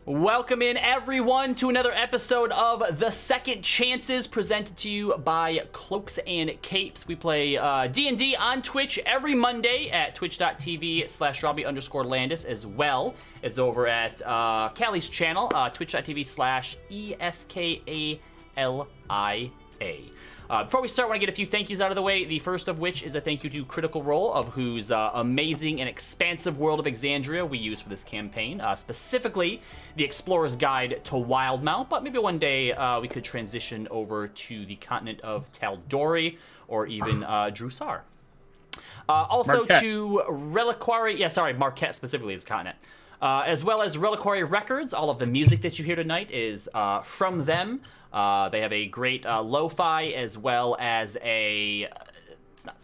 Welcome in, everyone, to another episode of The Second Chances, presented to you by Cloaks and Capes. We play D&D on Twitch every Monday at twitch.tv/Robbie_Landis, as well as over at Callie's channel, twitch.tv/ESKALIA. Before we start, I want to get a few thank yous out of the way. The first of which is a thank you to Critical Role, of whose amazing and expansive world of Exandria we use for this campaign. Specifically, the Explorer's Guide to Wildemount, but maybe one day we could transition over to the continent of Taldori, or even Drusar. Also Marquette. to Reliquary, Marquette specifically is the continent. As well as Reliquary Records. All of the music that you hear tonight is from them. They have a great lo-fi, as well as it's not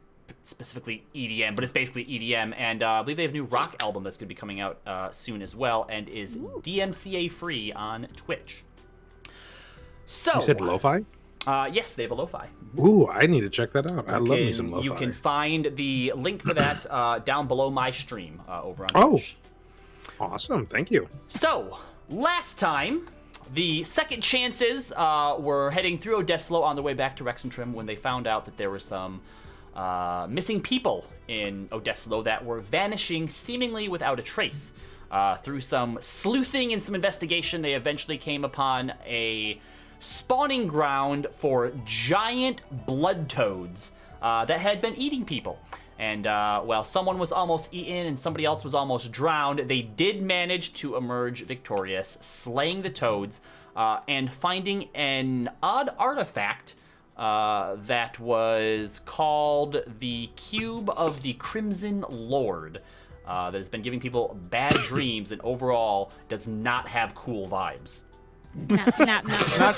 specifically EDM, but it's basically EDM, and I believe they have a new rock album that's going to be coming out soon as well, and is DMCA free on Twitch. So You said lo-fi? Yes, they have a lo-fi. Ooh, I need to check that out. I love me some lo-fi. You can find the link for that down below my stream over on Twitch. Awesome. Thank you. So, last time, the Second Chances were heading through Odessalo on their way back to Exandria when they found out that there were some missing people in Odessalo that were vanishing seemingly without a trace. Through some sleuthing and some investigation, they eventually came upon a spawning ground for giant blood toads that had been eating people. And while someone was almost eaten and somebody else was almost drowned, they did manage to emerge victorious, slaying the toads and finding an odd artifact that was called the Cube of the Crimson Lord, that has been giving people bad dreams and overall does not have cool vibes. Not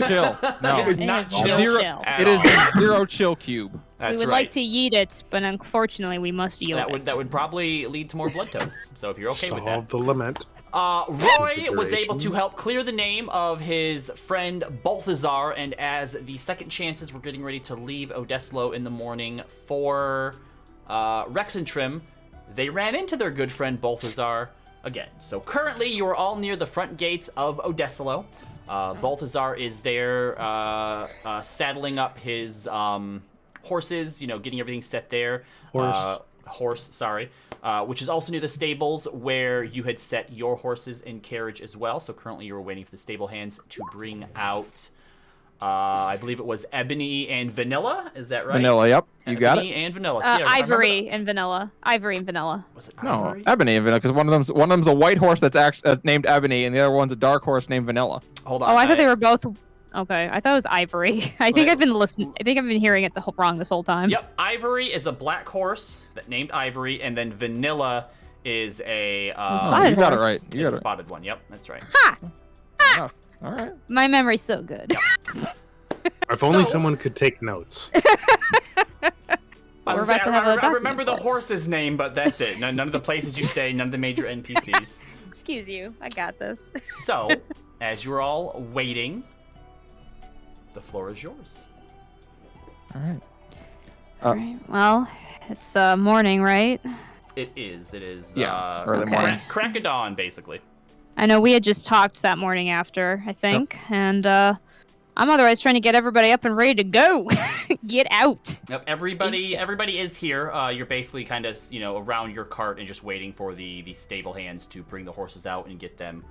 chill. No, It is not chill. It is the zero chill cube. We would like to eat it, but unfortunately we must eat it. That would probably lead to more blood toads. So if you're okay with that. Solve the lament. Roy was able to help clear the name of his friend Balthazar, and as the Second Chances were getting ready to leave Odessalo in the morning for Rexentrim, they ran into their good friend Balthazar again. So currently you are all near the front gates of Odessalo. Balthazar is there saddling up his horses, getting everything set there. Which is also near the stables where you had set your horses in carriage as well. So currently you were waiting for the stable hands to bring out, I believe it was Ebony and Vanilla. Is that right? Vanilla, yep. You got it. Ebony and Vanilla. Ivory and Vanilla. Ivory and Vanilla. Was it No, Ivory? Ebony and Vanilla, because one of them's a white horse that's actually named Ebony, and the other one's a dark horse named Vanilla. Hold on. Oh, I thought they were both. Okay, I thought it was Ivory. I think Wait. I've been listening. I think I've been hearing it wrong this whole time. Yep, Ivory is a black horse named Ivory, and then Vanilla is a Spotted you got it horse. right. You is a got it. spotted one. Yep, that's right. Ha! Oh, all right. My memory's so good. If only So- someone could take notes. We're about to have a I document remember the club. horse's name, but that's it. None of the places you stay, none of the major NPCs. Excuse you. I got this. So, as you're all waiting, the floor is yours. All right. All right. Well, it's morning, right? It is. Yeah, early Okay. morning. Crack of dawn, basically. I know we had just talked that morning after, I think, and I'm otherwise trying to get everybody up and ready to go. Get out. Yep, everybody is here. You're basically kind of, around your cart and just waiting for the stable hands to bring the horses out and get them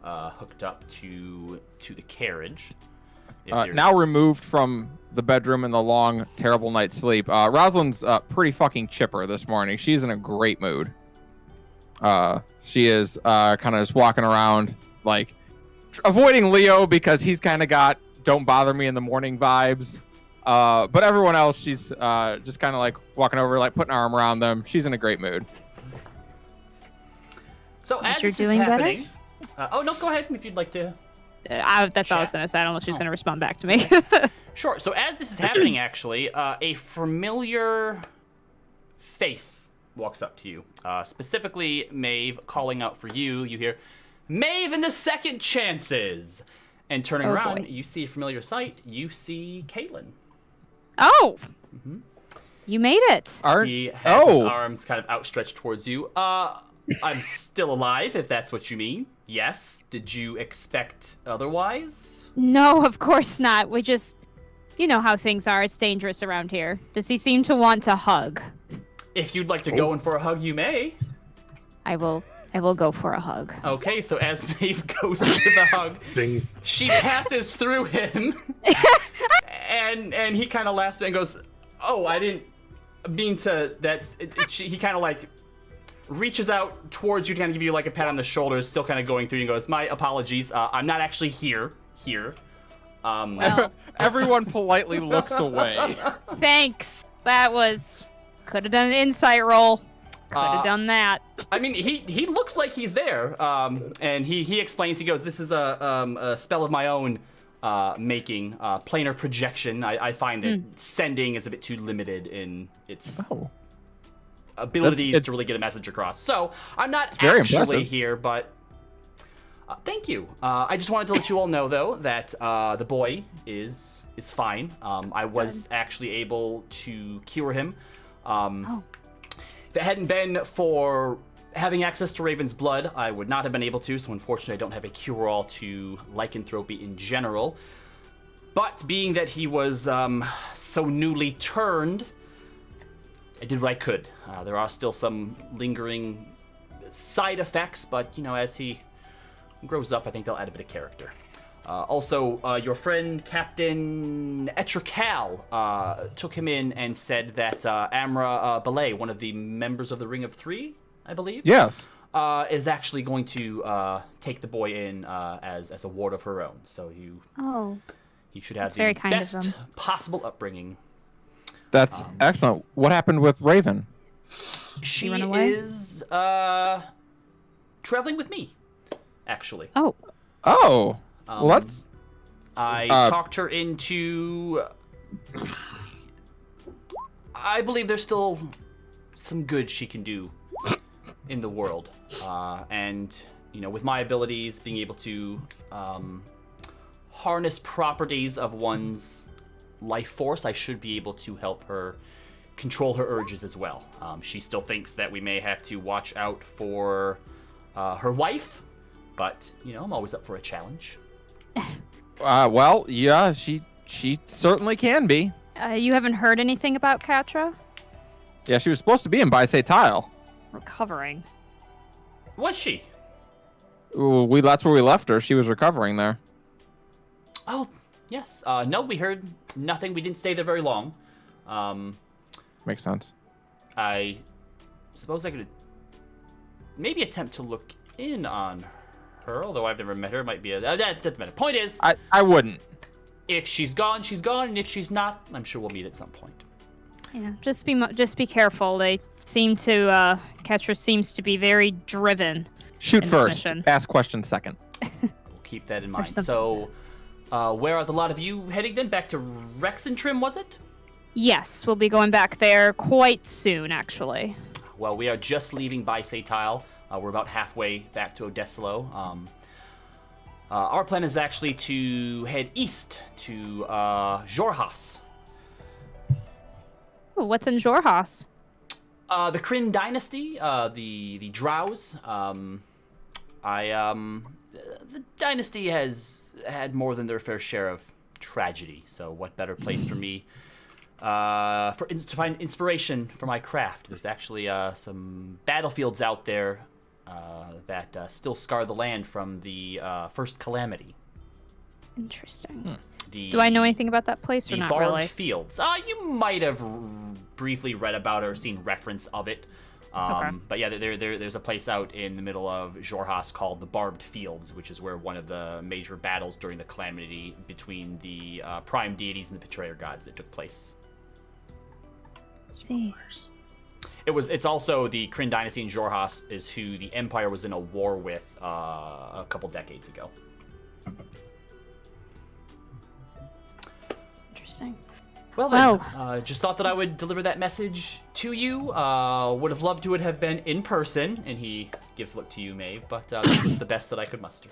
hooked up to the carriage. Now removed from the bedroom and the long, terrible night's sleep, Rosalind's pretty fucking chipper this morning. She's in a great mood. She is kind of just walking around, like, avoiding Leo because he's kind of got don't bother me in the morning vibes. But everyone else, she's just kind of like walking over, like putting her arm around them. She's in a great mood. So But as you're this is doing better? happening, no, go ahead if you'd like to. That's all I was going to say. I don't know if she's going to respond back to me. Sure. So as this is happening, actually, a familiar face walks up to you. Specifically, Maeve calling out for you. You hear, Maeve and the Second Chances. And turning Oh, around, boy. you see a familiar sight. You see Caitlin. Oh! You made it. He has his arms kind of outstretched towards you. I'm still alive, if that's what you mean. Yes. Did you expect otherwise? No, of course not. We just, you know how things are. It's dangerous around here. Does he seem to want to hug? If you'd like to go in for a hug, you may. I will go for a hug. Okay, so as Maeve goes for the hug, Things. she passes through him, and he kind of laughs and goes, "Oh, I didn't mean to." He kind of like reaches out towards you to kind of give you like a pat on the shoulder, still kind of going through, and goes, "My apologies. I'm not actually here. Well, Everyone politely looks away. thanks. That was could have done an insight roll. Could have done that. I mean, he looks like he's there, and he explains. He goes, "This is a spell of my own making, planar projection. I find that sending is a bit too limited in its abilities to really get a message across. So I'm not very actually impressive. here, but thank you. I just wanted to let you all know, though, that the boy is fine. I was actually able to cure him. If it hadn't been for having access to Raven's blood, I would not have been able to, so unfortunately I don't have a cure-all to lycanthropy in general. But being that he was so newly turned, I did what I could. There are still some lingering side effects, but, you know, as he grows up, I think they'll add a bit of character. Also, your friend Captain Etrical took him in and said that Amra Belay, one of the members of the Ring of Three, I believe, Yes. is actually going to take the boy in as a ward of her own. So he should have That's the very kind of best them. possible upbringing. That's excellent. What happened with Raven? She run away? is traveling with me, actually. Oh, Well, that's I talked her into. I believe there's still some good she can do in the world, and you know, with my abilities, being able to harness properties of one's life force, I should be able to help her control her urges as well. She still thinks that we may have to watch out for her wife, but you know, I'm always up for a challenge. well, yeah, she certainly can be. you haven't heard anything about Katra? Yeah, she was supposed to be in Baisei Tile. Recovering. Was she? That's where we left her. She was recovering there. Oh, yes. No, we heard nothing. We didn't stay there very long. Makes sense. I suppose I could maybe attempt to look in on her, although I've never met her. Might be that doesn't matter. Point is, I wouldn't. if she's gone, she's gone, and if she's not, I'm sure we'll meet at some point. Yeah, just be careful. They seem to Katra seems to be very driven. Shoot in this first. mission. Ask question second. We'll keep that in mind. something So, where are the lot of you heading then? Back to Rexentrim, was it? Yes, we'll be going back there quite soon, actually. Well, we are just leaving Baisei Tile. We're about halfway back to Odessalo. Our plan is actually to head east to Jorhas. Oh, what's in Jorhas? The Kryn dynasty, the Drows. The dynasty has had more than their fair share of tragedy. So, what better place for me to find inspiration for my craft? There's actually some battlefields out there that still scar the land from the first calamity. Interesting. The, Do I know anything about that place or the not Barbed really? Fields. You might have briefly read about it or seen reference of it. Okay. But yeah, there's a place out in the middle of Jorhas called the Barbed Fields, which is where one of the major battles during the calamity between the prime deities and the betrayer gods that took place. See. It's also the Kryn dynasty in Jorhas is who the Empire was in a war with a couple decades ago. Interesting. Well then, Well. just thought that I would deliver that message to you. Would have loved to have been in person, and he gives a look to you, Maeve, but this was the best that I could muster.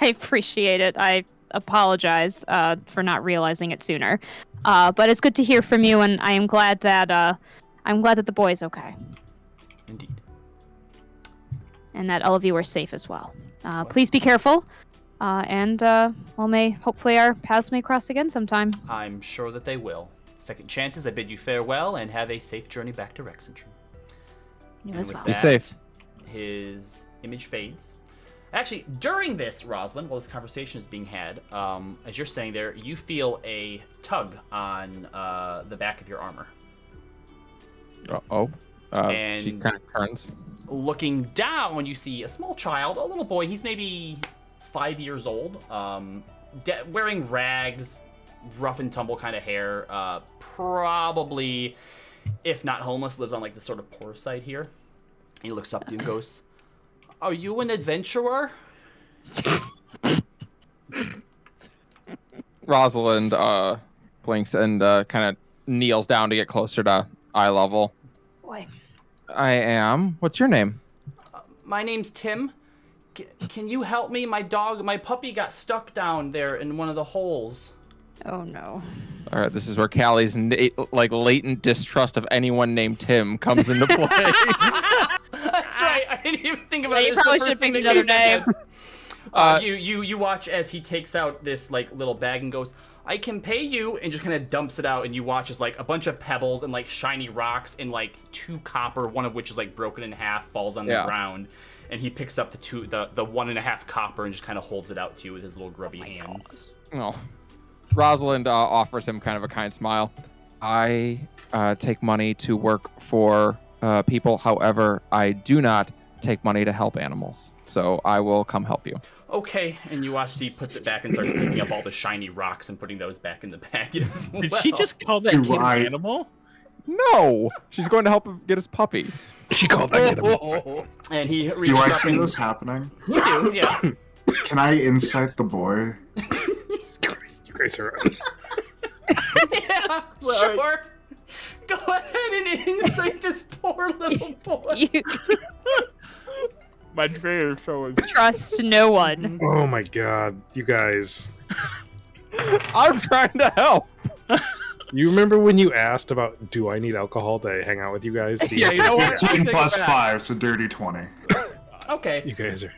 I appreciate it. I apologize for not realizing it sooner. But it's good to hear from you, and I am glad that the boy's okay. Indeed. and that all of you are safe as well. Please be careful, and hopefully our paths may cross again sometime. I'm sure that they will. Second chances, I bid you farewell and have a safe journey back to Exandria. You as well. Be safe. His image fades. Actually, during this, Rosalind, while this conversation is being had, as you're saying there, you feel a tug on the back of your armor. And she kind of turns. Looking down, you see a small child, a little boy. He's maybe 5 years old, wearing rags, rough and tumble kind of hair. Probably, if not homeless, lives on like the sort of poor side here. He looks up to you and goes, "Are you an adventurer?" Rosalind blinks and kind of kneels down to get closer to eye level. Boy. I am. What's your name? My name's Tim. Can you help me? My puppy got stuck down there in one of the holes. Oh no. All right, this is where Callie's latent distrust of anyone named Tim comes into play. That's right. I didn't even think about it. You It's the probably first should thing pick that another came to name. head. You watch as he takes out this like little bag and goes, "I can pay you," and just kind of dumps it out, and you watch as like a bunch of pebbles and like shiny rocks and like 2 copper, one of which is like broken in half, falls on the ground, and he picks up the 1.5 copper and just kind of holds it out to you with his little grubby hands. Oh. Rosalind offers him kind of a kind smile. I take money to work for people. However, I do not take money to help animals. So I will come help you. Okay, and you watch he puts it back and starts picking up all the shiny rocks and putting those back in the bag as well. Did she just call that kid an animal? No! She's going to help him get his puppy. She called that kid a And he reaches Do I up see and... this happening? You do, yeah. Can I insight the boy? Christ, you guys are. Yeah, sure. Go ahead and insight this poor little boy. You My trainer is showing. trust no one. Oh my god, you guys. I'm trying to help. You remember when you asked about, do I need alcohol to hang out with you guys? The Yeah, answer you know is what? 15 I'll plus take it back. 5, so dirty 20. Okay. You guys are.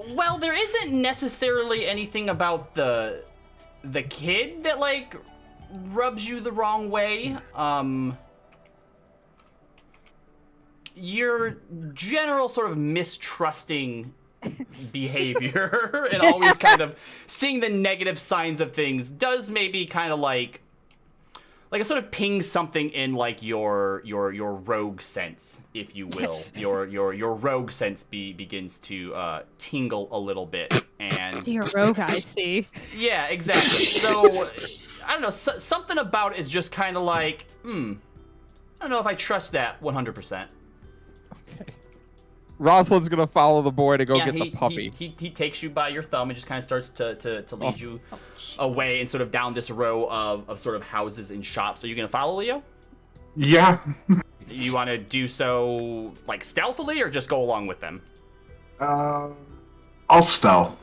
Well, there isn't necessarily anything about the kid that like rubs you the wrong way. Your general sort of mistrusting behavior and always kind of seeing the negative signs of things does maybe kind of like a sort of ping something in like your rogue sense, if you will. Your rogue sense begins to tingle a little bit, and Dear rogue, I see. yeah, exactly. So I don't know, something about it is just kind of like, I don't know if I trust that 100%. Rosalind's going to follow the boy to go Yeah, get the puppy. He takes you by your thumb and just kind of starts to lead you away and sort of down this row of sort of houses and shops. Are you going to follow Leo? Yeah. You want to do so like stealthily or just go along with them? I'll stealth.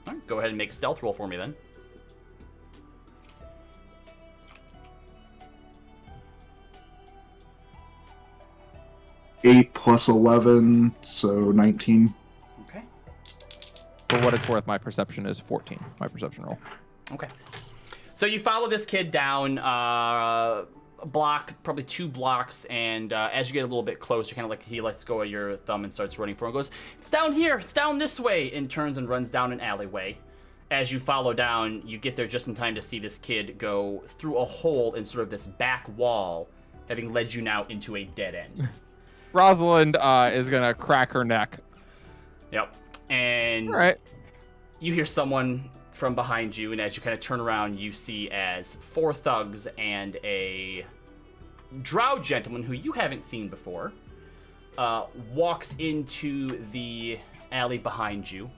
All right, go ahead and make a stealth roll for me then. Eight plus 11, so 19. Okay. For what it's worth, my perception is 14. My perception roll. Okay. So you follow this kid down a block, probably 2 blocks, and as you get a little bit closer, kind of like he lets go of your thumb and starts running for it. Goes, "It's down here. It's down this way," and turns and runs down an alleyway. As you follow down, you get there just in time to see this kid go through a hole in sort of this back wall, having led you now into a dead end. Rosalind is going to crack her neck. Yep. And All right. you hear someone from behind you, and as you kind of turn around, you see as 4 thugs and a drow gentleman who you haven't seen before walks into the alley behind you.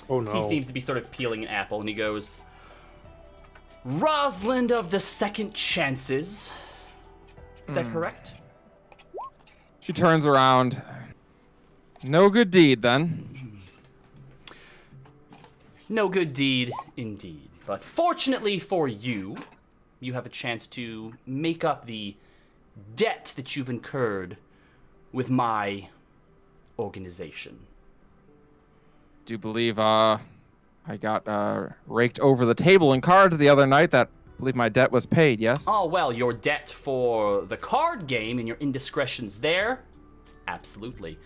Oh no. He seems to be sort of peeling an apple, and he goes, "Rosalind of the Second Chances." Is that correct? She turns around. No good deed, then. No good deed, indeed. But fortunately for you, you have a chance to make up the debt that you've incurred with my organization. Do believe I got raked over the table in cards the other night. That I believe my debt was paid. Yes. Oh, well, your debt for the card game and your indiscretions there? Absolutely.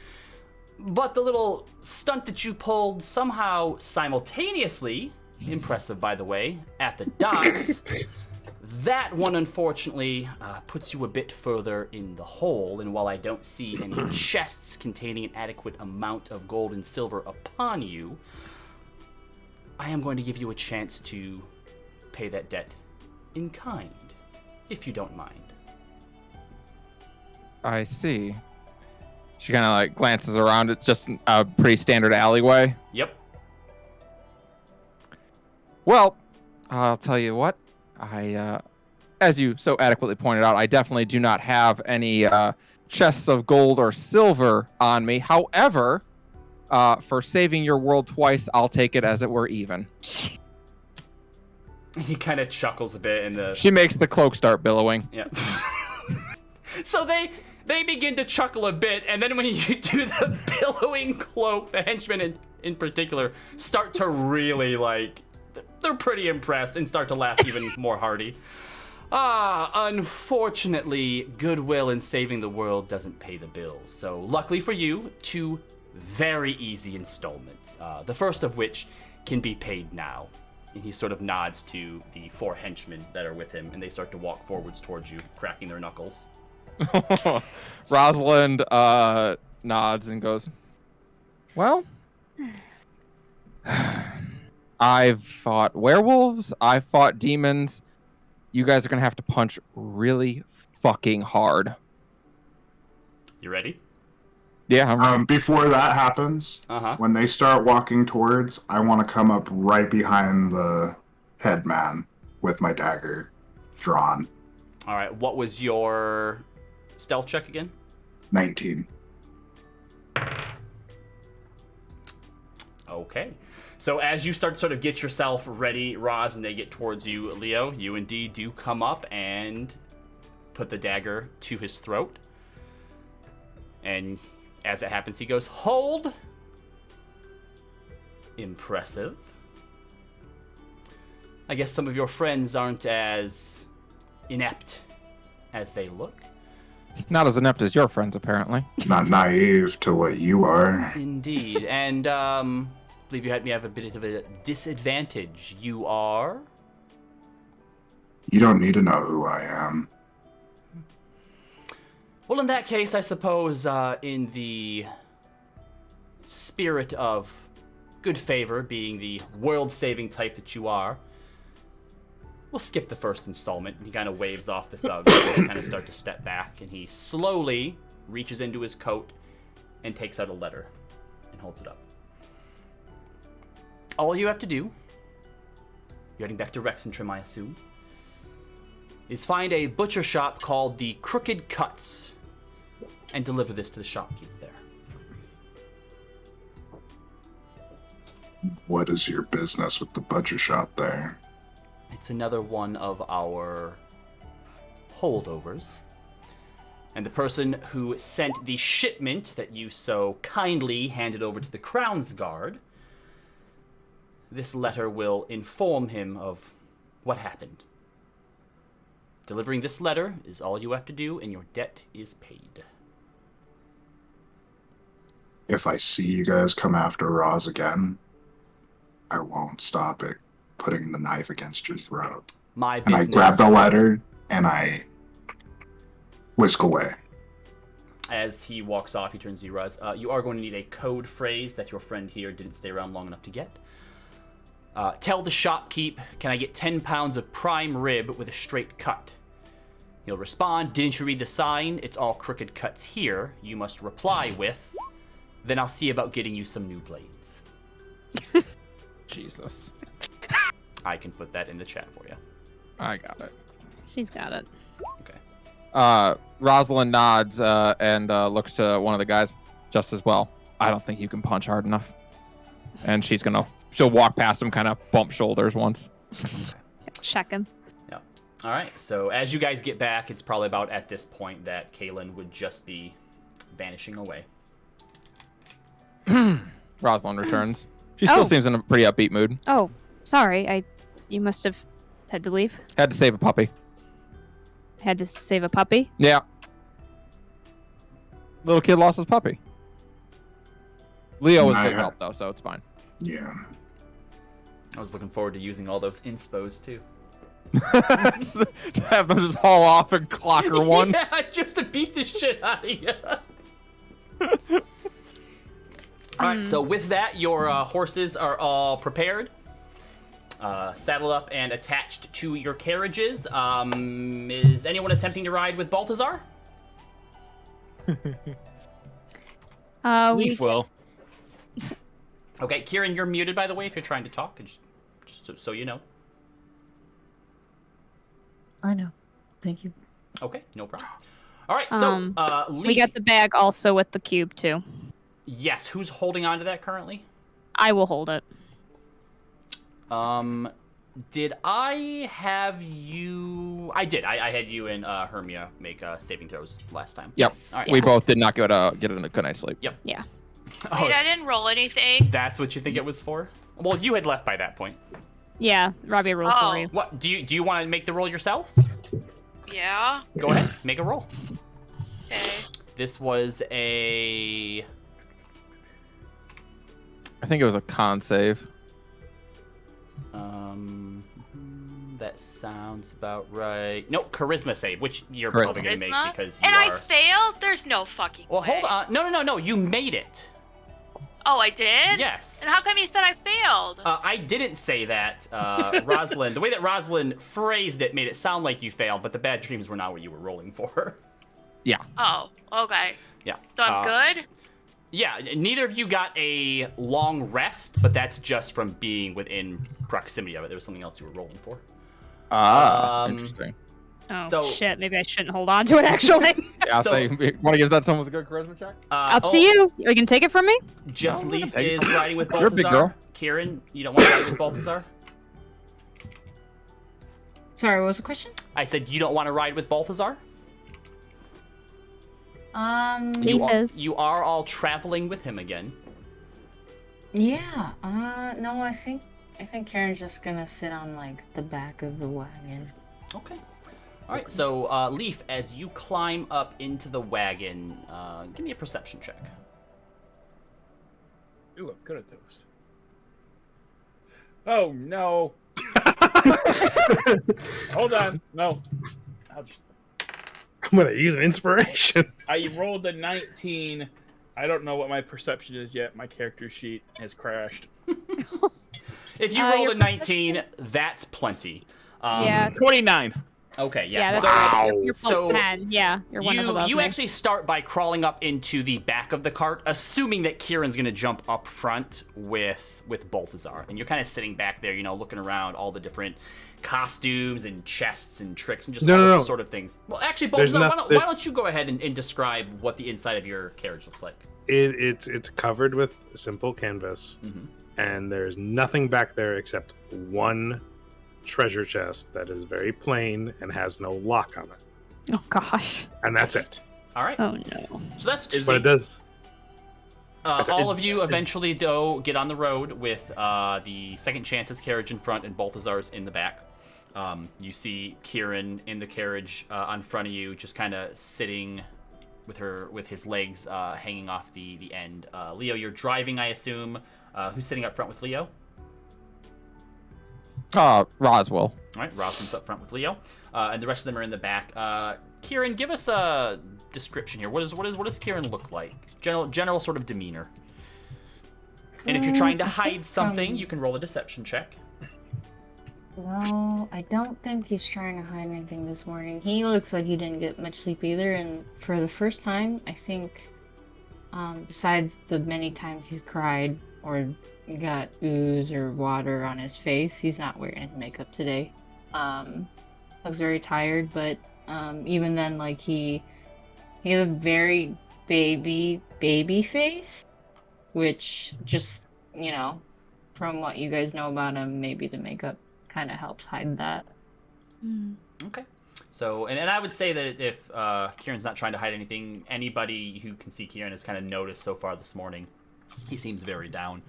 But the little stunt that you pulled somehow simultaneously, impressive by the way, at the docks, that one unfortunately puts you a bit further in the hole, and while I don't see any chests containing an adequate amount of gold and silver upon you, I am going to give you a chance to pay that debt in kind, if you don't mind. I see. She kind of like glances around. It's just a pretty standard alleyway. Yep. Well, I'll tell you what. As you so adequately pointed out, I definitely do not have any chests of gold or silver on me. However, for saving your world twice, I'll take it as it were even. He kind of chuckles a bit in the... She makes the cloak start billowing. Yeah. So they begin to chuckle a bit, and then when you do the billowing cloak, the henchmen in particular start to really, like, they're pretty impressed and start to laugh even more hearty. Unfortunately, goodwill in saving the world doesn't pay the bills. So luckily for you, 2 very easy installments. The first of which can be paid now. And he sort of nods to the 4 henchmen that are with him, and they start to walk forwards towards you, cracking their knuckles. Rosalind nods and goes, well, I've fought werewolves, I've fought demons. You guys are going to have to punch really fucking hard. You ready? Yeah, I'm ready. Before that happens, Uh-huh. when they start walking towards, I want to come up right behind the headman with my dagger drawn. All right, what was your stealth check again? 19. Okay. So as you start to sort of get yourself ready, Roz, and they get towards you, Leo, you indeed do come up and put the dagger to his throat. And as that happens, he goes, hold. Impressive. I guess some of your friends aren't as inept as they look. Not as inept as your friends, apparently. Not naive to what you are. Indeed. And, I believe you had me have a bit of a disadvantage. You are? You don't need to know who I am. Well, in that case, I suppose, in the spirit of good favor, being the world-saving type that you are, we'll skip the first installment. He kind of waves off the thugs, and they kind of start to step back, and he slowly reaches into his coat and takes out a letter and holds it up. All you have to do, you're heading back to Exandria, I assume, is find a butcher shop called the Crooked Cuts and deliver this to the shopkeep there. What is your business with the butcher shop there? It's another one of our holdovers. And the person who sent the shipment that you so kindly handed over to the Crown's Guard, this letter will inform him of what happened. Delivering this letter is all you have to do, and your debt is paid. If I see you guys come after Roz again, I won't stop it putting the knife against your throat. My And business. I grab the letter and I whisk away. As he walks off, he turns to you, Roz. You are going to need a code phrase that your friend here didn't stay around long enough to get. Tell the shopkeep, can I get 10 pounds of prime rib with a straight cut? He'll respond, didn't you read the sign? It's all crooked cuts here. You must reply with, then I'll see about getting you some new blades. Jesus. I can put that in the chat for you. I got it. She's got it. Okay. Rosalind nods and looks to one of the guys just as well. I don't think you can punch hard enough. And she'll walk past him, kind of bump shoulders once. Check him. Yeah. All right. So as you guys get back, it's probably about at this point that Kaylin would just be vanishing away. Rosalind returns. She still Oh. seems in a pretty upbeat mood. Oh, sorry. You must have had to leave. Had to save a puppy. Had to save a puppy. Yeah. Little kid lost his puppy. Leo was I big ha- help though, so it's fine. Yeah. I was looking forward to using all those inspos too. Just have them just haul off and clock her one. Yeah, just to beat the shit out of you. All right, so with that, your horses are all prepared, saddled up and attached to your carriages. Is anyone attempting to ride with Balthazar? Leaf will. Okay, Kieran, you're muted, by the way, if you're trying to talk, just so you know. I know. Thank you. Okay, no problem. All right, so Leaf, We got the bag also with the cube too. yes, who's holding on to that currently? I will hold it. Did I have you? I did. I had you and Hermia make saving throws last time. Yep. All right. We both did not get a good night's sleep. Yep. Yeah. Oh, Wait, I didn't roll anything. that's what you think it was for? Well, you had left by that point. Yeah, Robbie rolled Oh. for you. What do you want to make the roll yourself? Yeah. Go ahead, make a roll. Okay. This was a I think it was a con save. that sounds about right. Nope, charisma save, which you're Charisma. probably gonna make Charisma? because you And are. I failed? There's no fucking Well, way. hold on. No. You made it. Oh, I did? Yes. And how come you said I failed? I didn't say that, Rosalind. The way that Rosalind phrased it made it sound like you failed, but the bad dreams were not what you were rolling for. Yeah. Oh, okay. Yeah. So I'm good? Yeah, neither of you got a long rest, but that's just from being within proximity of it. There was something else you were rolling for. Interesting. Oh So- shit! Maybe I shouldn't hold on to it. Actually, Yeah, So- so want to give that someone with a good charisma check? up to you. You can take it from me. Just No, Leaf take it. is riding with You're a big Balthazar. girl. Kieran, you don't want to ride with Balthazar? Sorry, what was the question? I said you don't want to ride with Balthazar? Leaf is. You are all traveling with him again. Yeah. No, I think Karen's just gonna sit on like the back of the wagon. Okay. All right, so Leaf, as you climb up into the wagon, give me a perception check. Ooh, I'm good at those. Oh no! Hold on, no. I'll just, I'm gonna use an inspiration. I rolled a 19. I don't know what my perception is yet. My character sheet has crashed. If you Your rolled a 19, that's plenty. Yeah. 29. Okay, Yeah, yeah. that's So, you're plus 10. Yeah, you're one above you me. actually start by crawling up into the back of the cart, assuming that Kieran's going to jump up front with Balthazar. And you're kind of sitting back there, looking around all the different costumes and chests and tricks and just all No. those sort of things. Well, actually, There's Balthazar, not- why don't you go ahead and describe what the inside of your carriage looks like? It's covered with simple canvas, Mhm. and there's nothing back there except one treasure chest that is very plain and has no lock on it, Oh gosh. and that's it. All right. Oh no. So that's what you But see. it does. All of you eventually, though, get on the road with the Second Chances carriage in front and Balthazar's in the back. You see Kieran in the carriage on front of you, just kind of sitting with his legs hanging off the end. Leo, you're driving, I assume. Who's sitting up front with Leo? Roswell. All right, Rosalind's up front with Leo, and the rest of them are in the back. Kieran, give us a description here. What does Kieran look like? General sort of demeanor. And if you're trying to hide something, you can roll a deception check. No, I don't think he's trying to hide anything this morning. He looks like he didn't get much sleep either, and for the first time, I think, besides the many times he's cried or got ooze or water on his face, he's not wearing his makeup today. Looks very tired, but even then, like he has a very baby face, which just, from what you guys know about him, maybe the makeup kind of helps hide that. Okay. So, and I would say that if Kieran's not trying to hide anything, anybody who can see Kieran has kind of noticed so far this morning. He seems very down.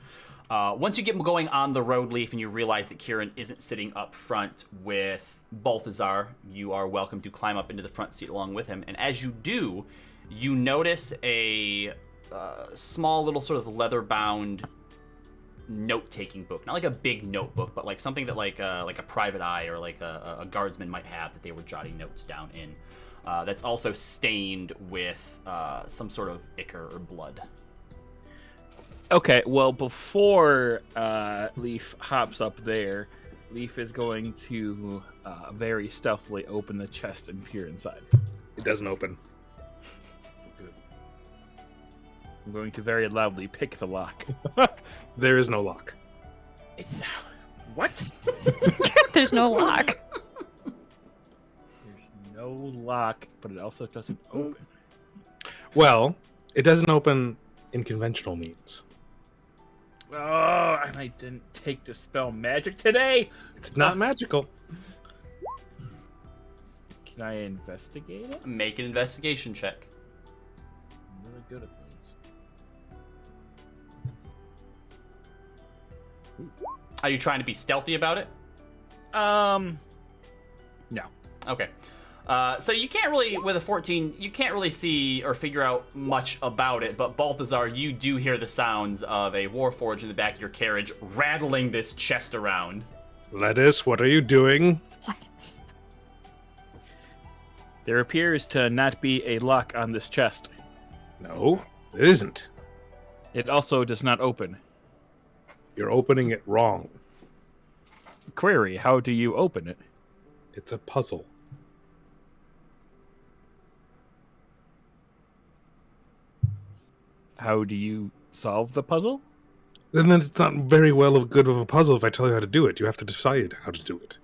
Once you get going on the road, Leaf, and you realize that Kieran isn't sitting up front with Balthazar, you are welcome to climb up into the front seat along with him. And as you do, you notice a small little sort of leather-bound note-taking book. Not like a big notebook, but like something that like a private eye or like a guardsman might have that they were jotting notes down in. That's also stained with some sort of ichor or blood. Okay, well, before Leaf hops up there, Leaf is going to very stealthily open the chest and peer inside. It doesn't open. I'm going to very loudly pick the lock. There is no lock. What? There's no lock. There's no lock, but it also doesn't open. Well, it doesn't open in conventional means. Oh, and I didn't take Dispel Magic today. It's not magical. Can I investigate it? Make an investigation check. I'm really good at those. Are you trying to be stealthy about it? No. Okay. So you can't really, with a 14, you can't really see or figure out much about it, but Balthazar, you do hear the sounds of a warforge in the back of your carriage rattling this chest around. Lettuce, what are you doing? There appears to not be a lock on this chest. No, it isn't. It also does not open. You're opening it wrong. Query, how do you open it? It's a puzzle. How do you solve the puzzle? And then it's not very well of good of a puzzle if I tell you how to do it. You have to decide how to do it.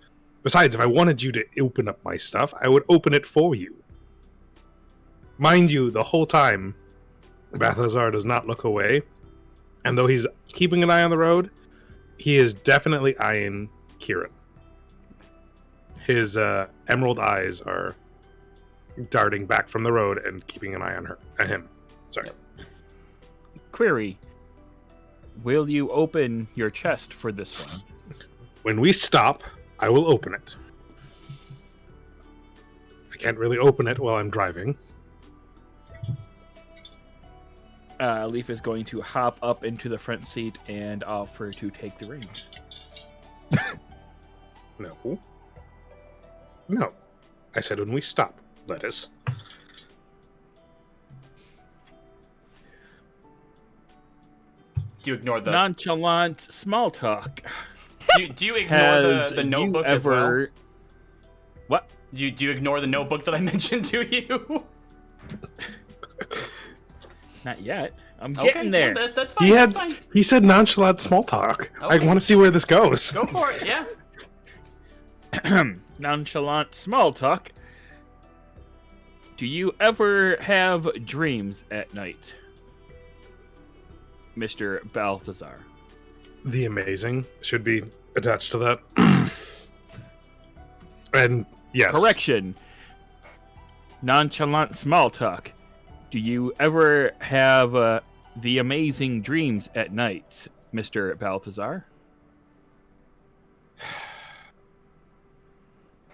Besides, if I wanted you to open up my stuff, I would open it for you. Mind you, the whole time, Balthazar does not look away. And though he's keeping an eye on the road, he is definitely eyeing Kieran. His emerald eyes are darting back from the road and keeping an eye on him. Sorry. Yep. Query, will you open your chest for this one? When we stop, I will open it. I can't really open it while I'm driving. Leaf is going to hop up into the front seat and offer to take the reins. No. No. I said when we stop, Lettuce. Do you ignore the Nonchalant small talk. do you ignore the notebook as well? What? Do you ignore the notebook that I mentioned to you? Not yet. I'm Okay, getting there. well, that's fine. That's fine. He said nonchalant small talk. Okay. I want to see where this goes. Go for it, yeah. Nonchalant small talk. Do you ever have dreams at night, Mr. Balthazar? The amazing should be attached to that. And yes. Correction. Nonchalant small talk. Do you ever have the amazing dreams at night, Mr. Balthazar?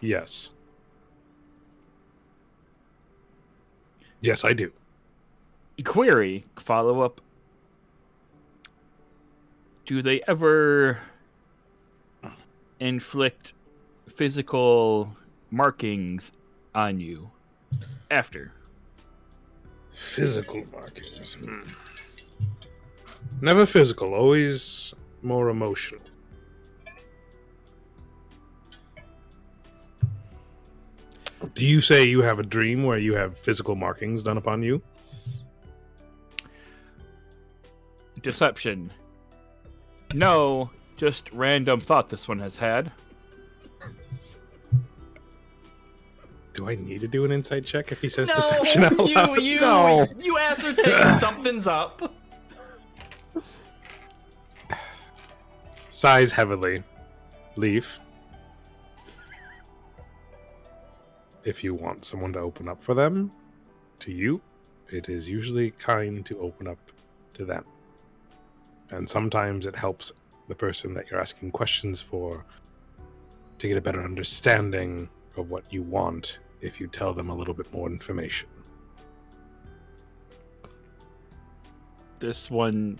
Yes. Yes, I do. Query, follow up. Do they ever inflict physical markings on you after? Physical markings. Never physical, always more emotional. Do you say you have a dream where you have physical markings done upon you? Deception. No, just random thought this one has had. Do I need to do an insight check if he says No, deception out loud? you ascertain something's up. Sighs heavily. Leaf. If you want someone to open up for them, to you, it is usually kind to open up to them. And sometimes it helps the person that you're asking questions for to get a better understanding of what you want if you tell them a little bit more information. This one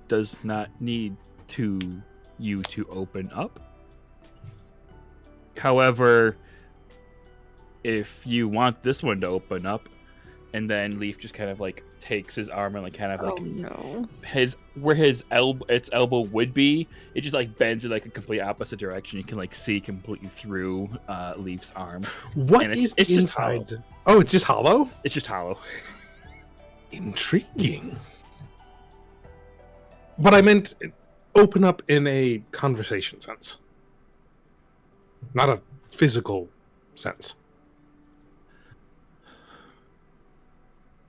does not need you to open up. However, if you want this one to open up, and then Leaf just kind of like takes his arm and like kind of like no. his elbow would be, it just like bends in like a complete opposite direction. You can like see completely through Leaf's arm. What And is it's the just hollow. inside? Oh, it's just hollow? It's just hollow. Intriguing. But I meant open up in a conversation sense, not a physical sense.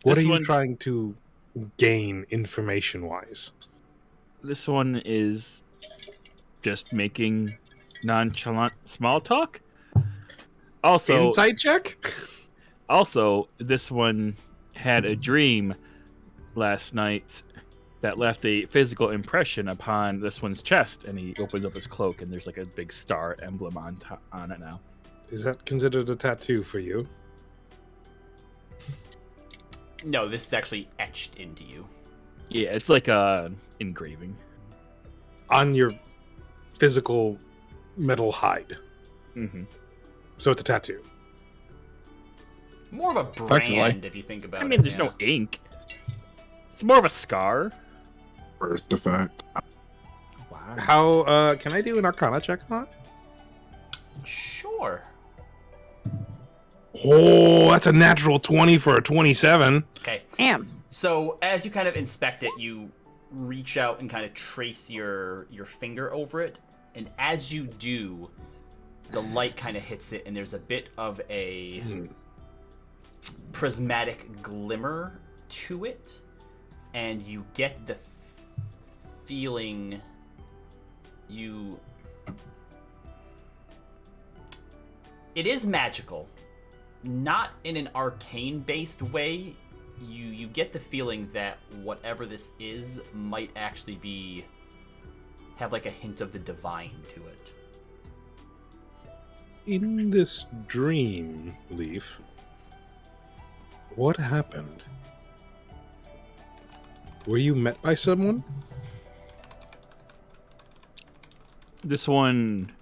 What This are you one- trying to gain information-wise? This one is just making nonchalant small talk. Also, Insight check? Also, this one had a dream last night that left a physical impression upon this one's chest, and he opens up his cloak, and there's like a big star emblem on it now. Is that considered a tattoo for you? No, this is actually etched into you. Yeah, it's like a engraving. On your physical metal hide. Mm-hmm. So it's a tattoo. More of a Effectively. brand, if you think about it. I mean, there's no ink. It's more of a scar. Birth defect. Wow. How, can I do an Arcana check on that? Sure. Oh, that's a natural 20 for a 27. Okay. Damn. So as you kind of inspect it, you reach out and kind of trace your finger over it, and as you do, the light kind of hits it, and there's a bit of a prismatic glimmer to it, and you get the feeling it is magical, not in an arcane based way. You get the feeling that whatever this is might actually have like a hint of the divine to it. In this dream, Leaf, what happened? Were you met by someone? This one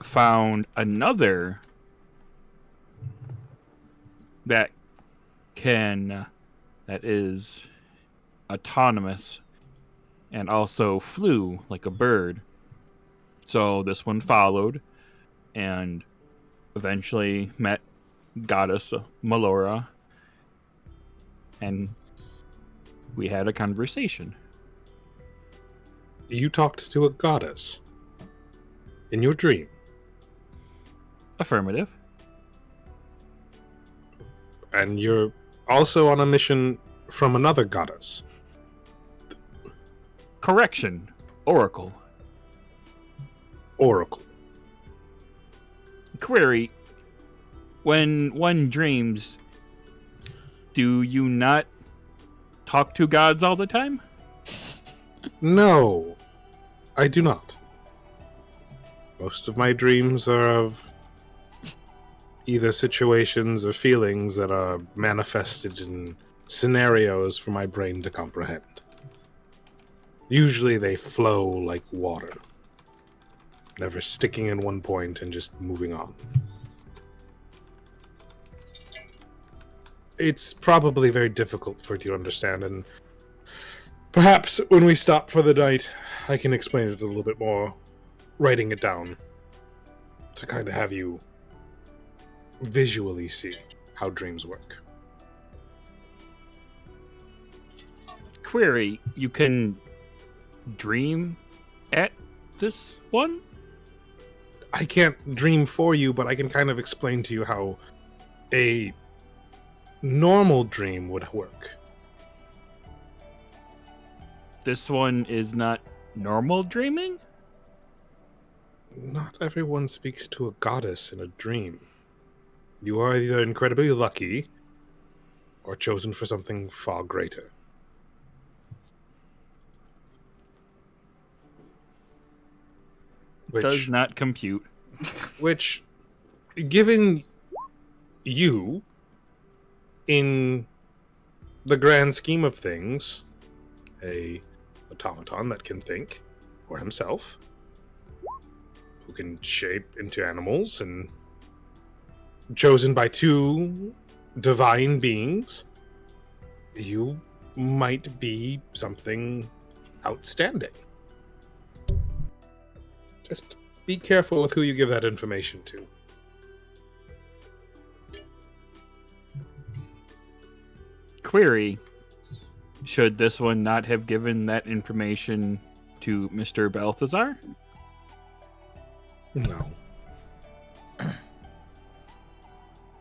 found another that is autonomous and also flew like a bird. So this one followed and eventually met goddess Melora, and we had a conversation. You talked to a goddess in your dream. Affirmative. And you're also on a mission from another goddess. Correction. Oracle. Oracle. Query. When one dreams, do you not talk to gods all the time? No, I do not. Most of my dreams are of either situations or feelings that are manifested in scenarios for my brain to comprehend. Usually they flow like water, never sticking in one point and just moving on. It's probably very difficult for you to understand, and perhaps when we stop for the night, I can explain it a little bit more, writing it down to kind of have you visually see how dreams work. Query. You can dream at this one? I can't dream for you, but I can kind of explain to you how a normal dream would work. This one is not normal dreaming? Not everyone speaks to a goddess in a dream. You are either incredibly lucky or chosen for something far greater. Does not compute. Which, given you, in the grand scheme of things, a automaton that can think for himself, who can shape into animals, and chosen by two divine beings, you might be something outstanding. Just be careful with who you give that information to. Query: should this one not have given that information to Mr. Balthazar? No.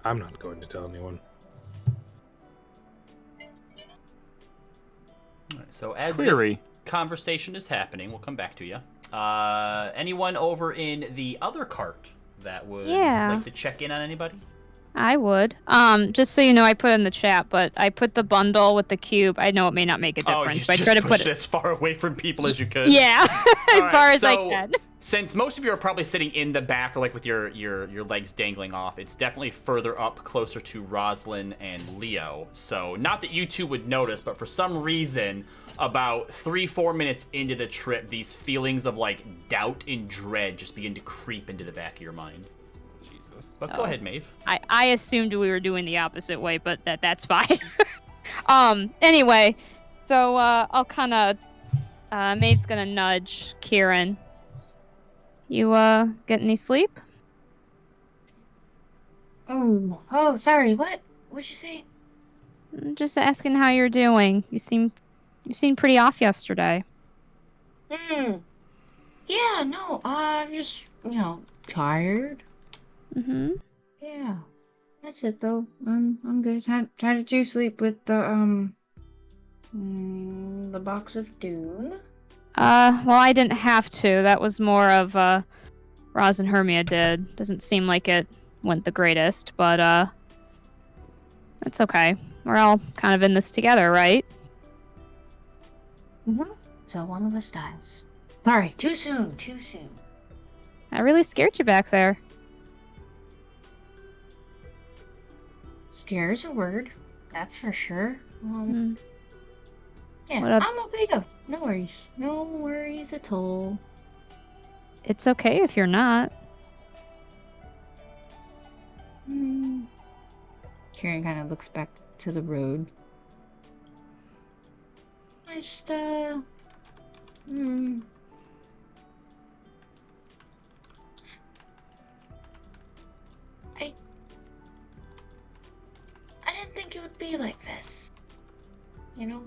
I'm not going to tell anyone. All right, so as Query. this conversation is happening, we'll come back to you. Anyone over in the other cart that would Yeah. like to check in on anybody? I would. Just so you know, I put in the chat, but I put the bundle with the cube. I know it may not make a difference, but I try to put it as far away from people as you could. Yeah, as All far right, as I so can. Since most of you are probably sitting in the back or like with your legs dangling off, it's definitely further up closer to Roslyn and Leo. So not that you two would notice, but for some reason, about 3-4 minutes into the trip, these feelings of like doubt and dread just begin to creep into the back of your mind. Jesus. But go ahead, Maeve. I assumed we were doing the opposite way, but that's fine. Anyway, so I'll kind of Maeve's gonna nudge Kieran. You get any sleep? Oh, sorry. What'd you say? I'm just asking how you're doing. You seem pretty off yesterday. Yeah, no, I'm just, tired. Mm-hmm. Yeah. That's it though. I'm good. How did you sleep with the box of doom? Well, I didn't have to. That was more of Roz and Hermia did. Doesn't seem like it went the greatest, but that's okay. We're all kind of in this together, right? Mm-hmm. So one of us dies. Sorry, too soon. I really scared you back there. Scare's a word. That's for sure. Mm. Yeah, What up? I'm okay though. No worries. No worries at all. It's okay if you're not. Kieran kind of looks back to the road. I just, I didn't think it would be like this. You know?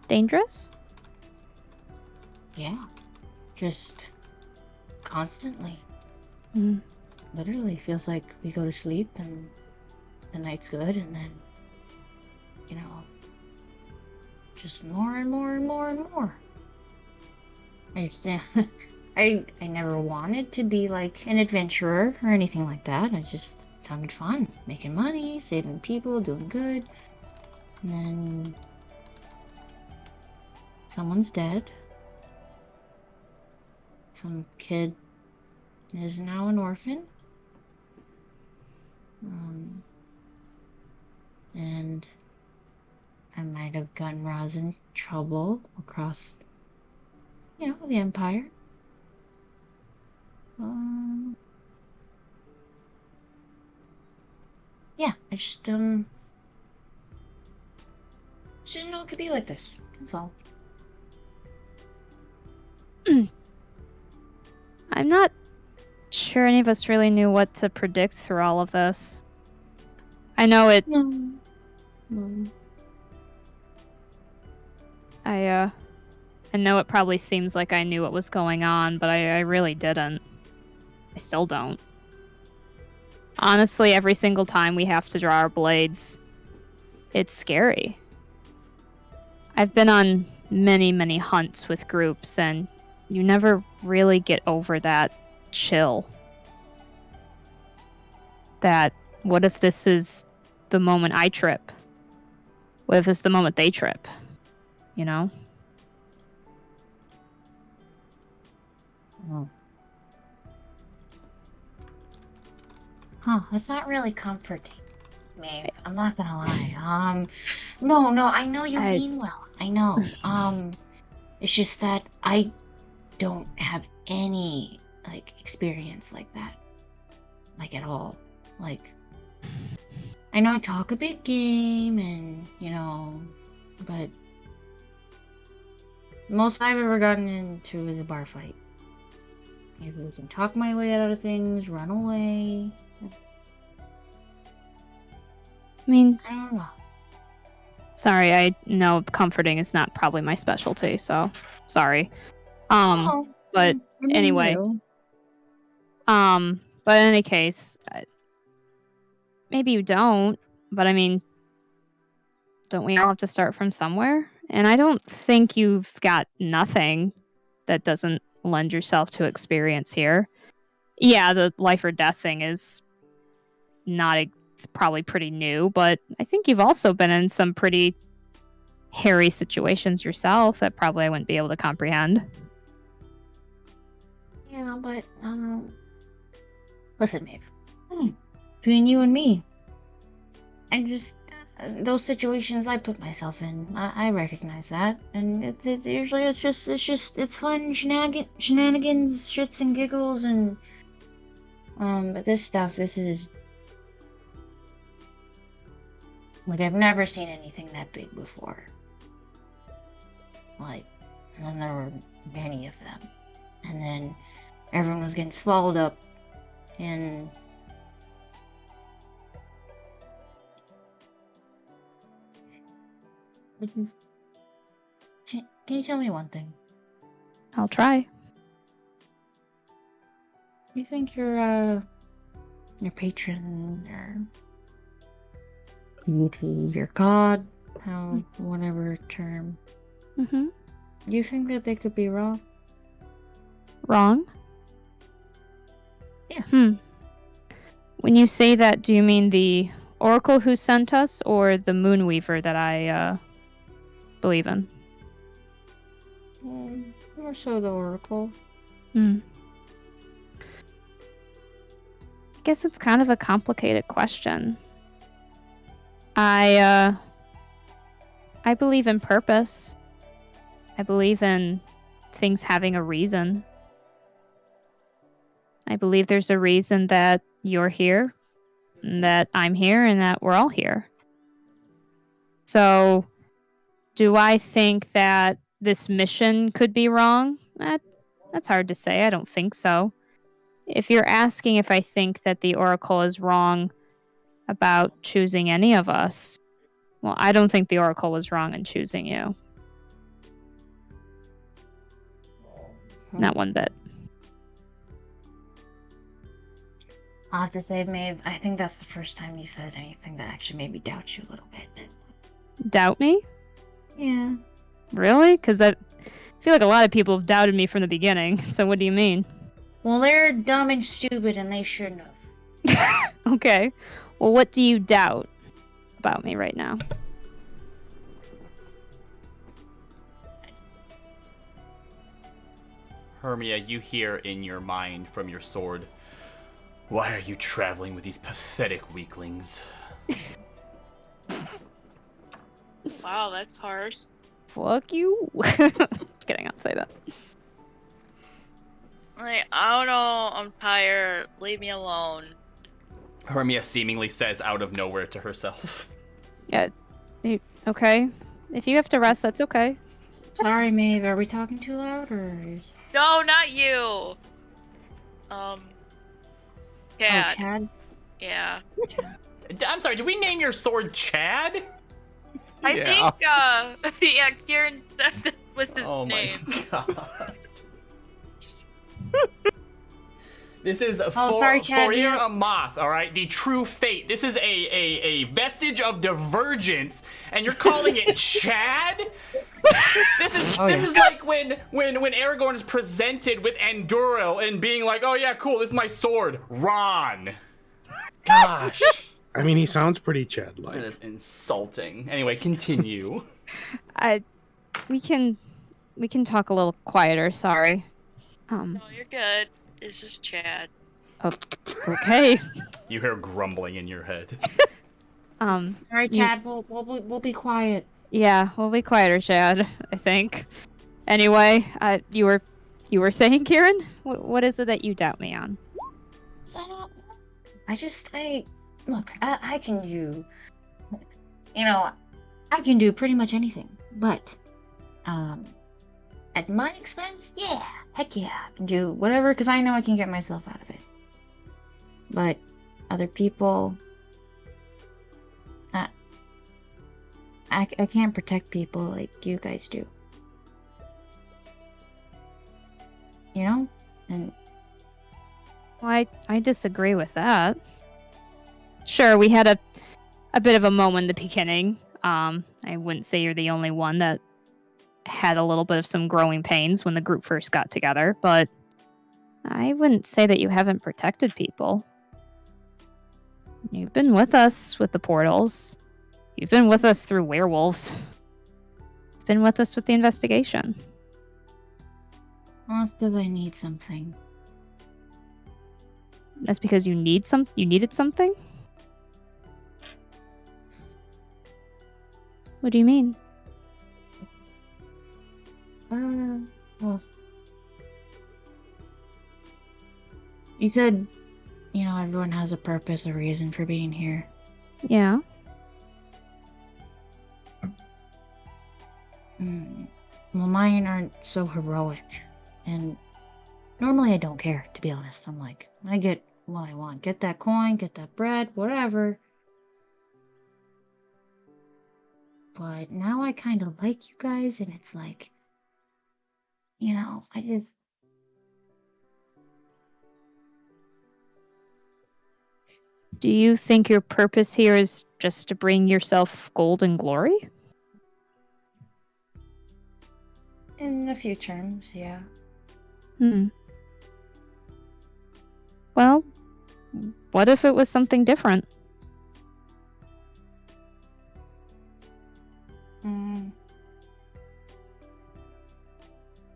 Dangerous? Yeah. Just constantly. Mm. Literally feels like we go to sleep and the night's good and then, just more and more and more and more. I never wanted to be like an adventurer or anything like that. It sounded fun. Making money, saving people, doing good. And then someone's dead. Some kid is now an orphan. And I might have gotten Roz in trouble across, the Empire. Yeah, I just didn't know it could be like this. That's all. I'm not sure any of us really knew what to predict through all of this. I know it. No. I know it probably seems like I knew what was going on, but I really didn't. I still don't. Honestly, every single time we have to draw our blades, it's scary. I've been on many, many hunts with groups, and you never really get over that chill. That, what if this is the moment I trip? What if it's the moment they trip? You know? Oh. Huh, that's not really comforting, Maeve. I'm not gonna lie. No, I know you mean well. I know. It's just that I don't have any, like, experience like that. Like, at all. Like, I know I talk a big game and, but most I've ever gotten into is a bar fight. If I can talk my way out of things, run away. I mean, I don't know. sorry, I know comforting is not probably my specialty, so sorry. No, but I mean, anyway. you. But in any case, maybe you don't, but I mean, don't we all have to start from somewhere? And I don't think you've got nothing that doesn't lend yourself to experience here. Yeah, the life or death thing is not, it's probably pretty new, but I think you've also been in some pretty hairy situations yourself that probably I wouldn't be able to comprehend. Yeah, but, listen, Maeve. Between you and me, I just, those situations I put myself in, I recognize that, and it's usually it's fun shenanigans, shits and giggles, and, but this is, like, I've never seen anything that big before. Like, and then there were many of them, and then everyone was getting swallowed up, and can you tell me one thing? I'll try. You think your patron, your deity, your god, whatever term, Mm-hmm. you think that they could be wrong? Wrong? Yeah. When you say that, do you mean the oracle who sent us, or the Moonweaver that I believe in? More so the oracle. I guess it's kind of a complicated question. I believe in purpose. I believe in things having a reason. I believe there's a reason that you're here, and that I'm here, and that we're all here. So, do I think that this mission could be wrong? That's hard to say. I don't think so. If you're asking if I think that the Oracle is wrong about choosing any of us, well, I don't think the Oracle was wrong in choosing you. Not one bit. I'll have to say, Maeve, I think that's the first time you said anything that actually made me doubt you a little bit. Doubt me? Yeah. Really? Because I feel like a lot of people have doubted me from the beginning. So what do you mean? Well, they're dumb and stupid, and they shouldn't have. Okay. Well, what do you doubt about me right now? Hermia, you hear in your mind from your sword, "Why are you traveling with these pathetic weaklings?" Wow, that's harsh. Fuck you. Kidding, I'll say that. Like, I don't know, I'm tired. Leave me alone. Hermia seemingly says out of nowhere to herself. Yeah. Okay. If you have to rest, that's okay. Sorry, Maeve, are we talking too loud, or is... No, not you. Chad. Oh, Chad? Yeah. I'm sorry, did we name your sword Chad? I think, yeah, Kieran said this was his Oh my name. god. This is sorry, Chad, for you- a moth, all right? The true fate. This is a vestige of divergence, and you're calling it Chad? This is like when Aragorn is presented with Anduril and being like, "Oh yeah, cool, this is my sword, Ron." Gosh, I mean, he sounds pretty Chad-like. that is insulting. Anyway, continue. We can talk a little quieter, sorry. Um, No, you're good. It's just Chad. okay. You hear grumbling in your head. All right, you- Chad. We'll be quiet. Yeah, we'll be quieter, Chad, I think. Anyway, you were saying, Kieran? What is it that you doubt me on? So I look. I can do. You know, I can do pretty much anything. But, at my expense, yeah, heck yeah, I can do whatever because I know I can get myself out of it. But other people, I can't protect people like you guys do. You know? And Well, I disagree with that. Sure, we had a bit of a moment in the beginning. I wouldn't say you're the only one that had a little bit of some growing pains when the group first got together, but I wouldn't say that you haven't protected people. You've been with us with the portals. You've been with us through werewolves. You've been with us with the investigation. well, it's because I need something. That's because you needed something? What do you mean? Well, you said, everyone has a purpose, a reason for being here. Yeah. Well, mine aren't so heroic, and normally I don't care, to be honest. I'm like, I get what I want. Get that coin, get that bread, whatever. But now I kind of like you guys, and it's like, I just... Do you think your purpose here is just to bring yourself gold and glory? In a few terms, yeah. Well, what if it was something different?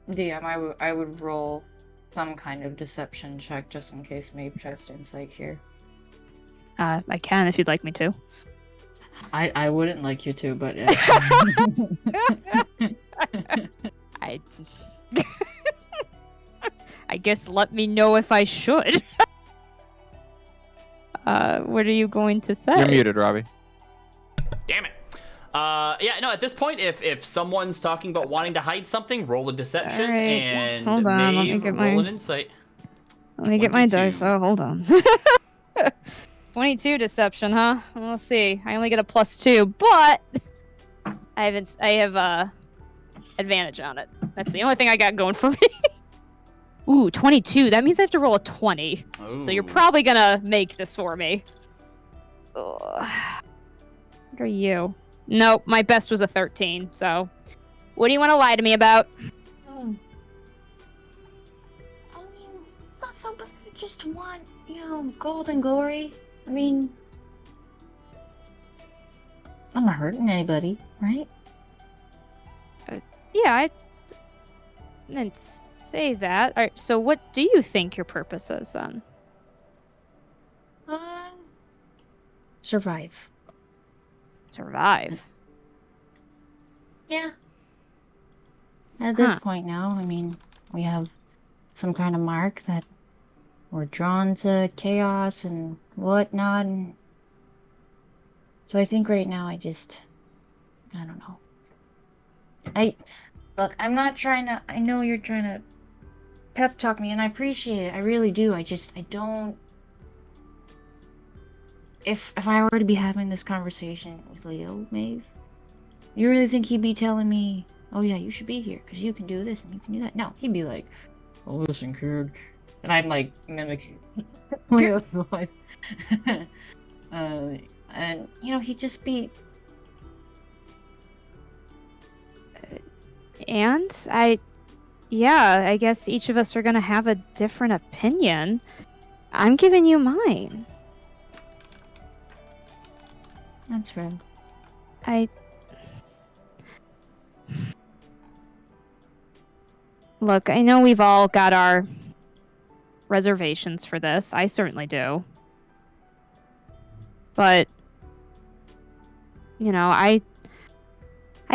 DM, I would roll some kind of deception check just in case Maeve tries to insight here. I can if you'd like me to. I wouldn't like you to, but I guess let me know if I should. What are you going to say? You're muted, Robbie. Damn it. Yeah, no, at this point, if someone's talking about wanting to hide something, roll a deception, All right, and hold on, let me Maeve, get roll my- an insight. Let me get my 22. dice. Oh, hold on. 22 deception, huh? We'll see. I only get a +2, but I have advantage on it. That's the only thing I got going for me. Ooh, 22. That means I have to roll a 20. So you're Ooh. probably gonna make this for me. Ugh. What are you? Nope, my best was a 13. So, what do you want to lie to me about? I mean, it's not so bad. I just want, gold and glory. I mean, I'm not hurting anybody, right? Yeah, I didn't say that. All right, so what do you think your purpose is then? Survive. Survive. Yeah. At this Huh. point now, I mean, we have some kind of mark that we're drawn to chaos and whatnot, and so I think right now I don't know. Look, I'm not trying to, I know you're trying to pep talk me, and I appreciate it, I really do, I don't... If I were to be having this conversation with Leo, Maeve, you really think he'd be telling me, oh yeah, you should be here, because you can do this and you can do that? No, he'd be like, oh, listen, kid. And I'm like, mimicking Leo's voice. And, he'd just be... And I guess each of us are gonna have a different opinion. I'm giving you mine. That's fair. Look, I know we've all got our reservations for this. I certainly do. But, you know, I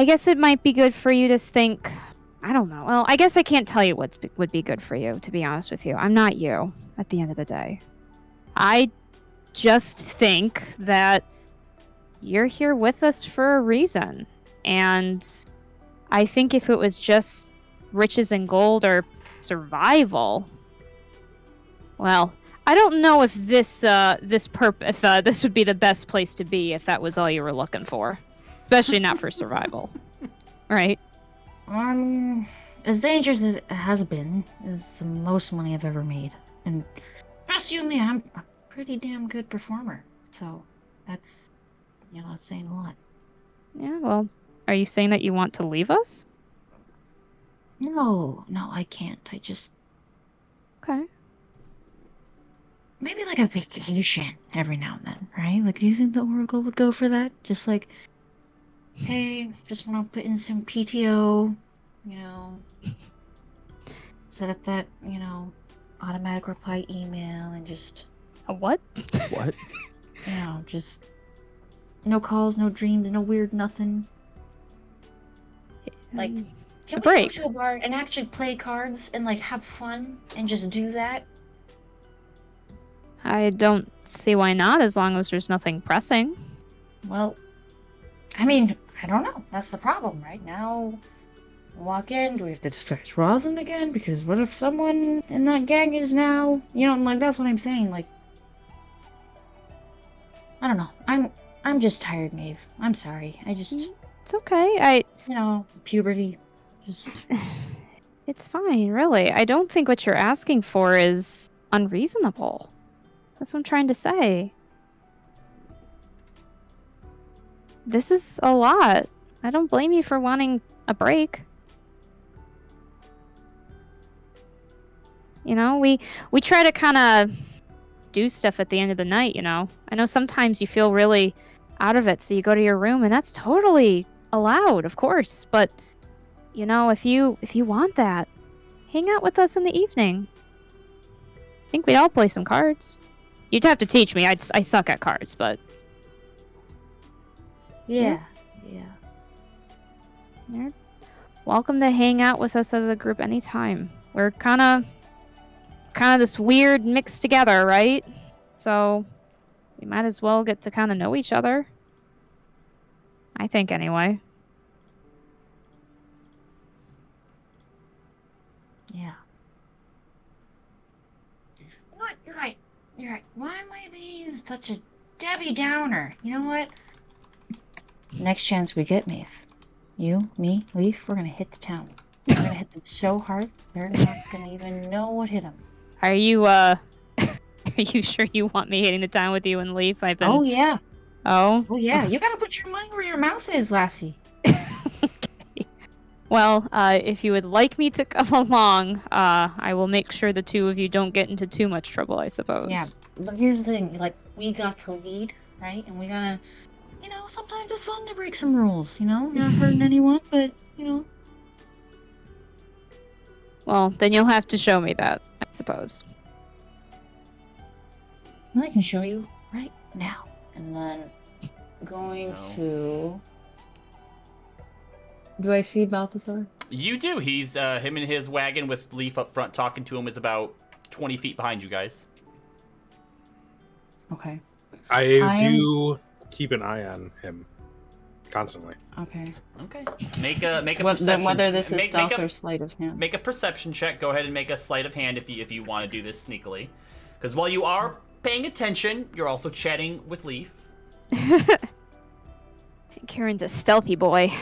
guess it might be good for you to think... I don't know. Well, I guess I can't tell you what would be good for you, to be honest with you. I'm not you, at the end of the day. I just think that you're here with us for a reason. And I think if it was just riches and gold or survival, well, I don't know if this would be the best place to be if that was all you were looking for. Especially not for survival. Right? As dangerous as it has been, is the most money I've ever made. And trust you me, I'm a pretty damn good performer. So that's saying a lot. Yeah, well, are you saying that you want to leave us? No, I can't. I just Okay. maybe like a vacation every now and then, right? Like, do you think the Oracle would go for that? Just like, hey, just want to put in some PTO, set up that, automatic reply email and just, A what? What? just no calls, no dreams, no weird nothing. Like, can we break. go to a bar and actually play cards and, like, have fun and just do that? I don't see why not, as long as there's nothing pressing. Well, I mean, I don't know. That's the problem, right? Now, walk in, do we have to discuss Rosin again? Because what if someone in that gang is now, like, that's what I'm saying, like, I don't know. I'm just tired, Maeve. I'm sorry. I just, It's okay. puberty, just... It's fine, really. I don't think what you're asking for is unreasonable. That's what I'm trying to say. This is a lot. I don't blame you for wanting a break. We try to kind of do stuff at the end of the night, I know sometimes you feel really out of it, so you go to your room, and that's totally allowed, of course. But, if you want that, hang out with us in the evening. I think we'd all play some cards. You'd have to teach me. I suck at cards, but... Yeah. You're welcome to hang out with us as a group anytime. We're kind of this weird mix together, right? So we might as well get to kind of know each other. I think, anyway. Yeah. What? You're right. Why am I being such a Debbie Downer? You know what? Next chance we get, Maeve. You, me, Leaf, we're gonna hit the town. We're gonna hit them so hard, they're not gonna even know what hit them. Are you, are you sure you want me hitting the town with you and Leaf? I've been... Oh, yeah. Oh? Oh, yeah. You gotta put your money where your mouth is, lassie. Okay. Well, if you would like me to come along, I will make sure the two of you don't get into too much trouble, I suppose. Yeah, but here's the thing. Like, we got to lead, right? And we gotta, sometimes it's fun to break some rules, Not hurting anyone, but, Well, then you'll have to show me that, I suppose. I can show you right now. And then going to... Do I see Balthazar? You do. He's him in his wagon with Leaf up front talking to him is about 20 feet behind you guys. Okay. I do keep an eye on him constantly. Okay. Okay. Make a What, perception. then whether this is make stealth a, or sleight of hand. Make a perception check. Go ahead and make a sleight of hand if you want to do this sneakily. Because while you are paying attention, you're also chatting with Leaf. Kieran's a stealthy boy.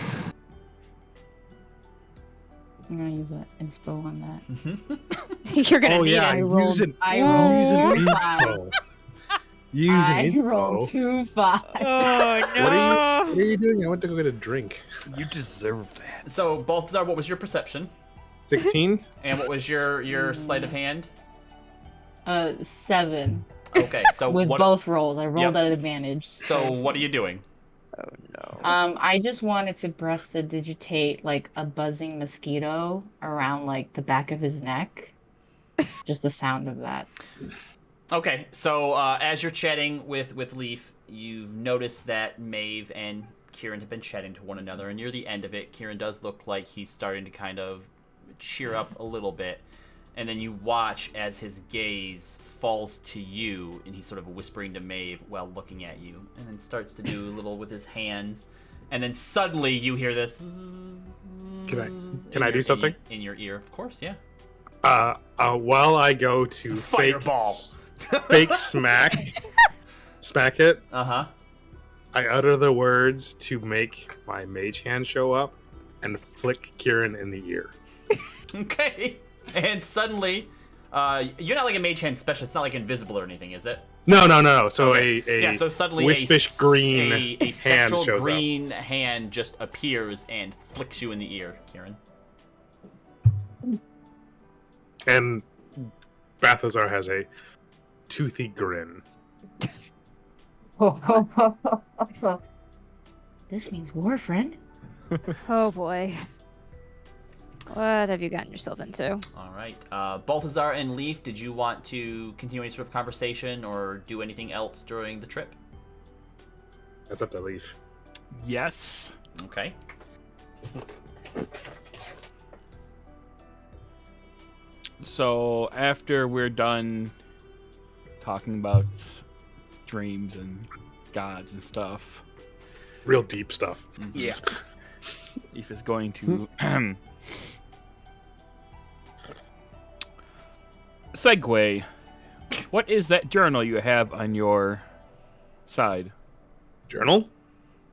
I'm gonna use an inspo on that. You're gonna need yeah, it. use an inspo. Use an I inspo. rolled 2 5. Oh, no. What are you doing? I went to go get a drink. You deserve that. So, Balthazar, what was your perception? 16? And what was your sleight of hand? 7. Okay, so With what, both rolls. I rolled Yep. at advantage. So what are you doing? Oh no. I just wanted to prestidigitate like a buzzing mosquito around like the back of his neck. Just the sound of that. Okay, so as you're chatting with Leaf, you've noticed that Maeve and Kieran have been chatting to one another, and near the end of it, Kieran does look like he's starting to kind of cheer up a little bit. And then you watch as his gaze falls to you, and he's sort of whispering to Maeve while looking at you, and then starts to do a little with his hands. And then suddenly you hear this. Can I do something? In your ear, of course, yeah. While I go to Fireball. fake smack it, Uh-huh. I utter the words to make my mage hand show up and flick Kieran in the ear. Okay. And suddenly, you're not like a mage hand special. It's not like invisible or anything, is it? No. So Yeah, so suddenly wispish green a spectral hand shows green hand just appears and flicks you in the ear, Kieran. up. And Balthazar has a toothy grin. This means war, friend. Oh boy. What have you gotten yourself into? All right. Balthazar and Leaf, did you want to continue any sort of conversation or do anything else during the trip? That's up to Leaf. Yes. Okay. So after we're done talking about dreams and gods and stuff, Real deep stuff. yeah, Leaf is going to segue. What is that journal you have on your side? Journal?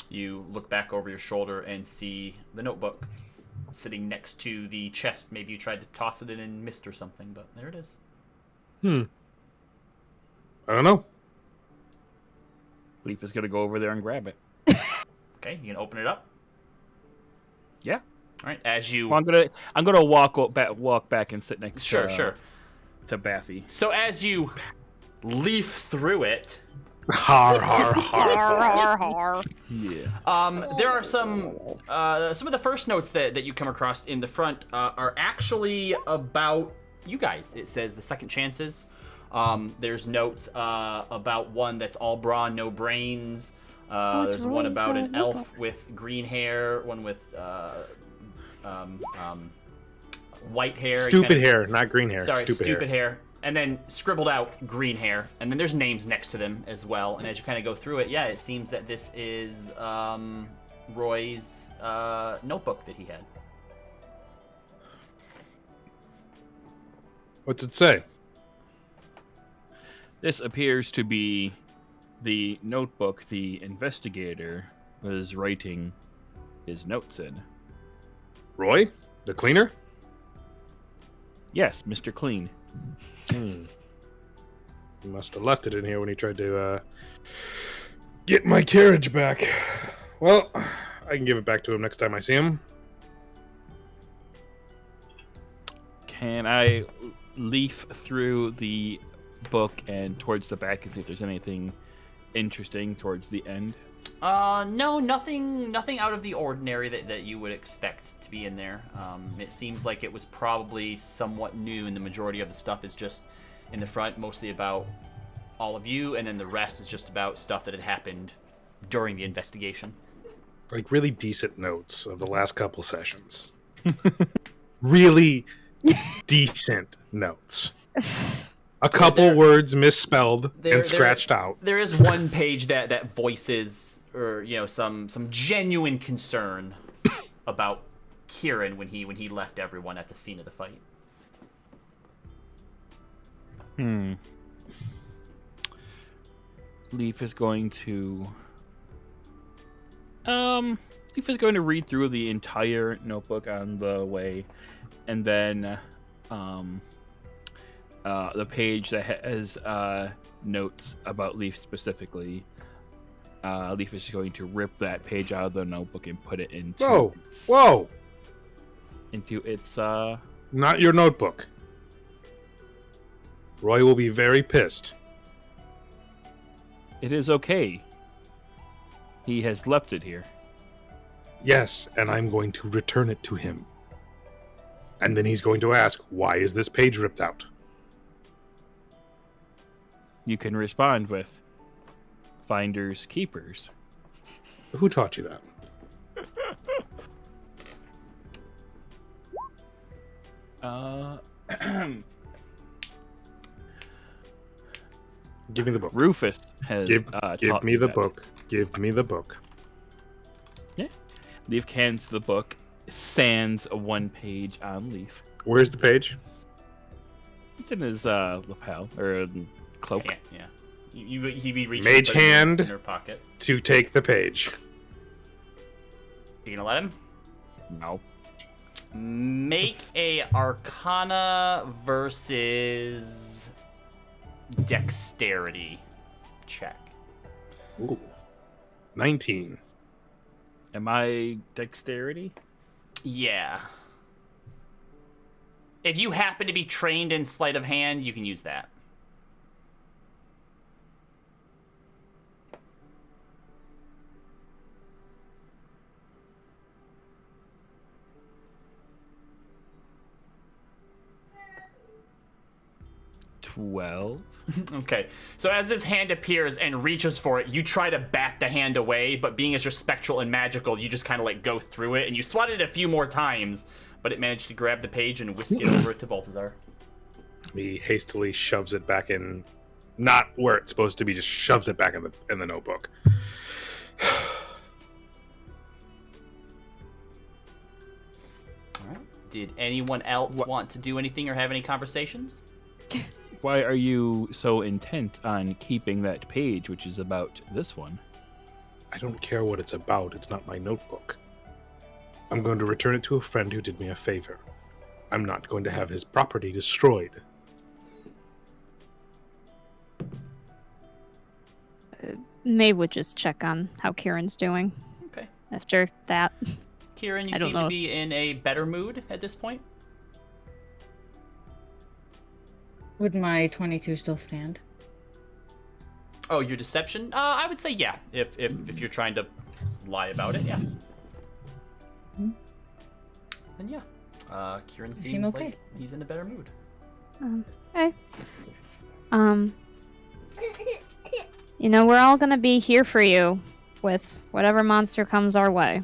You look back over your shoulder and see the notebook sitting next to the chest. Maybe you tried to toss it in and missed or something, but there it is. I don't know. Leaf is going to go over there and grab it. Okay, you can open it up. Yeah. All right, as you... Well, I'm gonna walk back and sit next Sure. to Bathy. So as you leaf through it, Har har har. Har, har, har. Yeah. there are some of the first notes that you come across in the front are actually about you guys. It says the second chances. There's notes about one that's all brawn, no brains. it's There's one Roy's, about an elf notebook. with green hair, one with white hair. Stupid hair, not green hair. Sorry, Stupid hair. hair. And then scribbled out green hair. And then there's names next to them as well. And as you kind of go through it, yeah, it seems that this is Roy's notebook that he had. What's it say? This appears to be the notebook the investigator was writing his notes in. Roy? The cleaner? Yes, Mr. Clean. He must have left it in here when he tried to get my carriage back. Well, I can give it back to him next time I see him. Can I leaf through the book and towards the back and see if there's anything interesting towards the end? No, nothing out of the ordinary that you would expect to be in there. It seems like it was probably somewhat new, and the majority of the stuff is just in the front, mostly about all of you, and then the rest is just about stuff that had happened during the investigation. Like really decent notes of the last couple sessions. Really decent notes. A couple there- words misspelled there- and scratched out. There is one page that voices, or some genuine concern about Kieran when he left everyone at the scene of the fight. Leaf is going to read through the entire notebook on the way, and then the page that has notes about Leaf specifically. Leaf is going to rip that page out of the notebook and put it into Whoa! its Not your notebook. Roy will be very pissed. It is okay. He has left it here. Yes, and I'm going to return it to him. And then he's going to ask, why is this page ripped out? You can respond with finders keepers. Who taught you that? Give me the book. Rufus has Give taught me the that. book. Give me the book. Leaf cans the book, sands a 1 page on Leaf. Where's the page? It's in his lapel or cloak. Yeah. He be reaching Mage for it in hand. her pocket. To take the page. You gonna let him? No. Make a Arcana versus Dexterity check. Ooh. 19. Am I dexterity? Yeah. If you happen to be trained in sleight of hand, you can use that. $12. Okay, so as this hand appears and reaches for it, you try to bat the hand away, but being as you're spectral and magical, you just kind of like go through it, and you swat it a few more times, but it managed to grab the page and whisk it over to Balthazar. He hastily shoves it back in, not where it's supposed to be, just shoves it back in the notebook. All right. Did anyone else want to do anything or have any conversations? Why are you so intent on keeping that page, which is about this one? I don't care what it's about. It's not my notebook. I'm going to return it to a friend who did me a favor. I'm not going to have his property destroyed. Maeve would just check on how Kieran's doing Okay. after that. Kieran, you I don't seem to know. be in a better mood at this point. Would my 22 still stand? Oh, your deception? I would say yeah. If you're trying to lie about it, yeah. Hmm. Then yeah. Kieran seem seems okay. like he's in a better mood. Okay. You know, we're all gonna be here for you with whatever monster comes our way.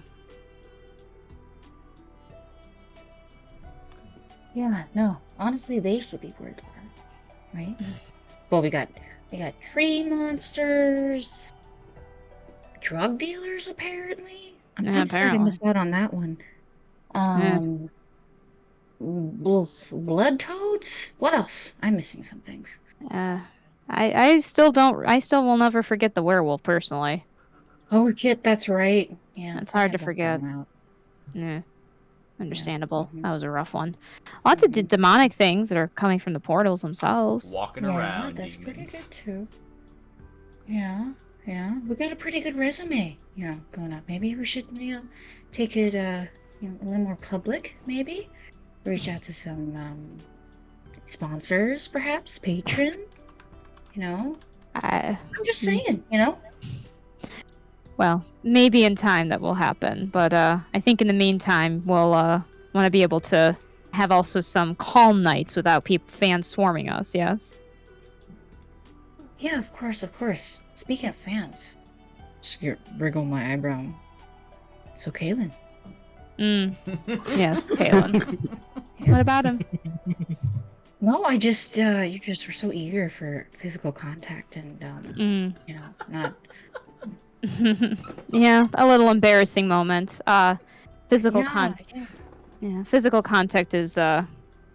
Yeah, no. Honestly, they should be worried about it, right? Well, we got tree monsters, drug dealers apparently. I'm Yeah, kind of sad I apparently. missed out on that one. Blood toads. What else? I'm missing some things. I still will never forget the werewolf personally. Oh shit, that's right. Yeah, It's hard I to left forget. that one out. Yeah. Understandable. mhm. That was a rough one. Lots of demonic things that are coming from the portals themselves. Walking Yeah, around, that's pretty demons. good too. Yeah. We got a pretty good resume, going up. Maybe we should, take it, a little more public, maybe? Reach out to some, sponsors, perhaps? Patrons? I, I'm just saying, well, maybe in time that will happen, but I think in the meantime we'll want to be able to have also some calm nights without fans swarming us. Yes. Yeah, of course. Speaking of fans, just wriggle my eyebrow. So, Kaylin. Yes, Kaylin. What about him? No, I just, you just were so eager for physical contact and, not... Yeah, a little embarrassing moment. Physical Yeah. physical contact is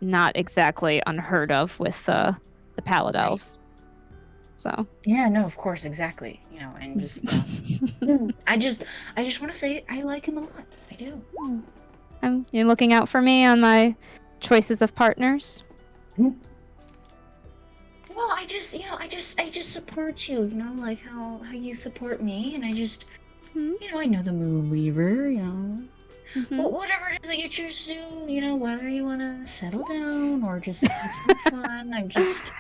not exactly unheard of with the Pallid Elves. So. Yeah, no, of course, exactly. And just, I just want to say I like him a lot. I do. You're looking out for me on my choices of partners. Well, I just support you. Like how you support me, and I just, I know the Moonweaver. Well, whatever it is that you choose to do, whether you want to settle down or just have some fun, I'm just,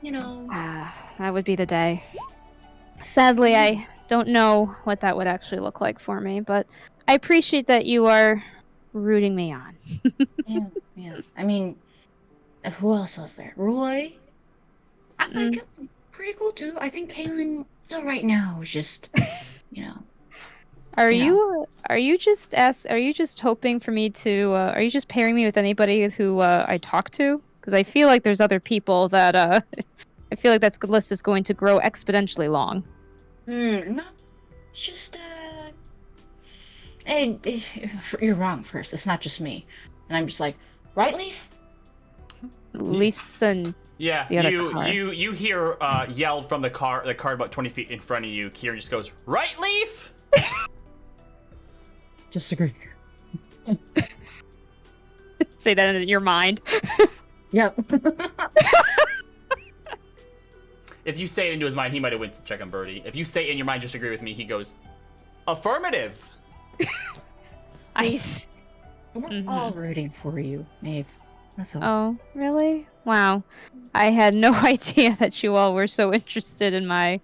That would be the day. Sadly, I don't know what that would actually look like for me, but I appreciate that you are rooting me on. Yeah. I mean, who else was there? Roy? I like him. Pretty cool too. I think Kaylin still right now is just, you know. Are You you just hoping for me to are you just pairing me with anybody who I talk to? Because I feel like there's other people that I feel like that list is going to grow exponentially long. No, it's just hey, you're wrong. First, it's not just me, and I'm just like, right, Leaf? Leafs and Yeah, the other car. you hear yelled from the car about 20 feet in front of you. Kieran just goes, "Right, Leaf?" Disagree. Say that in your mind. Yep. If you say it into his mind, he might have went to check on Birdie. If you say in your mind, just agree with me, he goes, "Affirmative." Ice. We're all rooting for you, Maeve. That's all. Oh, really? Wow. I had no idea that you all were so interested in my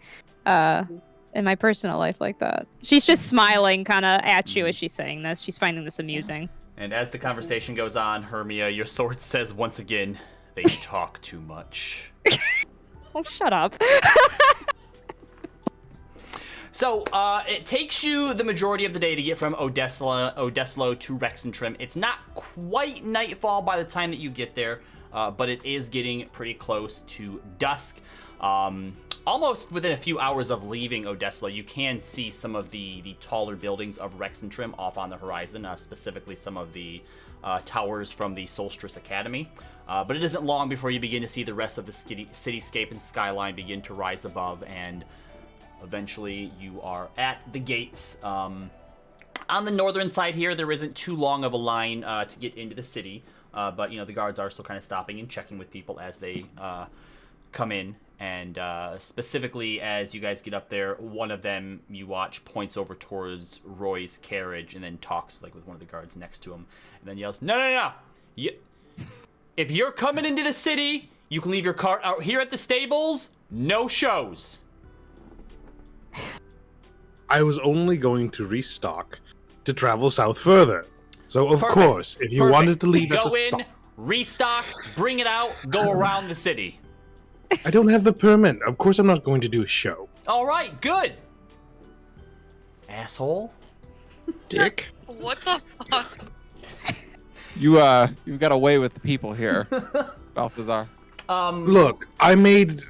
personal life like that. She's just smiling kind of at you as she's saying this. She's finding this amusing. And as the conversation goes on, Hermia, your sword says once again, "They talk too much." Oh, shut up. So, it takes you the majority of the day to get from Odeslo to Rexentrim. It's not quite nightfall by the time that you get there, but it is getting pretty close to dusk. Almost within a few hours of leaving Odeslo, you can see some of the taller buildings of Rexentrim off on the horizon, specifically some of the towers from the Solstice Academy. But it isn't long before you begin to see the rest of the cityscape and skyline begin to rise above, and eventually you are at the gates. On the northern side here, there isn't too long of a line to get into the city, but the guards are still kind of stopping and checking with people as they come in. And specifically, as you guys get up there, one of them you watch points over towards Roy's carriage and then talks with one of the guards next to him, and then yells, "No! If you're coming into the city, you can leave your cart out here at the stables. No shows." I was only going to restock to travel south further. So, of course, if you wanted to leave at the Go in, stop... restock, bring it out, go around the city. I don't have the permit. Of course I'm not going to do a show. All right, good. Asshole. Dick. What the fuck? You've got away with the people here, Balthazar. Look, I made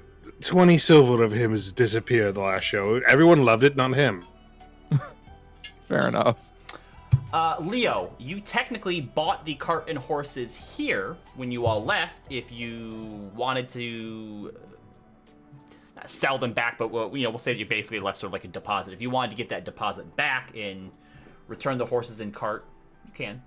20 silver of him disappear the last show. Everyone loved it, not him. Fair enough. Leo, you technically bought the cart and horses here when you all left. If you wanted to not sell them back, but we'll say that you basically left sort of like a deposit. If you wanted to get that deposit back and return the horses and cart, you can.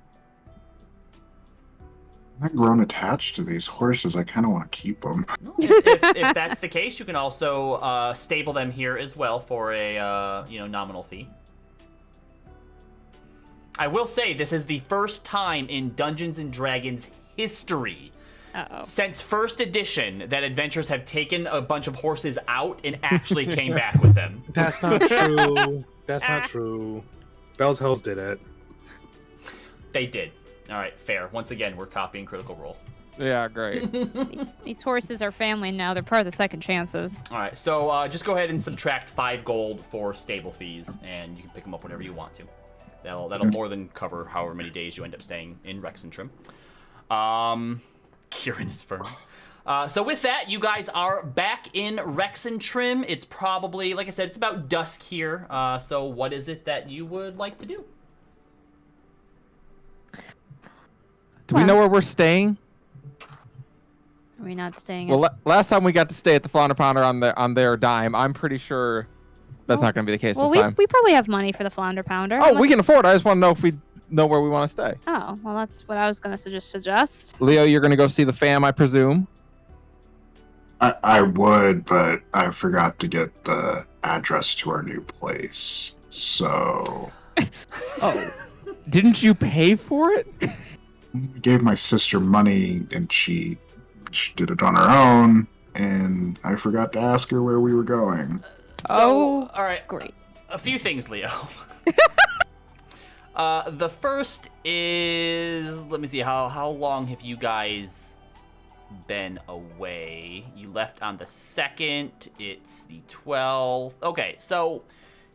I've grown attached to these horses. I kind of want to keep them. If that's the case, you can also stable them here as well for a nominal fee. I will say this is the first time in Dungeons and Dragons history since first edition that adventurers have taken a bunch of horses out and actually came back with them. That's not true. That's not true. Bell's Hells did it. They did. All right, fair. Once again, we're copying Critical Role. Yeah, great. These horses are family now. They're part of the Second Chances. All right, so just go ahead and subtract 5 gold for stable fees, and you can pick them up whenever you want to. That'll more than cover however many days you end up staying in Rexentrim. Kieran is firm. So with that, you guys are back in Rexentrim. It's probably, like I said, it's about dusk here. So what is it that you would like to do? Do we know where we're staying? Are we not staying? Well, last time we got to stay at the Flounder Pounder on their dime. I'm pretty sure that's not going to be the case this time. We probably have money for the Flounder Pounder. Oh, we can afford it. I just want to know if we know where we want to stay. Oh, well, that's what I was going to suggest. Leo, you're going to go see the fam, I presume? I would, but I forgot to get the address to our new place. So... Oh. Didn't you pay for it? I gave my sister money, and she did it on her own, and I forgot to ask her where we were going. So, all right. Great. a few things, Leo. The first is, let me see, how long have you guys been away? You left on the 2nd. It's the 12th. Okay, so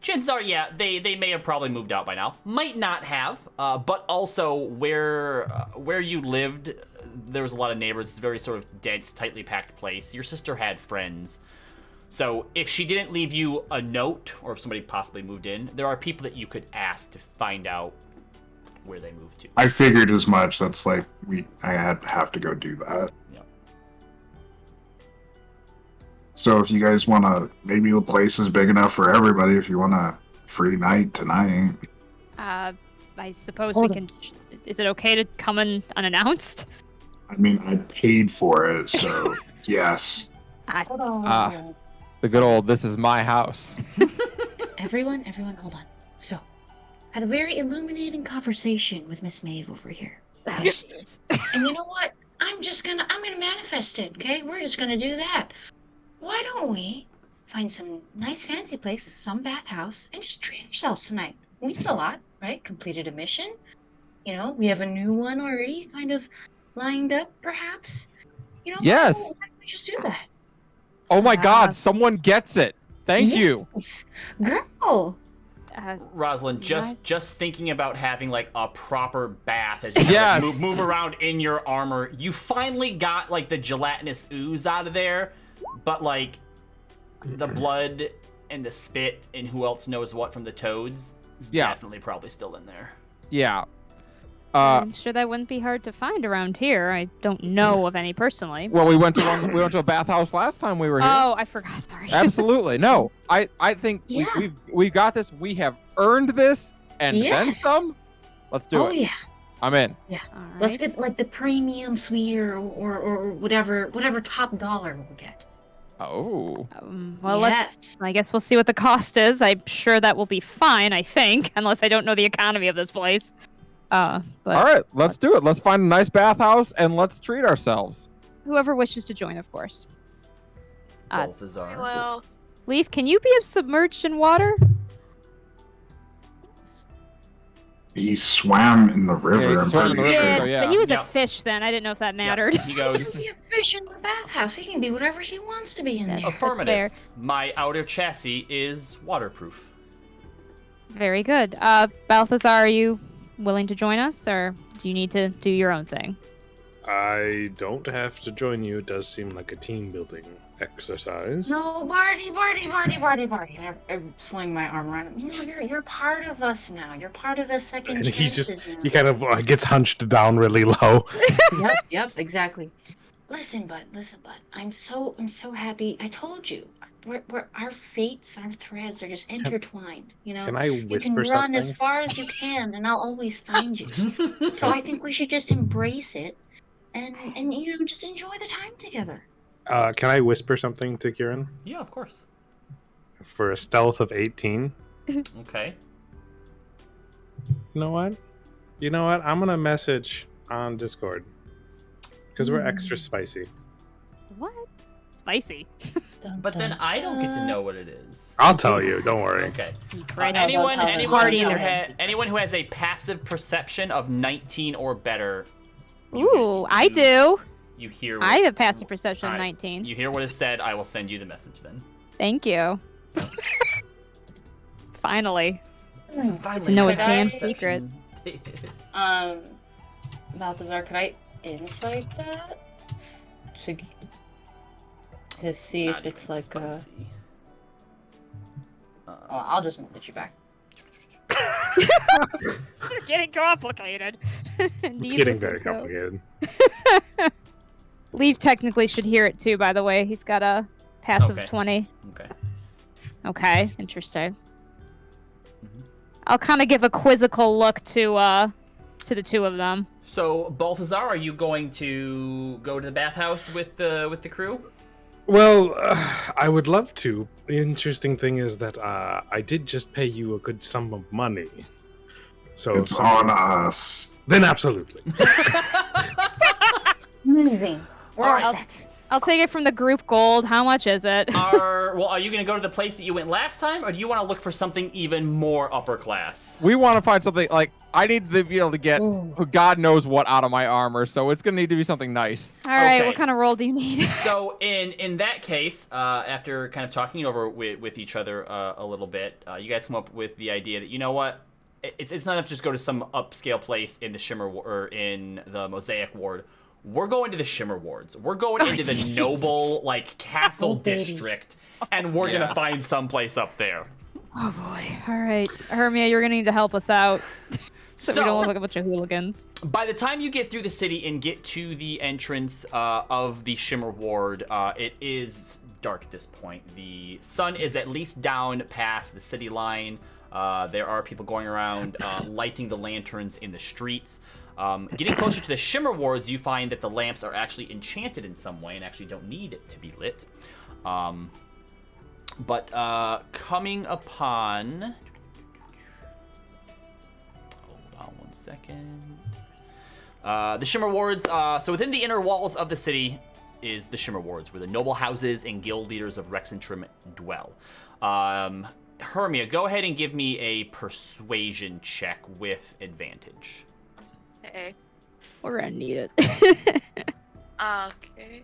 chances are, yeah, they may have probably moved out by now. Might not have, but also where you lived, there was a lot of neighbors. It's a very sort of dense, tightly packed place. Your sister had friends. So if she didn't leave you a note, or if somebody possibly moved in, there are people that you could ask to find out where they moved to. I figured as much. That's like I have to go do that. Yep. So if you guys want to, maybe the place is big enough for everybody. If you want a free night tonight. I suppose we can. Is it okay to come in unannounced? I mean, I paid for it, so yes. The good old, this is my house. Everyone, hold on. So, had a very illuminating conversation with Miss Maeve over here. And you know what? I'm gonna manifest it, okay? We're just gonna do that. Why don't we find some nice fancy place, some bathhouse, and just treat ourselves tonight? We did a lot, right? Completed a mission. You know, we have a new one already kind of lined up, perhaps. You know, Yes. why don't we just do that? Oh my God, someone gets it. Thank you. Yes. Girl. Rosalind, just thinking about having like a proper bath as you Yes. like, move around in your armor, you finally got like the gelatinous ooze out of there, but like the blood and the spit and who else knows what from the toads is definitely probably still in there. Yeah. I'm sure that wouldn't be hard to find around here. I don't know of any personally. Well, we went to a bathhouse last time we were here. Oh, I forgot. Sorry. Absolutely. No. I think Yeah. we've got this. We have earned this and then Yes. some. Let's do it. Yeah. I'm in. All Let's right. get like the premium suite or whatever top dollar we'll get. Oh. Well, Yes. I guess we'll see what the cost is. I'm sure that will be fine. I think, unless I don't know the economy of this place. But All right, let's do it. Let's find a nice bathhouse and let's treat ourselves. whoever wishes to join, of course. Balthazar. Well, Leaf, can you be submerged in water? He swam in the river. Yeah, he I'm swam in pretty the river, sure. so yeah. But he was Yeah. a fish then. I didn't know if that Yeah, mattered. he He goes, can be a fish in the bathhouse. He can be whatever he wants to be in there. That's affirmative. fair. My outer chassis is waterproof. Very good. Balthazar, are you willing to join us, or do you need to do your own thing? I don't have to join you. It does seem like a team building exercise. No, Barty. I sling my arm around him. You know, you're part of us now. You're part of the second And he chances now. he kind of gets hunched down really low. Yep, exactly. Listen, bud. I'm so happy. I told you, we're our fates, our threads are just intertwined. You know, Can I you can whisper run as something? far as you can, and I'll always find you. So I think we should just embrace it, and you know, just enjoy the time together. Can I whisper something to Kieran? Yeah, of course. For a stealth of 18. Okay. You know what? I'm gonna message on Discord. Because we're extra spicy. What? Spicy. But then I don't get to know what it is. I'll tell you, don't worry. Okay. Right. Anyone Party who has a passive perception of 19 or better. Ooh, I do. You hear. I have a passive perception of Alright, 19. You hear what is said. I will send you the message then. Thank you. Finally. Finally, To know a Could damn I- secret. Balthazar, could I insight that to see if Not it's even like a? spicy. Well, I'll just message you back. It's getting complicated. It's getting very complicated. Leaf technically should hear it too, by the way. He's got a passive Okay. 20. Okay. Okay, interesting. Mhm. I'll kind of give a quizzical look to the two of them. So Balthazar, are you going to go to the bathhouse with the crew? Well, I would love to. The interesting thing is that I did just pay you a good sum of money. So It's on us. Then absolutely. Amazing. We're all Alright. set. I'll take it from the group gold. How much is it? Are you gonna go to the place that you went last time, or do you want to look for something even more upper class? We want to find something like I need to be able to get God knows what out of my armor, so it's gonna need to be something nice. All right, Okay. what kind of roll do you need? So in that case, after kind of talking over with each other a little bit, you guys come up with the idea that, you know what, it's not enough to just go to some upscale place in the Shimmer or in the Mosaic Ward. We're going to the Shimmer Wards. We're going into the noble castle district, and we're gonna find someplace up there. Oh boy. All right, Hermia, you're gonna need to help us out. So we don't look like a bunch of hooligans. By the time you get through the city and get to the entrance of the Shimmer Ward, it is dark at this point. The sun is at least down past the city line. There are people going around lighting the lanterns in the streets. Getting closer to the Shimmer Wards, you find that the lamps are actually enchanted in some way and actually don't need it to be lit. But coming upon... Hold on one second. The Shimmer Wards, so within the inner walls of the city is the Shimmer Wards, where the noble houses and guild leaders of Rexentrim dwell. Hermia, go ahead and give me a persuasion check with advantage. Okay. We're gonna need it. Okay.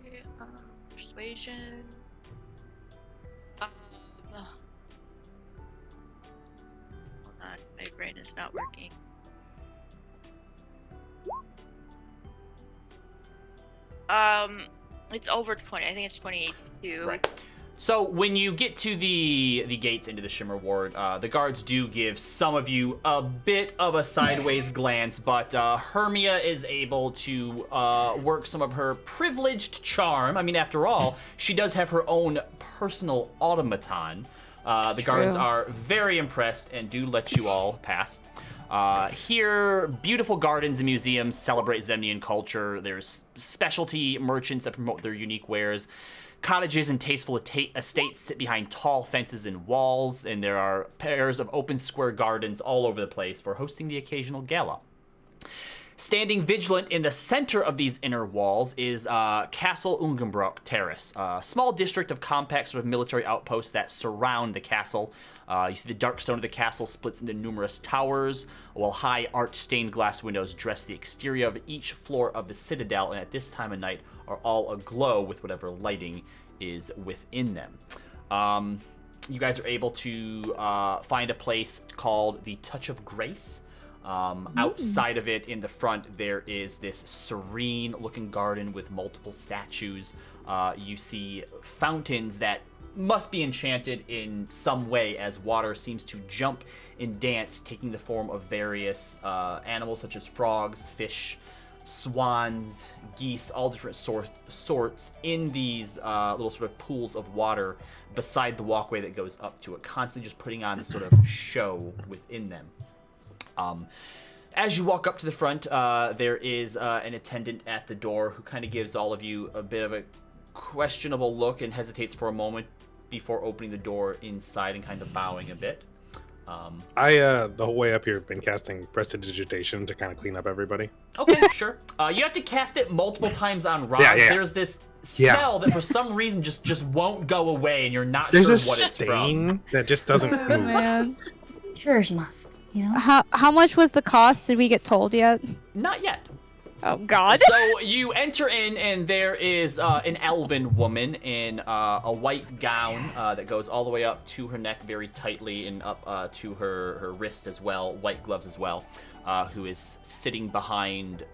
Persuasion. Hold on, my brain is not working. It's over 20. I think it's 22. Right. So when you get to the gates into the Shimmer Ward, the guards do give some of you a bit of a sideways glance, but Hermia is able to work some of her privileged charm. I mean, after all, she does have her own personal automaton. The guards are very impressed and do let you all pass. Here, beautiful gardens and museums celebrate Zemnian culture. There's specialty merchants that promote their unique wares. Cottages and tasteful estates sit behind tall fences and walls, and there are pairs of open square gardens all over the place for hosting the occasional gala. Standing vigilant in the center of these inner walls is Castle Ungenbrock Terrace, a small district of compact sort of military outposts that surround the castle. You see the dark stone of the castle splits into numerous towers, while high arched stained glass windows dress the exterior of each floor of the citadel, and at this time of night are all aglow with whatever lighting is within them. You guys are able to find a place called the Touch of Grace. Outside of it, in the front, there is this serene-looking garden with multiple statues. You see fountains that must be enchanted in some way, as water seems to jump and dance, taking the form of various animals such as frogs, fish, swans, geese, all different sorts in these little sort of pools of water beside the walkway that goes up to it, constantly just putting on this sort of show within them. As you walk up to the front, there is an attendant at the door who kind of gives all of you a bit of a questionable look and hesitates for a moment before opening the door inside and kind of bowing a bit. The whole way up here, have been casting Prestidigitation to kind of clean up everybody. Okay, sure. You have to cast it multiple times on Roz. Yeah. There's this smell that for some reason just won't go away, and you're not There's sure a what it's from. stain that just doesn't move. Man. Sure's musk, you know? How much was the cost? Did we get told yet? Not yet. Oh God. So you enter in, and there is an elven woman in a white gown that goes all the way up to her neck very tightly and up to her wrists as well, white gloves as well, who is sitting behind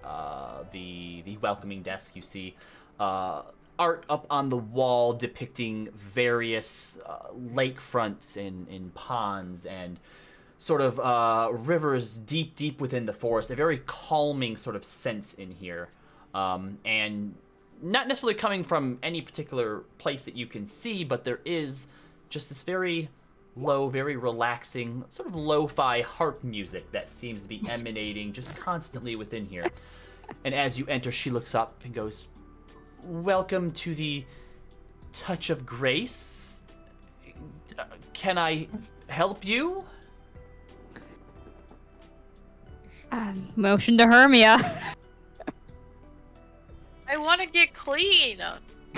the welcoming desk. You see art up on the wall depicting various lakefronts and ponds and sort of rivers deep within the forest, a very calming sort of sense in here. And not necessarily coming from any particular place that you can see, but there is just this very low, very relaxing, sort of lo-fi harp music that seems to be emanating just constantly within here. And as you enter, she looks up and goes, "Welcome to the Touch of Grace. Can I help you?" Motion to Hermia. I want to get clean.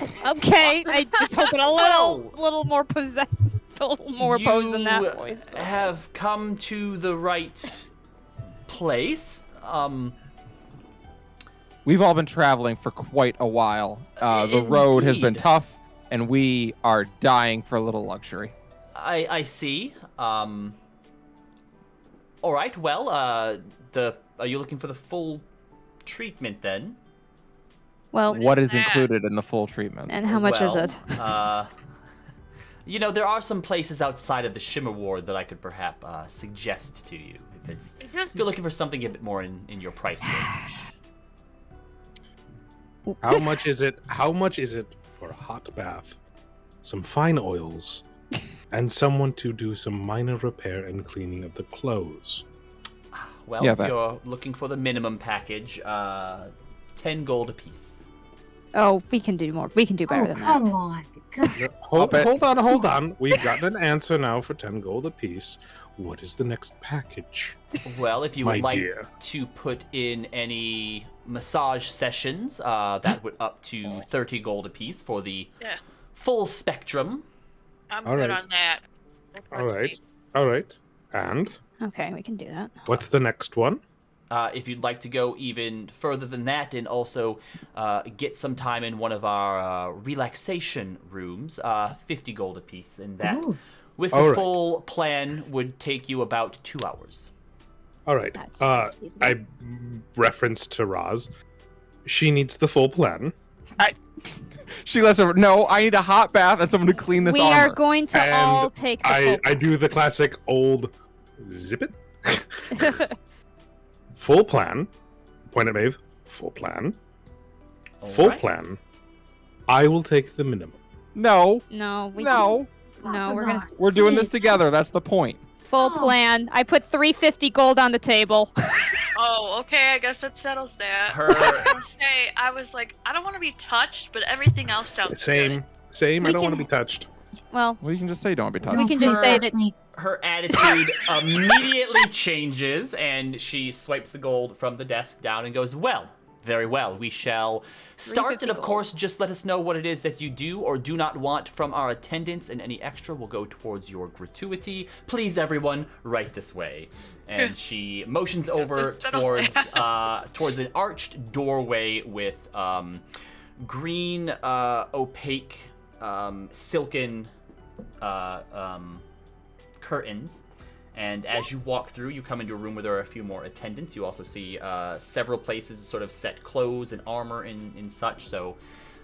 Okay, I just hoping a little more pose than that You voice. but- have come to the right place. We've all been traveling for quite a while. The road has been Indeed. tough, and we are dying for a little luxury. I see. All right. Well, are you looking for the full treatment then? Well, What is that? included in the full treatment? and how much is Well, it? You know, there are some places outside of the Shimmer Ward that I could perhaps suggest to you if you're looking for something a bit more in your price range. How much is it? How much is it for a hot bath, some fine oils, and someone to do some minor repair and cleaning of the clothes? Well, Yeah, if that- you're looking for the minimum package, 10 gold apiece. Oh, we can do more. We can do better Oh, than that. come on. God. Hold bet- on. We've got an answer now for 10 gold apiece. What is the next package? Well, if you My would like dear. to put in any massage sessions, that would up to 30 gold apiece for the Yeah. full spectrum. I'm All good right. on that. All right. And Okay, we can do that. what's the next one? If you'd like to go even further than that and also get some time in one of our relaxation rooms, 50 gold apiece, and that Ooh. with the All right. full plan would take you about 2 hours. All right. That's feasible. I referenced to Roz. She needs the full plan. She lets her. No, I need a hot bath and someone to clean this We armor. are going to And all take the I do the classic old zip it. Full plan. Point at Maeve. Full plan. Full Alright. plan. I will take the minimum. No, No, we no. No, we're gonna We're doing this Please. together. That's the point. full Oh. plan. I put 350 gold on the table. Oh, okay. I guess that settles that. Her- I was gonna say, I was like, I don't want to be touched, but everything else sounds Same. Same. We I don't want to can- be touched. Well, Well, you can just say don't be touched. we can just say that. Her attitude immediately changes, and she swipes the gold from the desk down and goes, "Well, very well. We shall start, and 350 of course, just let us know what it is that you do or do not want from our attendants, and any extra will go towards your gratuity. Please, everyone, right this way." And she motions over it settles that. towards an arched doorway with green, opaque, silken curtains, and as you walk through, you come into a room where there are a few more attendants. You also see several places sort of set clothes and armor and such, so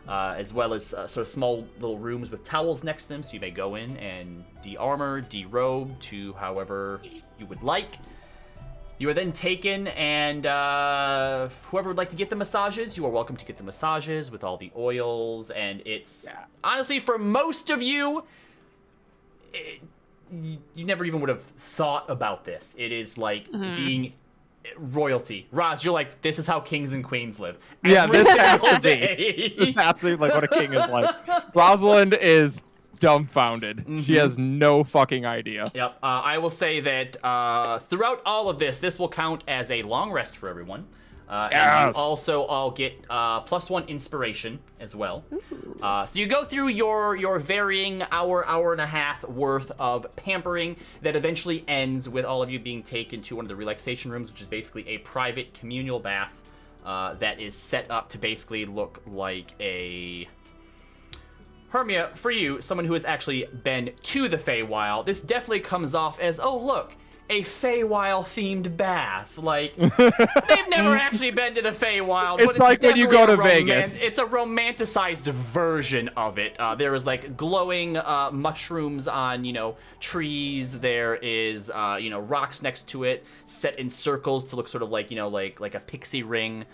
as well as sort of small little rooms with towels next to them, so you may go in and de-armor, de-robe to however you would like. You are then taken, and whoever would like to get the massages, you are welcome to get the massages with all the oils, and it's honestly, for most of you, you never even would have thought about this. It is like being royalty. Roz, you're like, this is how kings and queens live. Yeah, Every this has single to be. day. This is absolutely like what a king is like. Rosalind is dumbfounded. She has no fucking idea. Yep. I will say that throughout all of this will count as a long rest for everyone. And Yes. you also all get +1 inspiration as well. So you go through your varying hour and a half worth of pampering that eventually ends with all of you being taken to one of the relaxation rooms, which is basically a private communal bath that is set up to basically look like a... Hermia, for you, someone who has actually been to the Feywild, this definitely comes off as, oh, look, a Feywild themed bath. Like, they've never actually been to the Feywild. But It's like when you go to definitely Vegas. It's a romanticized version of it. There is like glowing mushrooms on, trees. There is, rocks next to it, set in circles to look sort of like, like a pixie ring.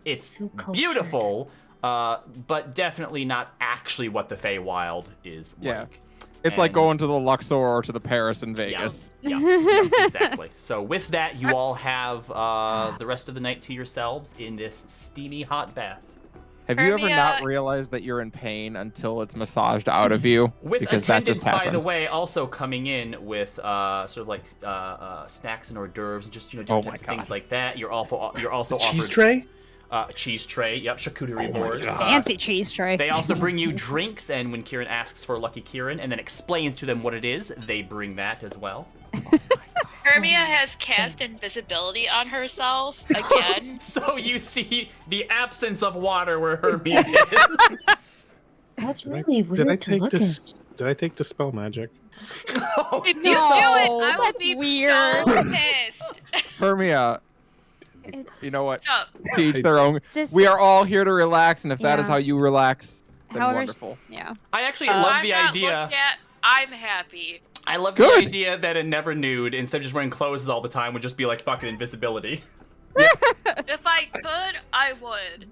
It's So cultured. beautiful. But definitely not actually what the Feywild is Yeah. like. It's like And- going to the Luxor or to the Paris in Vegas. Yeah, exactly. So with that, you all have the rest of the night to yourselves in this steamy hot bath. Have you ever Hermia- not realized that you're in pain until it's massaged out of you? With Because that attendants, just by happened. the way, also coming in with sort of like snacks and hors d'oeuvres and just different Oh my types of things God. like that. You're also Cheese offered tray? cheese tray. Yep, charcuterie board. Fancy cheese tray. They also bring you drinks, and when Kieran asks for Lucky Kieran and then explains to them what it is, they bring that as well. Hermia has cast invisibility on herself again. So you see the absence of water where Hermia is. That's really weird to look at. Did I take the spell magic? No. If you do it, I will that's be weird. so pissed. Hermia, It's you know what? So, To each their own. just We are all here to relax, and if that is Yeah. how you relax, then However- wonderful. yeah. I actually love I'm the not idea. looked at, I'm happy. I love Good. the idea that a never nude, instead of just wearing clothes all the time, would just be like fucking invisibility. If I could, I would.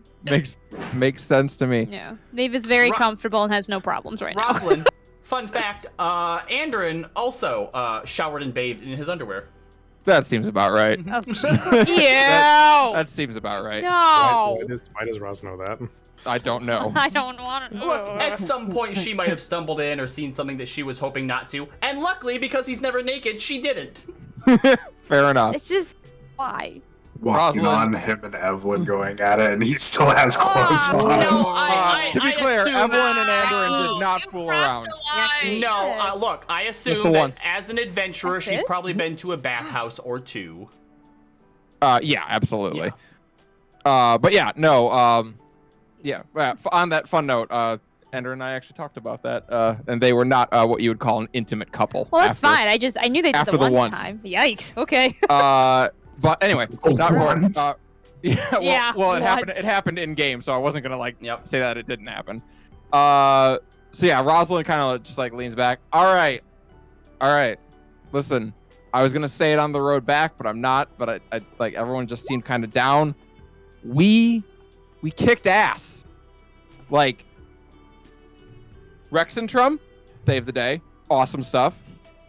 Makes sense to me. Yeah. Maeve is very Ro- comfortable and has no problems right now. Rosalind, fun fact, Andrin also showered and bathed in his underwear. That seems about right. Oh, yeah. That seems about right. No. Why does Roz know that? I don't know. I don't want to. Look, at some point she might have stumbled in or seen something that she was hoping not to, and luckily, because he's never naked, she didn't. Fair enough. It's just why. Walking Rosalind. on him and Evelyn going at it, and he still has clothes Oh, on. No, I to be clear, assume- Evelyn and Andrin did not You fool crossed around. the line. No, look, I assume the that one. as an adventurer, That's she's it? probably been to a bathhouse or two. Yeah, absolutely. But yeah, no. Yeah. On that fun note, Ender and I actually talked about that, and they were not what you would call an intimate couple. Well, that's after- fine. I knew they did after the the one once. time. Yikes. Okay. But anyway, Those not important. ones. Yeah. Yeah, Well, it happened. once. It happened in game, so I wasn't gonna like Yep. say that it didn't happen. So yeah, Rosalind kind of just like leans back. All right. Listen, I was gonna say it on the road back, but I'm not. But I like everyone just seemed kind of down. We kicked ass. Like Rexentrum saved the day. Awesome stuff.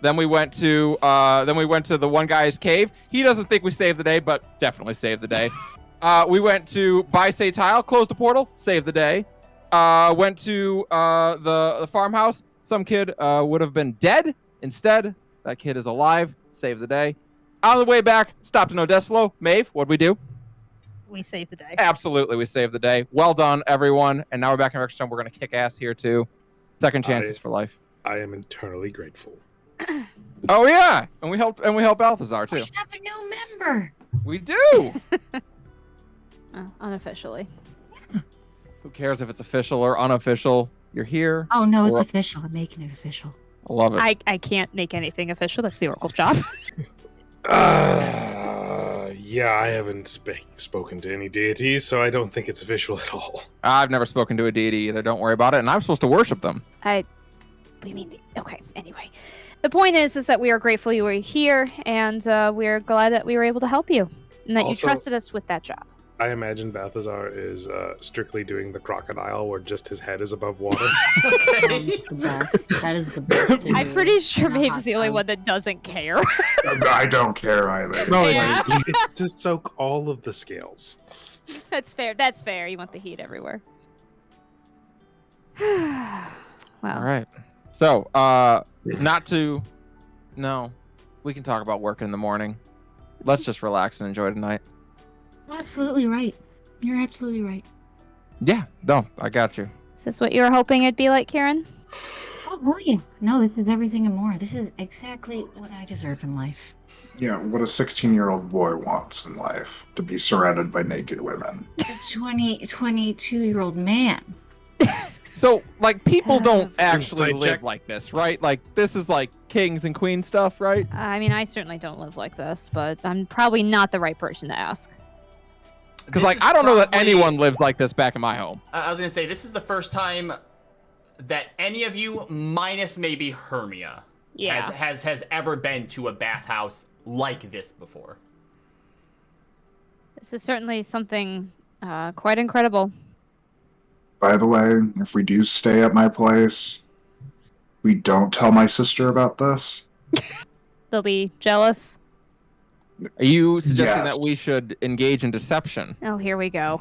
Then we went to the one guy's cave. He doesn't think we saved the day, but definitely saved the day. We went to Bisay Tile, closed the portal, saved the day. Went to the farmhouse. Some kid would have been dead. Instead, that kid is alive, saved the day. On the way back, stopped in Odeslo. Maeve, what'd we do? We saved the day. Absolutely, we saved the day. Well done, everyone. And now we're back in Rexentrum. We're gonna kick ass here too. Second chances for life. I am eternally grateful. Oh yeah, and we help Balthazar too. We have a new member. We do. Unofficially. Who cares if it's official or unofficial? You're here. Oh no, it's We're- official. I'm making it official. I love it. I can't make anything official. That's the Oracle's job. Yeah, I haven't spoken to any deities, so I don't think it's official at all. I've never spoken to a deity either. Don't worry about it. And I'm supposed to worship them. What do you mean? Okay, anyway. The point is that we are grateful you were here, and we're glad that we were able to help you, and that you Also- trusted us with that job. I imagine Balthazar is strictly doing the crocodile where just his head is above water. Okay. The best. That is the best. To I'm do pretty sure in a Maeve's hot the only tub. one that doesn't care. I don't care either. No, Yeah. it's to soak all of the scales. That's fair. That's fair. You want the heat everywhere. Wow. All right. So, no, we can talk about work in the morning. Let's just relax and enjoy tonight. Absolutely right. You're absolutely right. Yeah, no, I got you. Is this what you were hoping it'd be like, Kieran? Oh yeah. No, this is everything and more. This is exactly what I deserve in life. Yeah, what a 16-year-old boy wants in life, to be surrounded by naked women. A 22-year-old man. So, like, people don't actually Insight live check. like this, right? Like, this is like kings and queens stuff, right? I mean, I certainly don't live like this, but I'm probably not the right person to ask. Because, This like, is I don't know that probably- anyone lives like this back in my home. I was gonna say, this is the first time that any of you, minus maybe Hermia, Yeah. has ever been to a bathhouse like this before. This is certainly something quite incredible. By the way, if we do stay at my place, we don't tell my sister about this. They'll be jealous. Are you suggesting Yes. that we should engage in deception? Oh, here we go.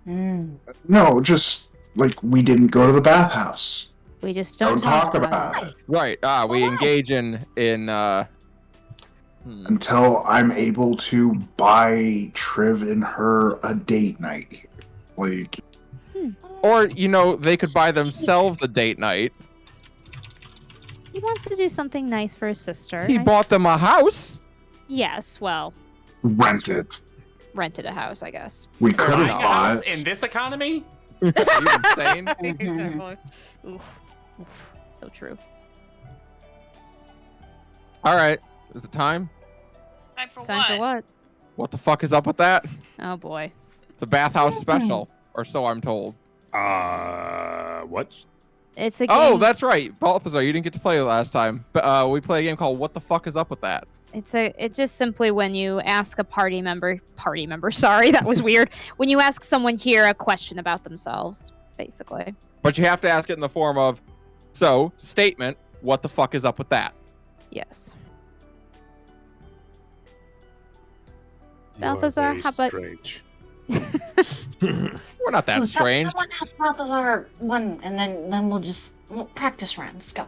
No, just like we didn't go to the bathhouse. We just Don't don't talk about it. Right. We Why? engage in until I'm able to buy Triv and her a date night here. Like, Or, they could buy themselves a date night. He wants to do something nice for his sister. He bought them a house. Yes, well, rented. rented a house, I guess. We could Buying have a house bought. in this economy? Are you insane? Exactly. Oof. So true. All right. Is it time? Time for Time what? for what? What the fuck is up with that? Oh boy. It's a bathhouse special, or so I'm told. What? It's a game. Oh, that's right. Balthazar, you didn't get to play last time. But we play a game called What the Fuck is Up with That? It's just simply when you ask a party member, sorry, that was weird. When you ask someone here a question about themselves, basically. But you have to ask it in the form of, statement, what the fuck is up with that? Yes. You are Balthazar, very how about- strange. We're not that strange. Someone ask Balthazar one, and then we'll practice round. Let's go.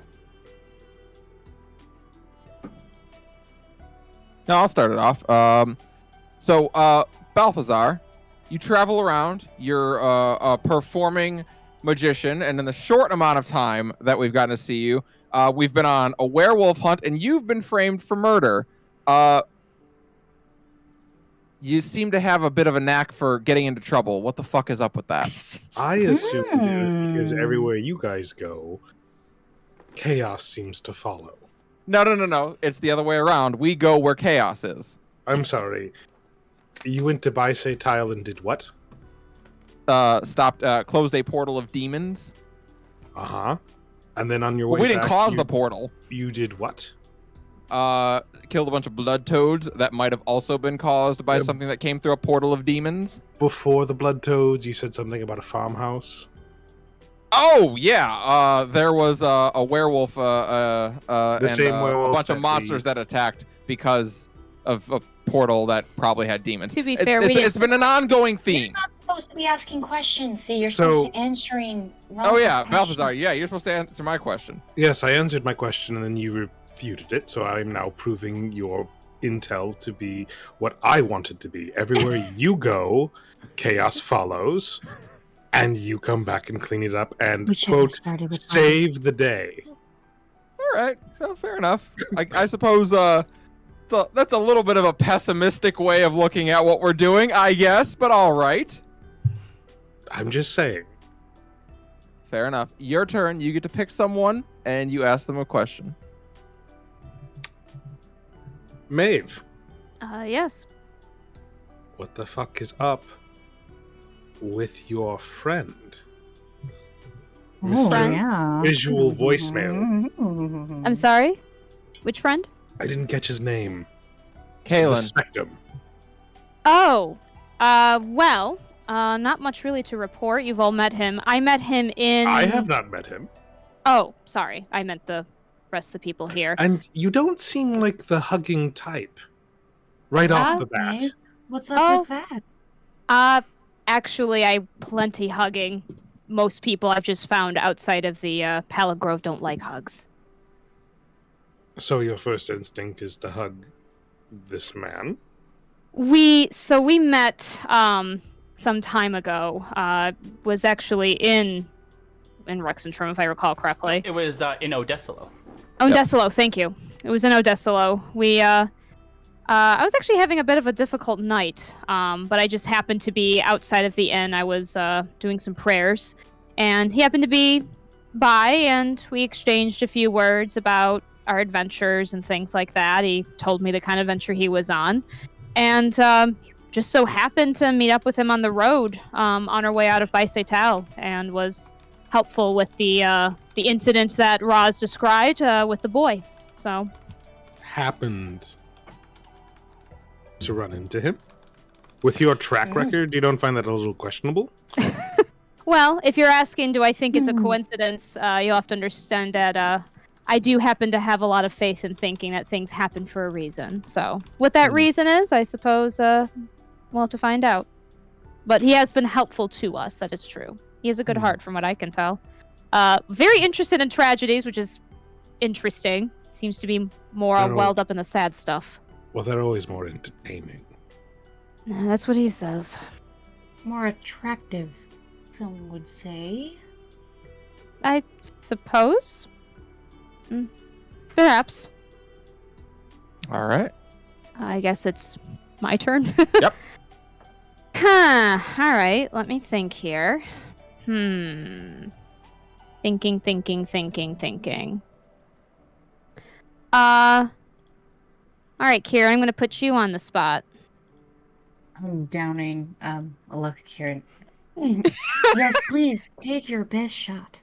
No, I'll start it off. Balthazar, you travel around. You're a performing magician, and in the short amount of time that we've gotten to see you, we've been on a werewolf hunt, and you've been framed for murder. You seem to have a bit of a knack for getting into trouble. What the fuck is up with that? I assumed it was because everywhere you guys go, chaos seems to follow. No. It's the other way around. We go where chaos is. I'm sorry. You went to Baise Tile and did what? Closed a portal of demons. Uh-huh. And then on your way We didn't back, cause the portal. You did what? Killed a bunch of blood toads that might have also been caused by something that came through a portal of demons. Before the Blood Toads, you said something about a farmhouse. Oh yeah, there was a werewolf and same a werewolf bunch that of monsters that attacked because of a portal that probably had demons. To be fair, we didn't. It's been an ongoing You're theme. not supposed to be asking questions. See, you're So- supposed to be answering. Oh yeah, Rose's Balthazar. Yeah, you're supposed to answer my question. Yes, I answered my question and then you refuted it, so I'm now proving your intel to be what I wanted to be. Everywhere you go, chaos follows, and you come back and clean it up and, We should have quote, started with save the day. All right, well, fair enough. I suppose that's a little bit of a pessimistic way of looking at what we're doing, I guess. But all right. I'm just saying. Fair enough. Your turn. You get to pick someone, and you ask them a question. Maeve, Yes. what the fuck is up with your friend? Mr. Friend? yeah. Visual voicemail. I'm sorry? Which friend? I didn't catch his name. The Kaylin. Spectrum. Oh, well, not much really to report. You've all met him. I met him in... I have not met him. Oh, sorry. I meant the rest of the people here. And you don't seem like the hugging type. Right off the bat. Okay. What's up with that? Actually, I plenty hugging. Most people I've just found outside of the Pallet Grove don't like hugs. So your first instinct is to hug this man? We met some time ago. Was actually in Rexentrum, if I recall correctly. It was in Odessalo. Odessalo, thank you. It was in Odessalo. I was actually having a bit of a difficult night, but I just happened to be outside of the inn. I was doing some prayers, and he happened to be by, and we exchanged a few words about our adventures and things like that. He told me the kind of adventure he was on, and just so happened to meet up with him on the road on our way out of Baisetal, and was helpful with the incident that Roz described with the boy. So Happened to run into him? With your track record, you don't find that a little questionable? well, if you're asking, do I think it's a coincidence? You'll have to understand that I do happen to have a lot of faith in thinking that things happen for a reason. So, what that reason is, I suppose we'll have to find out. But he has been helpful to us, that is true. He has a good heart, from what I can tell. Very interested in tragedies, which is interesting. Seems to be more General- welled up in the sad stuff. Well, they're always more entertaining. That's what he says. More attractive, some would say. I suppose. Perhaps. All right. I guess it's my turn. Yep. All right. Let me think here. Thinking. All right, Kira, I'm gonna put you on the spot. I'm downing a lucky Kieran. Yes, please take your best shot.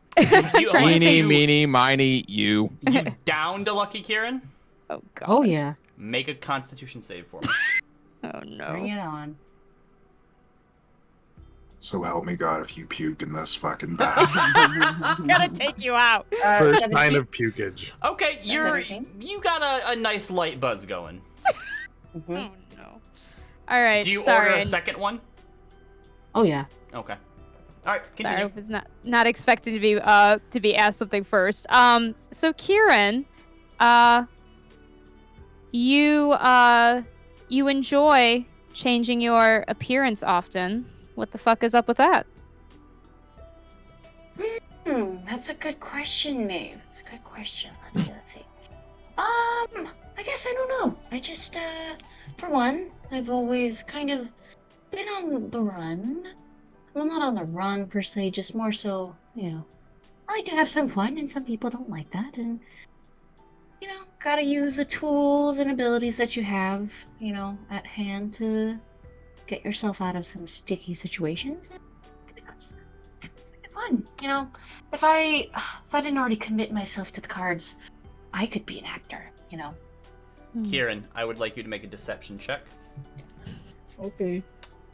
You, Eeny, meeny, miny, you. you downed a Lucky Kieran? Oh god. Oh yeah, Make a Constitution save for me. Oh no. bring it on. So help me God if you puke in this fucking bag. Gotta take you out. First 17. sign of pukage. Okay, 17? you got a nice light buzz going. Mhm. Oh no. All right. Do you sorry. order a second one? Oh yeah. Okay. All right, Sorry, I continue. was not expecting to be asked something first. So Kieran, you enjoy changing your appearance often. What the fuck is up with that? That's a good question, Maeve. That's a good question. Let's see. I guess I don't know. I just, for one, I've always kind of been on the run. Well, not on the run per se, just more so, I like to have some fun, and some people don't like that, and, gotta use the tools and abilities that you have, at hand to get yourself out of some sticky situations. And that's fun, If I didn't already commit myself to the cards, I could be an actor, Kieran, I would like you to make a deception check. Okay.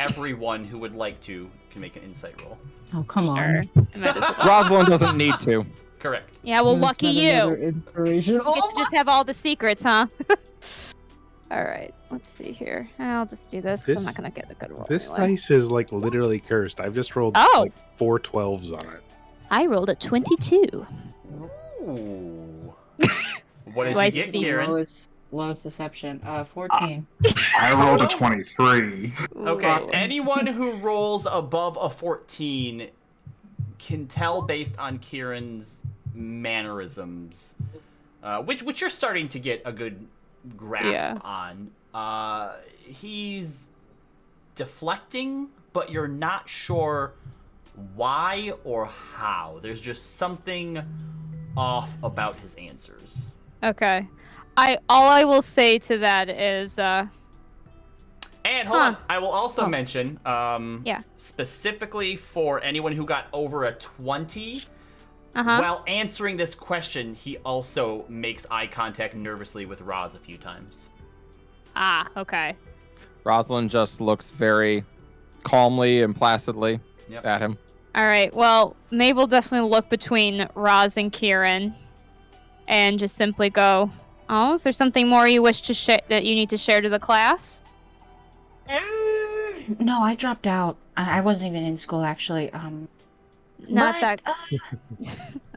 Everyone who would like to can make an insight roll. Oh, come on. Sure. I might as well. Rosalind doesn't need to. Correct. Yeah, well, lucky you. Inspiration. You get to just have all the secrets, huh? All right, let's see here. I'll just do this because I'm not gonna get a good roll. This anyway. dice is like literally cursed. I've just rolled Oh. like 4 12s on it. I rolled a 22. Ooh. What did Do I you get, see Kieran? Lowest deception. 14. I rolled a 23. Okay, Ooh. anyone who rolls above a 14 can tell based on Kieran's mannerisms, which you're starting to get a good grasp on. He's deflecting, but you're not sure why or how. There's just something off about his answers. Okay. All I will say to that is And hold Huh. on, I will also mention, Yeah. specifically for anyone who got over a 20, uh-huh. while answering this question, he also makes eye contact nervously with Roz a few times. Okay. Rosalind just looks very calmly and placidly Yep. at him. All right. Well, Mabel definitely look between Roz and Kieran and just simply go, "Oh, is there something more you wish to share that you need to share to the class?" No, I dropped out. I wasn't even in school, actually. Not but,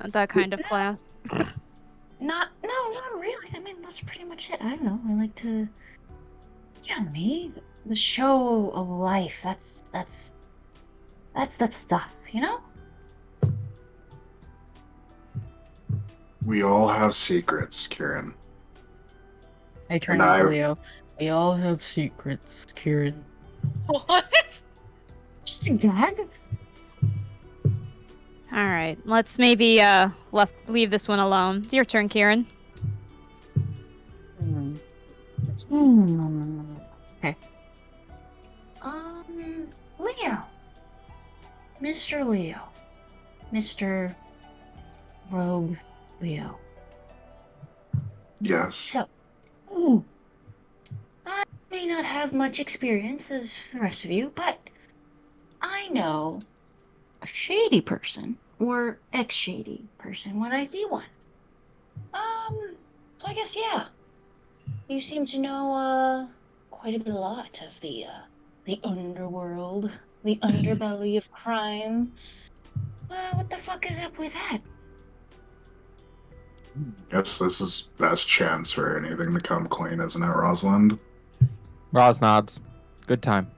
not that kind of class. not really. I mean, that's pretty much it. I don't know. I like to, me, the show of life. That's stuff, We all have secrets, Kieran. I turn And to I- Leo. We all have secrets, Kieran. What? Just a gag? All right. Let's maybe leave this one alone. It's your turn, Kieran. Okay. Leo. Mr. Leo. Mr. Rogue Leo. Yes. So, I may not have much experience as the rest of you, but I know a shady person or ex-shady person when I see one. So I guess, yeah. You seem to know, quite a lot of the underworld, the underbelly of crime. What the fuck is up with that? Guess this is best chance for anything to come clean, isn't it, Rosalind? Roz nods. Good time.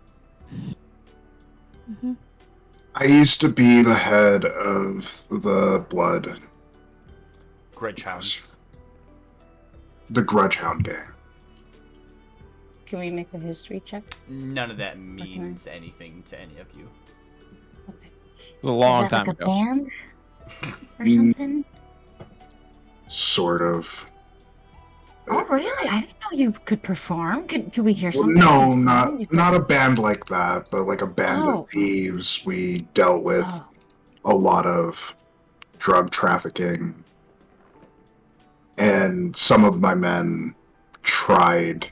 Mm-hmm. I used to be the head of the Blood, Grudge Hounds. the Grudgehound gang. Can we make a history check? None of that means anything to any of you. Okay. It was a long Is that time like a ago. band or Mm. something? Sort of. Oh, really? I didn't know you could perform. Could we hear Well, something? no, You sing? not You could- not a band like that, but like a band Oh. of thieves. We dealt with Oh. a lot of drug trafficking, and some of my men tried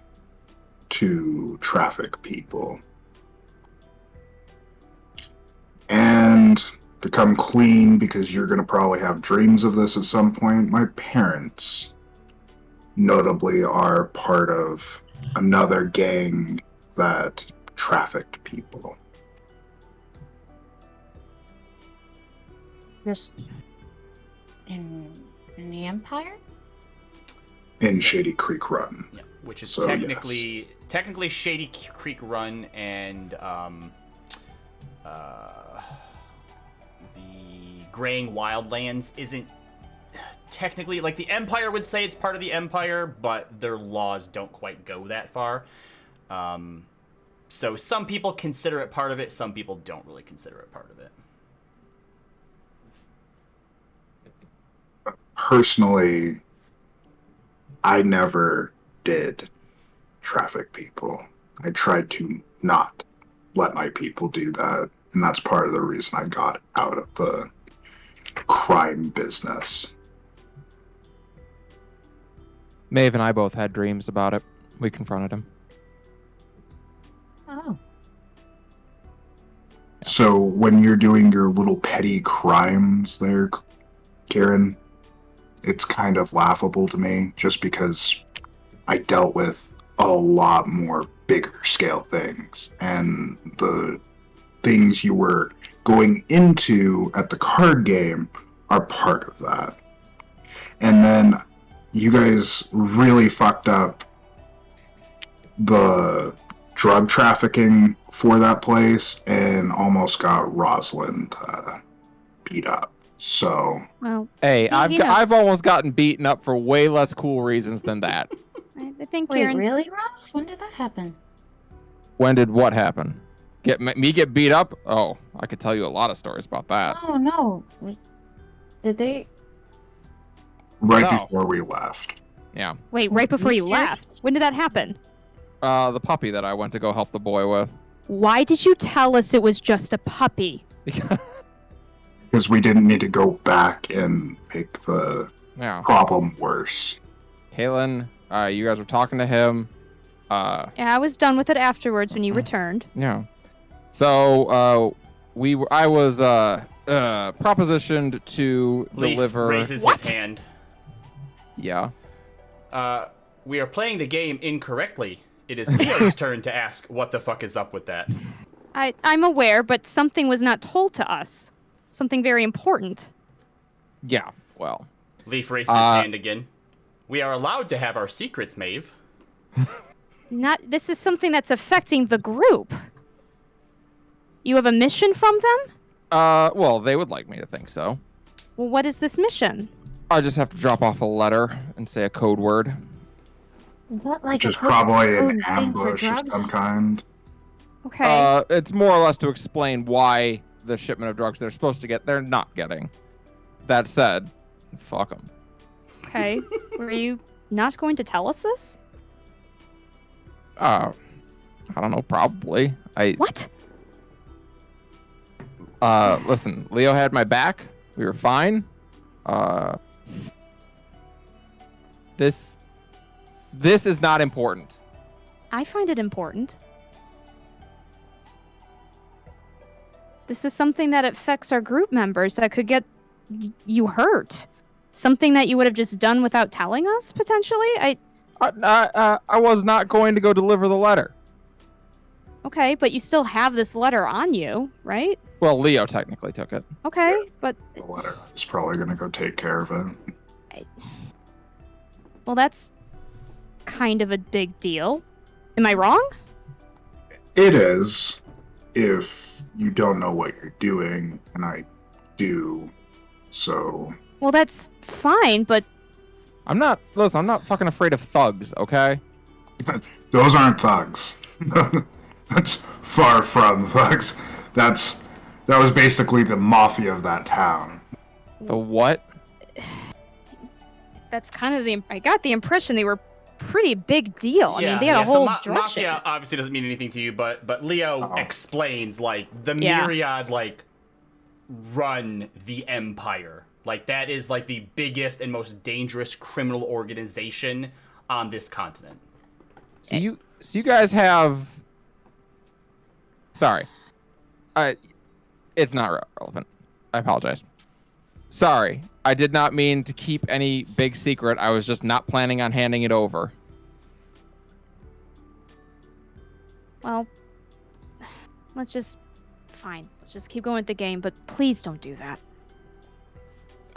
to traffic people. And to come clean, because you're going to probably have dreams of this at some point, my parents notably are part of another gang that trafficked people. Just in the Empire? In Shady Creek Run. Yeah, which is So, technically Shady Creek Run and the Graying Wildlands isn't technically, like, the Empire would say it's part of the Empire, but their laws don't quite go that far. So some people consider it part of it, some people don't really consider it part of it. Personally, I never did traffic people. I tried to not let my people do that, and that's part of the reason I got out of the crime business. Maeve and I both had dreams about it. We confronted him. Oh. So when you're doing your little petty crimes there, Kieran, it's kind of laughable to me just because I dealt with a lot more bigger scale things, and the things you were going into at the card game are part of that. And then you guys really fucked up the drug trafficking for that place and almost got Rosalind beat up. So Well, Hey, You know, I've almost gotten beaten up for way less cool reasons than that. I think Wait, Kieran's really, Ross? When did that happen? When did what happen? Me get beat up? Oh, I could tell you a lot of stories about that. Oh, no. Did they... right No. before we left. Yeah. Wait, right before you serious? left. When did that happen? The puppy that I went to go help the boy with. Why did you tell us it was just a puppy? Because we didn't need to go back and make the Yeah. problem worse. Caitlin, you guys were talking to him. Yeah, I was done with it afterwards when you returned. Yeah. So, I was propositioned to Leaf deliver. raises What? his hand. Yeah. We are playing the game incorrectly. It is Leo's turn to ask what the fuck is up with that. I'm aware, but something was not told to us. Something very important. Yeah. Well. Leaf raises his hand again. We are allowed to have our secrets, Maeve. This is something that's affecting the group. You have a mission from them? Well, they would like me to think so. Well, what is this mission? I just have to drop off a letter and say a code word. What, like Which a is probably an code thing for ambush of drugs? some kind. Okay. It's more or less to explain why the shipment of drugs they're supposed to get, they're not getting. That said, fuck them. Okay. Were you not going to tell us this? I don't know, probably. What? Listen, Leo had my back. We were fine. This is not important. I find it important. This is something that affects our group members that could get you hurt. Something that you would have just done without telling us, potentially? I was not going to go deliver the letter. Okay, but you still have this letter on you, right? Well, Leo technically took it. Okay, but The letter is probably going to go take care of it. Well, that's kind of a big deal. Am I wrong? It is, if you don't know what you're doing, and I do. So Well, that's fine, but I'm not fucking afraid of thugs, okay? those aren't thugs. That's far from thugs. That was basically the mafia of that town. The what? that's kind of I got the impression they were pretty big deal. I mean, they had a so whole direction. Mafia obviously doesn't mean anything to you, but Leo Uh-oh. explains, like, the Yeah. myriad, like, run the empire. Like, that is, like, the biggest and most dangerous criminal organization on this continent. So you guys have. Sorry. It's not relevant. I apologize. Sorry. I did not mean to keep any big secret. I was just not planning on handing it over. Well, let's just keep going with the game, but please don't do that.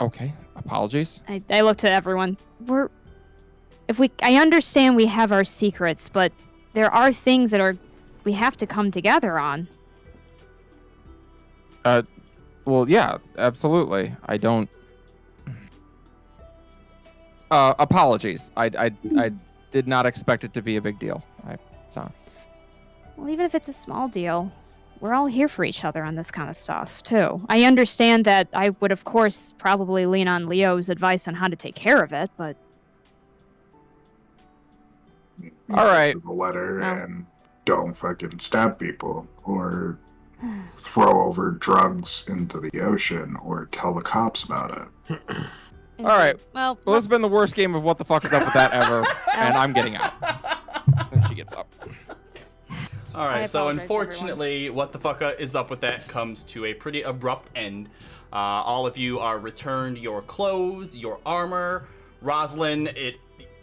Okay. Apologies. I look to everyone. I understand we have our secrets, but there are things that we have to come together on. Well, yeah, absolutely. I don't. Apologies. I did not expect it to be a big deal. Sorry. Well, even if it's a small deal, we're all here for each other on this kind of stuff, too. I understand that I would, of course, probably lean on Leo's advice on how to take care of it, but All right. The letter No. and don't fucking stab people or throw over drugs into the ocean or tell the cops about it. All right. Well, Well, this has been the worst game of what the fuck is up with that ever, and I'm getting out. And she gets up. All right, I so apologize, unfortunately, what the fuck is up with that comes to a pretty abrupt end. All of you are returned your clothes, your armor. Rosalind, it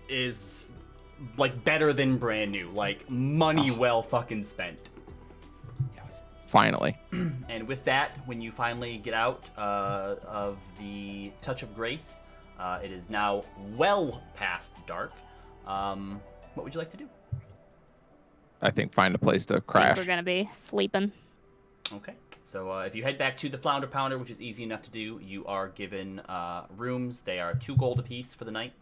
is like better than brand new, like money well fucking spent. Yes. Finally. And with that, when you finally get out of the Touch of Grace, it is now well past dark. What would you like to do? I think find a place to I think crash. we're gonna be sleeping. Okay, so if you head back to the Flounder Pounder, which is easy enough to do, you are given rooms. They are 2 gold apiece for the night.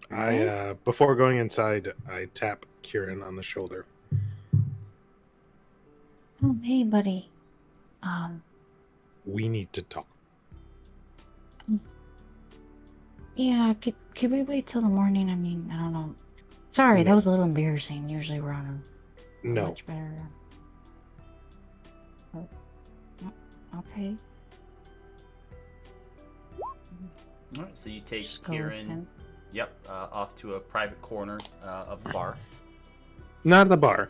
I before going inside, I tap Kieran on the shoulder. Oh, hey, buddy. We need to talk. Yeah, could we wait till the morning? I mean, I don't know. Sorry, that No. was a little embarrassing. Usually we're on a No. much better. Okay. All right, so you take Just go with Kieran. him. Yep, off to a private corner of the bar. Not at the bar.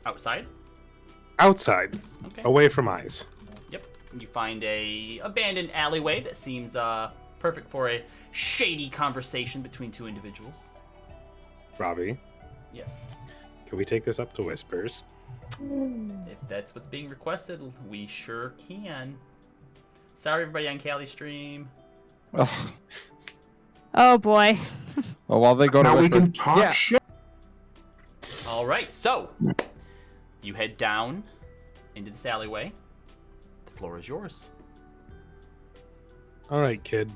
Outside. Outside, Okay. away from eyes. Yep. You find a abandoned alleyway that seems perfect for a shady conversation between 2 individuals. Robbie, Yes. can we take this up to Whispers? If that's what's being requested, we sure can. Sorry, everybody on Cali stream. Ugh. Oh boy. Well, while they go Now to we Whispers, can talk yeah. shit. All right, so you head down into this alleyway. The floor is yours. All right, kid.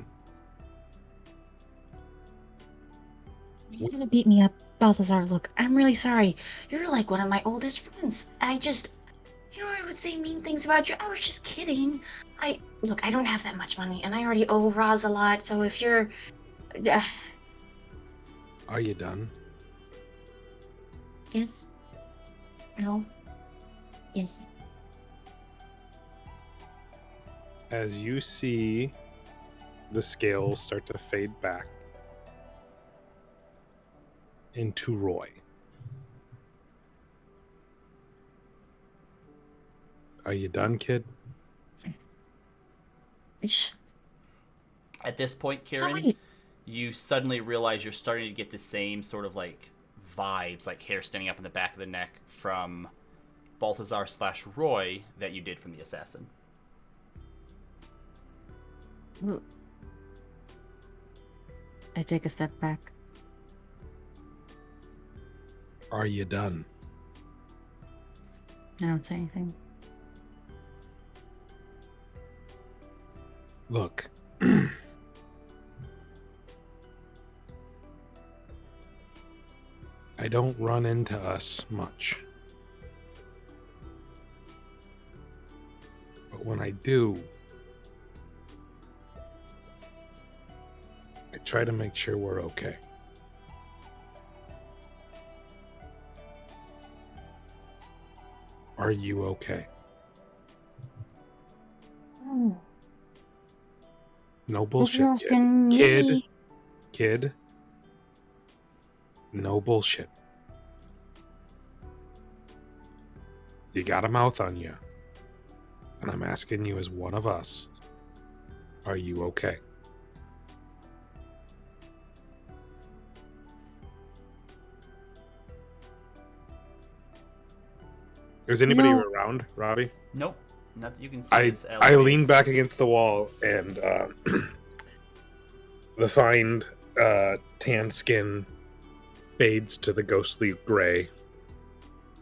You're gonna beat me up, Balthazar. Look, I'm really sorry. You're like one of my oldest friends. I would say mean things about you. I was just kidding. Look, I don't have that much money, and I already owe Roz a lot. So if you're, Are you done? yes, no, yes. As you see the scales start to fade back into Roy. Are you done, kid? At this point, So Kieran, wait, you suddenly realize you're starting to get the same sort of like vibes, like hair standing up in the back of the neck from Balthazar/Roy that you did from the assassin. I take a step back. Are you done? I don't say anything. Look. I don't run into us much. But when I do, I try to make sure we're okay. Are you okay? Oh, No if bullshit, you're kid. asking me, Kid. No bullshit. You got a mouth on you. And I'm asking you as one of us. Are you okay? Is anybody No. around, Robbie? Nope. Not that you can see. I this alley lean face. back against the wall, and the fine tan skin fades to the ghostly gray.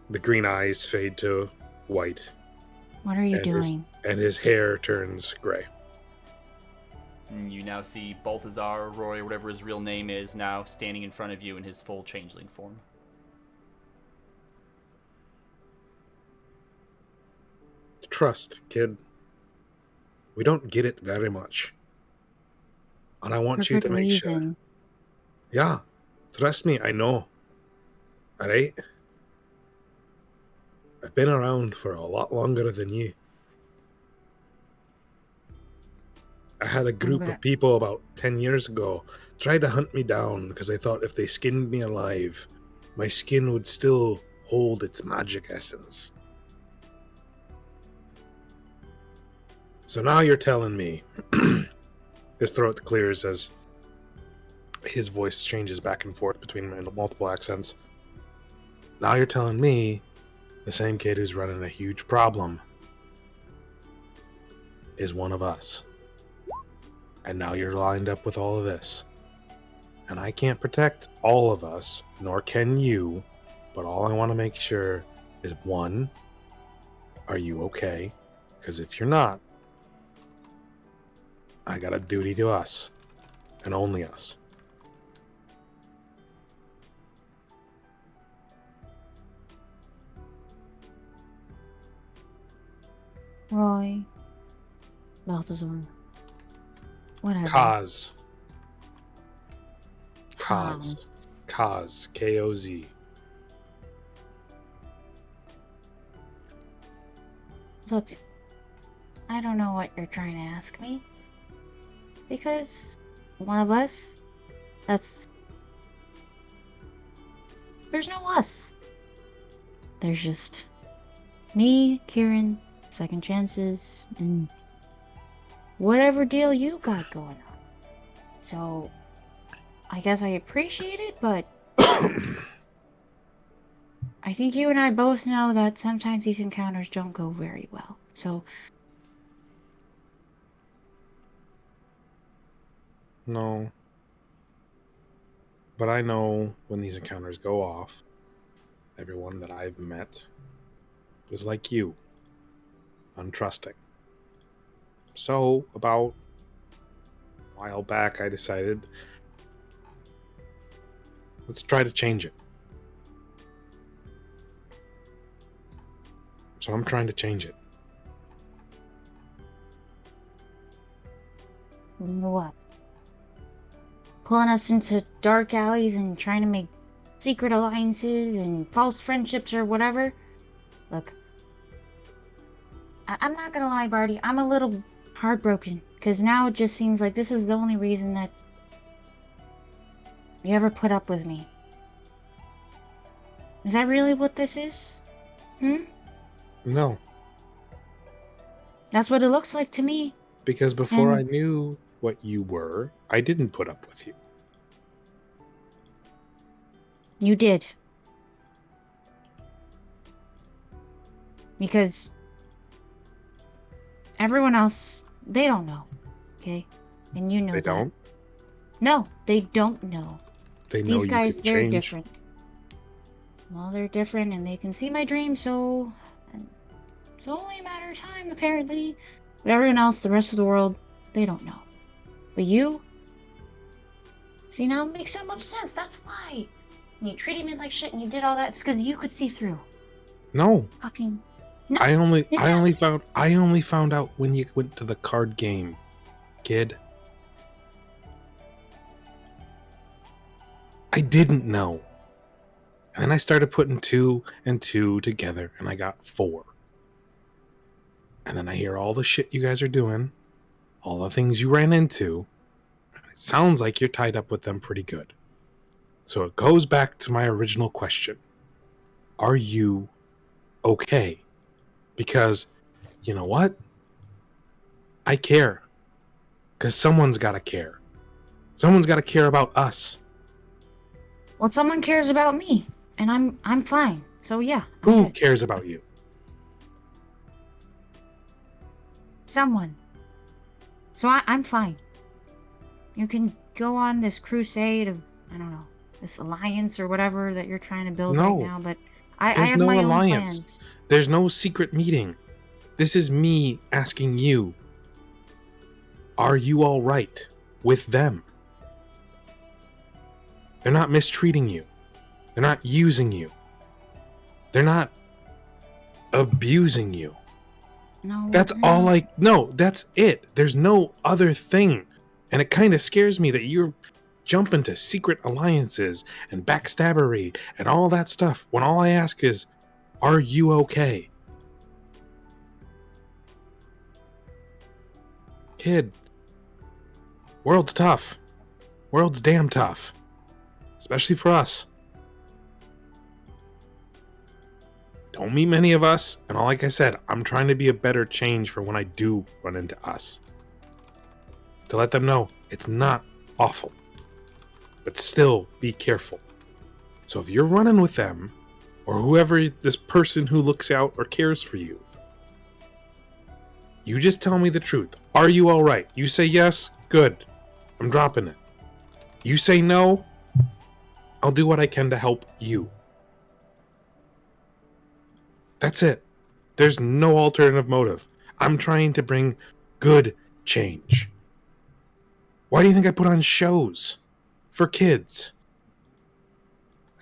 The green eyes fade to white, what are you and doing? his hair turns gray. And you now see Balthazar, Roy, or whatever his real name is, now standing in front of you in his full changeling form. Trust, kid. We don't get it very much. And I want For you good to make sure. reason. Yeah, trust me, I know. Alright? I've been around for a lot longer than you. I had a group of people about 10 years ago try to hunt me down because they thought if they skinned me alive, my skin would still hold its magic essence. So now you're telling me. His throat clears as his voice changes back and forth between multiple accents. Now you're telling me the same kid who's running a huge problem is one of us. And now you're lined up with all of this. And I can't protect all of us, nor can you, but all I want to make sure is, one, are you okay? Because if you're not, I got a duty to us, and only us. Roy. Balthazar. Whatever. Kaz. Tom. Kaz. K-O-Z. Look, I don't know what you're trying to ask me. Because one of us, there's no us. There's just me, Kieran, second chances, and whatever deal you got going on. So, I guess I appreciate it, but I think you and I both know that sometimes these encounters don't go very well. So, No. But I know when these encounters go off, everyone that I've met is like you, untrusting. So, about a while back, I decided, let's try to change it. So I'm trying to change it. you know what? Pulling us into dark alleys and trying to make secret alliances and false friendships or whatever. Look, I'm not gonna lie, Barty. I'm a little heartbroken because now it just seems like this was the only reason that you ever put up with me. Is that really what this is? No, That's what it looks like to me. because before And- I knew what you were, I didn't put up with you. You did. Because everyone else, they don't know. Okay? And you know They that. don't? No, they don't know. They know These you guys, can they're change. different. Well, they're different, and they can see my dreams, so it's only a matter of time, apparently. But everyone else, the rest of the world, they don't know. But you, see, now it makes so much sense. That's why. And you treated me like shit, and you did all that. It's because you could see through. No, Fucking. No, I only it does. found out when you went to the card game, kid. I didn't know. And then I started putting 2 and 2 together, and I got 4. And then I hear all the shit you guys are doing, all the things you ran into. And it sounds like you're tied up with them pretty good. So it goes back to my original question. Are you okay? Because, you know what? I care. Because someone's got to care. Someone's got to care about us. Well, someone cares about me, and I'm fine. So yeah. I'm Who good. cares about you? Someone. So I'm fine. You can go on this crusade of, I don't know, this alliance or whatever that you're trying to build No. right now, but I There's have no my own alliance. plans. There's no secret meeting. This is me asking you, are you all right with them? They're not mistreating you. They're not using you. They're not abusing you. No. That's all no, that's it. There's no other thing. And it kind of scares me that you're jumping to secret alliances and backstabbery and all that stuff when all I ask is, are you okay? Kid, world's tough. World's damn tough. Especially for us. Don't meet many of us, and like I said, I'm trying to be a better change for when I do run into us. To let them know it's not awful. But still be careful. So if you're running with them, or whoever this person who looks out or cares for you, you just tell me the truth. Are you alright? You say yes, good. I'm dropping it. You say no, I'll do what I can to help you. That's it. There's no alternative motive. I'm trying to bring good change. Why do you think I put on shows for kids?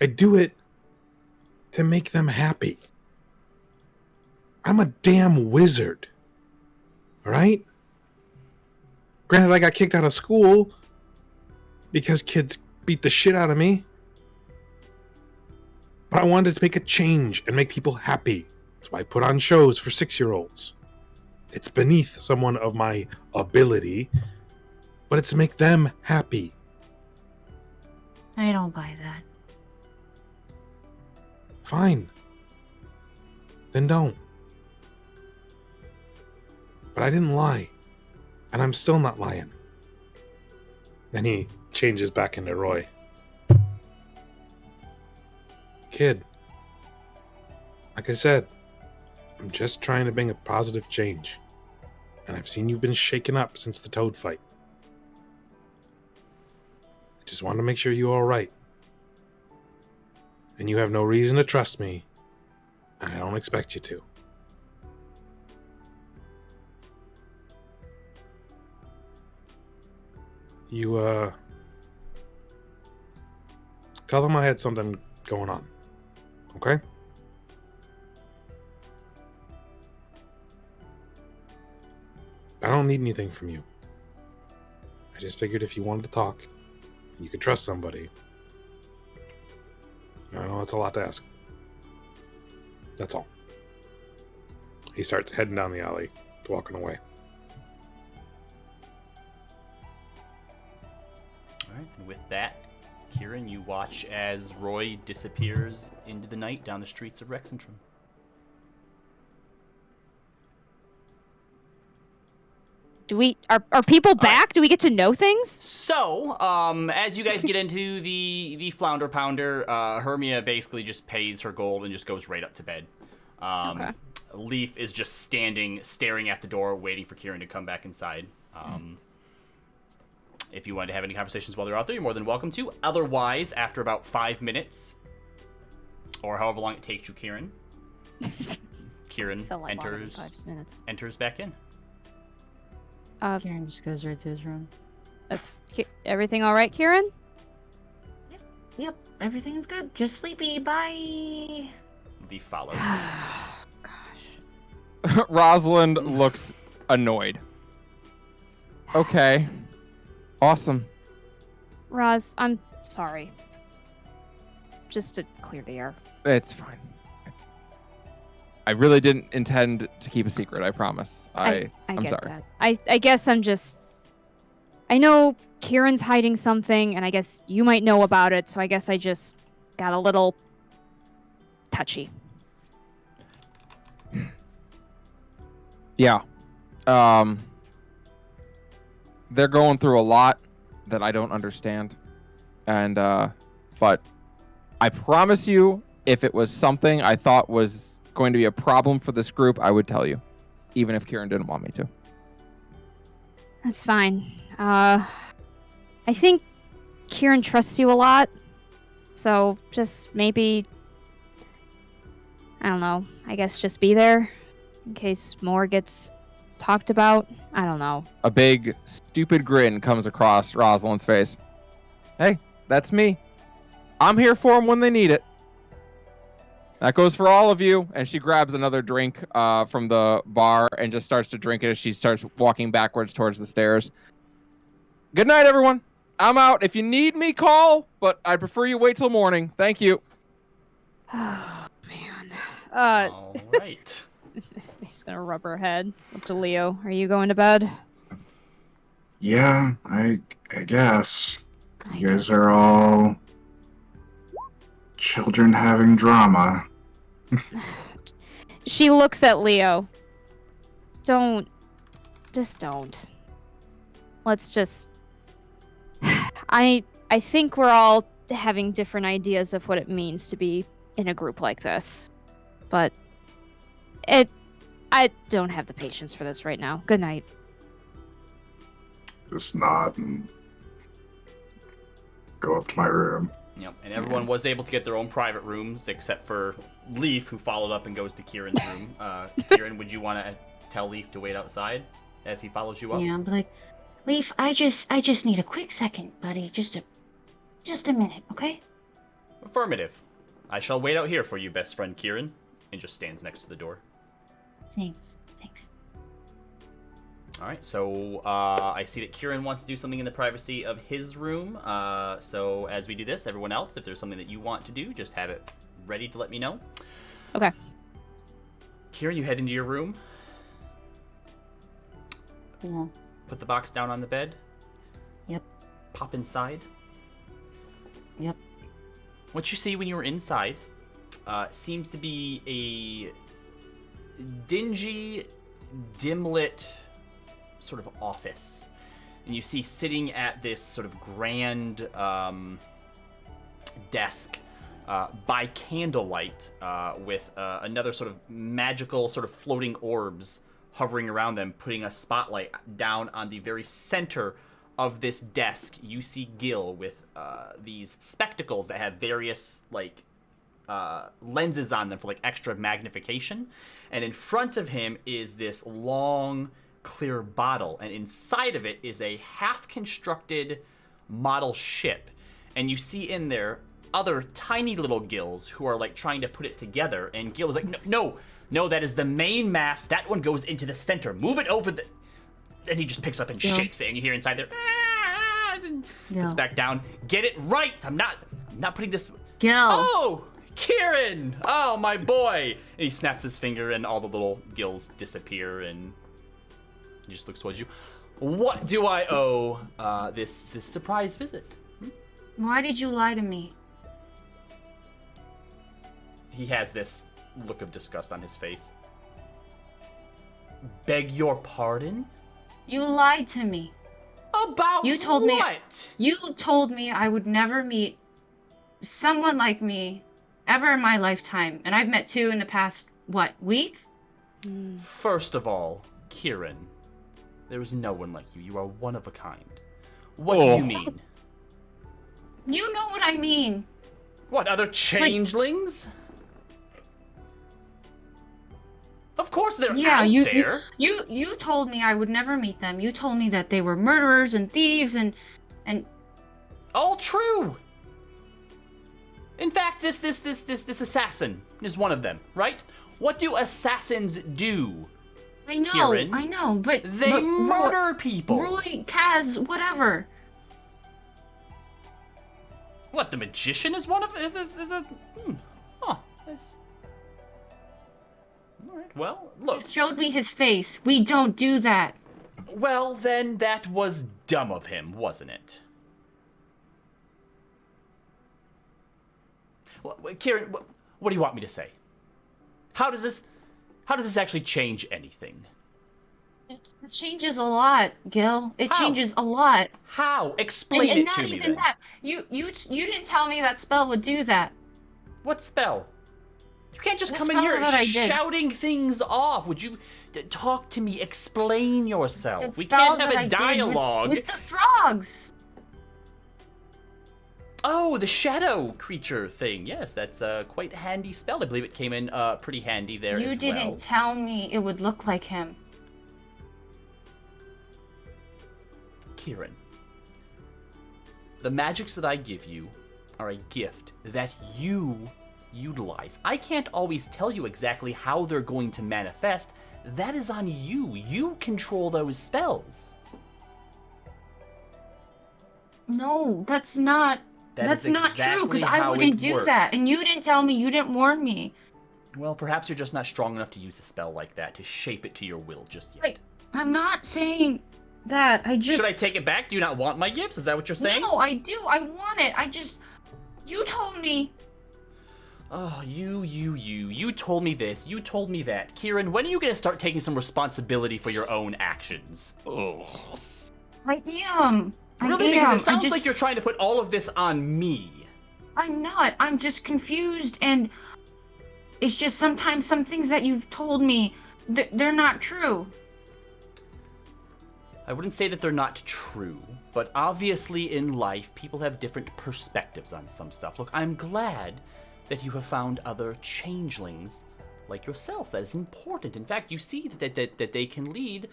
I do it to make them happy. I'm a damn wizard. Alright? Granted, I got kicked out of school because kids beat the shit out of me. But I wanted to make a change and make people happy. That's why I put on shows for 6-year-olds. It's beneath someone of my ability, but it's to make them happy. I don't buy that. Fine. Then don't. But I didn't lie. And I'm still not lying. Then he changes back into Roy. Kid. Like I said, I'm just trying to bring a positive change. And I've seen you've been shaken up since the Toad fight. I just want to make sure you're alright. And you have no reason to trust me. And I don't expect you to. You, tell them I had something going on. Okay? I don't need anything from you. I just figured if you wanted to talk, and you could trust somebody. I know it's a lot to ask. That's all. He starts heading down the alley, walking away. Alright, and with that, Kieran, you watch as Roy disappears into the night down the streets of Rexentrum. Are people back? Do we get to know things? So, as you guys get into the Flounder Pounder, Hermia basically just pays her gold and just goes right up to bed. Okay. Leaf is just standing, staring at the door, waiting for Kieran to come back inside. If you wanted to have any conversations while they're out there, you're more than welcome to. Otherwise, after about 5 minutes, or however long it takes you, Kieran, Felt like longer than 5 minutes. enters back in. Kieran just goes right to his room. Everything all right, Kieran? Yep, everything's good. Just sleepy. Bye. Leaf follows. Gosh. Rosalind looks annoyed. Okay. Awesome. Roz, I'm sorry. Just to clear the air. It's fine. I really didn't intend to keep a secret, I promise. I'm get sorry. that. I guess I'm just... I know Kieran's hiding something, and I guess you might know about it, so I guess I just got a little touchy. Yeah. They're going through a lot that I don't understand. And, but I promise you, if it was something I thought was going to be a problem for this group, I would tell you, even if Kieran didn't want me to. That's fine. I think Kieran trusts you a lot, so just maybe, I don't know, I guess just be there in case more gets talked about. I don't know. A big, stupid grin comes across Rosalind's face. Hey, that's me. I'm here for them when they need it. That goes for all of you. And she grabs another drink from the bar and just starts to drink it as she starts walking backwards towards the stairs. Good night, everyone. I'm out. If you need me, call, but I'd prefer you wait till morning. Thank you. Oh, man. All right. She's gonna rub her head. Up to Leo. Are you going to bed? Yeah, I guess. I You guys guess. are all children having drama. She looks at Leo. Just don't. Let's just... I think we're all having different ideas of what it means to be in a group like this. But I don't have the patience for this right now. Good night. Just nod and go up to my room. Yep, and everyone was able to get their own private rooms except for Leaf, who followed up and goes to Kieran's room. Kieran, would you want to tell Leaf to wait outside as he follows you up? Yeah, I'm like, Leaf, I just need a quick second, buddy. Just a minute, okay? Affirmative. I shall wait out here for you, best friend Kieran, and just stands next to the door. Thanks. All right, so I see that Kieran wants to do something in the privacy of his room. So as we do this, everyone else, if there's something that you want to do, just have it ready to let me know. Okay. Kieran, you head into your room. Yeah. Put the box down on the bed. Yep. Pop inside. Yep. What you see when you were inside seems to be a dingy, dim-lit sort of office. And you see sitting at this sort of grand desk by candlelight with another sort of magical sort of floating orbs hovering around them, putting a spotlight down on the very center of this desk. You see Gil with these spectacles that have various like lenses on them for like extra magnification, and in front of him is this long clear bottle, and inside of it is a half-constructed model ship, and you see in there other tiny little Gils who are like trying to put it together, and Gil is like, no, that is the main mast, that one goes into the center, move it over the... And he just picks up and shakes it, and you hear inside there, and puts back down. Get it right. I'm not putting this... Gil. Oh, Kieran! Oh, my boy! And he snaps his finger, and all the little Gils disappear, and he just looks towards you. What do I owe this surprise visit? Why did you lie to me? He has this look of disgust on his face. Beg your pardon? You lied to me. About You told what? You told me I would never meet someone like me ever in my lifetime, and I've met two in the past, week? First of all, Kieran, there is no one like you. You are one of a kind. What do you mean? You know what I mean. What, other changelings? Of course they're out there. You told me I would never meet them. You told me that they were murderers and thieves and All true. In fact, this assassin is one of them, right? What do assassins do? I know, Kieran? I know, but They murder people. Roy, Kaz, whatever. What, the magician is one of is a huh. That's... All right. Well, look. He showed me his face. We don't do that. Well, then that was dumb of him, wasn't it? Well, Kieran, what do you want me to say? How does this actually change anything? It changes a lot, Gil. It How? changes a lot. How? Explain and it not to me even then. that. You didn't tell me that spell would do that. What spell? You can't just The come in spell here that I did. shouting things off. Would you talk to me? Explain yourself. The We spell can't have that a I did dialogue. with the frogs. Oh, the shadow creature thing. Yes, that's a quite handy spell. I believe it came in pretty handy there as well. You didn't tell me it would look like him. Kieran, the magics that I give you are a gift that you utilize. I can't always tell you exactly how they're going to manifest. That is on you. You control those spells. No, that's not. That's not true, because I wouldn't do that. And you didn't tell me, you didn't warn me. Well, perhaps you're just not strong enough to use a spell like that, to shape it to your will just yet. Like, I'm not saying that. I just... Should I take it back? Do you not want my gifts? Is that what you're saying? No, I do. I want it. You told me. Oh, you told me this, you told me that. Kieran, when are you gonna start taking some responsibility for your own actions? Oh. I am. Really? Because it sounds like you're trying to put all of this on me. I'm not. I'm just confused, and it's just sometimes some things that you've told me, they're not true. I wouldn't say that they're not true, but obviously in life, people have different perspectives on some stuff. Look, I'm glad that you have found other changelings like yourself. That is important. In fact, you see that they can lead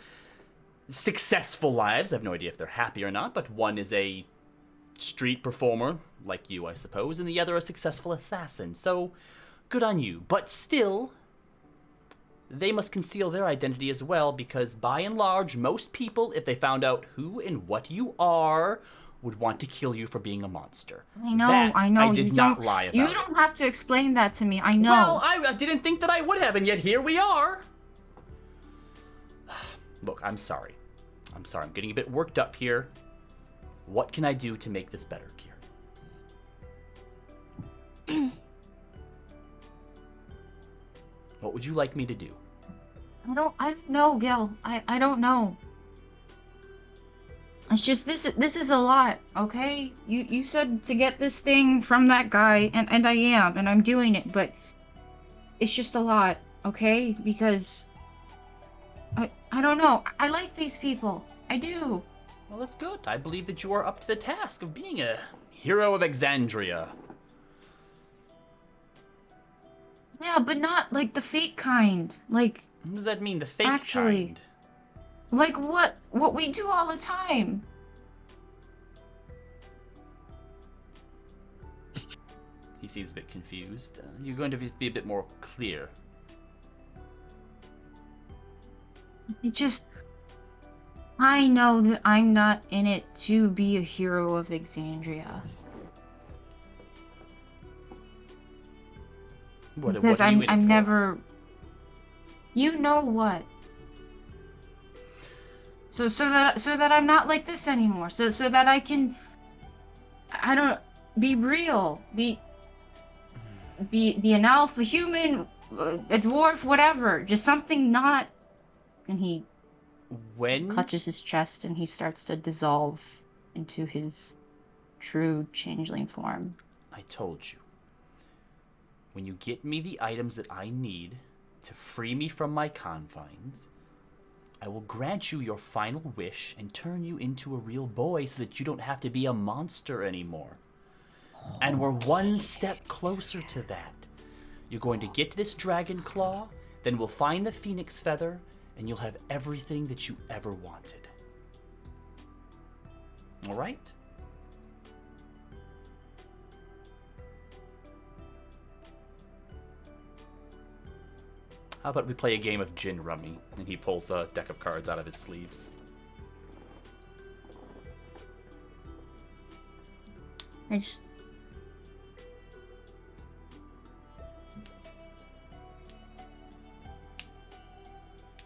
successful lives. I have no idea if they're happy or not, but one is a street performer, like you, I suppose, and the other a successful assassin. So, good on you. But still, they must conceal their identity as well, because by and large, most people, if they found out who and what you are, would want to kill you for being a monster. I know, That I know. I did not lie about. You don't have to explain that to me. I know. Well, I didn't think that I would have, and yet here we are. Look, I'm sorry. I'm sorry. I'm getting a bit worked up here. What can I do to make this better, Kieran? What would you like me to do? I don't know, Gil. I don't know. It's just this is a lot, okay? You said to get this thing from that guy, and I am, and I'm doing it, but it's just a lot, okay? Because I don't know. I like these people. I do. Well, that's good. I believe that you are up to the task of being a hero of Exandria. Yeah, but not like the fake kind. Like, What does that mean, the fake Actually- kind? like what we do all the time. He seems a bit confused. You're going to be a bit more clear. It just... I know that I'm not in it to be a hero of Exandria. Because are you in it I'm for? never... You know what? So that I'm not like this anymore. So that I can... I don't... Be real. Be an alpha human, a dwarf, whatever. Just something not... And he clutches his chest and he starts to dissolve into his true changeling form. I told you. When you get me the items that I need to free me from my confines, I will grant you your final wish and turn you into a real boy so that you don't have to be a monster anymore. And we're one step closer to that. You're going to get this dragon claw, then we'll find the phoenix feather, and you'll have everything that you ever wanted. All right? How about we play a game of gin rummy? And he pulls a deck of cards out of his sleeves. I just...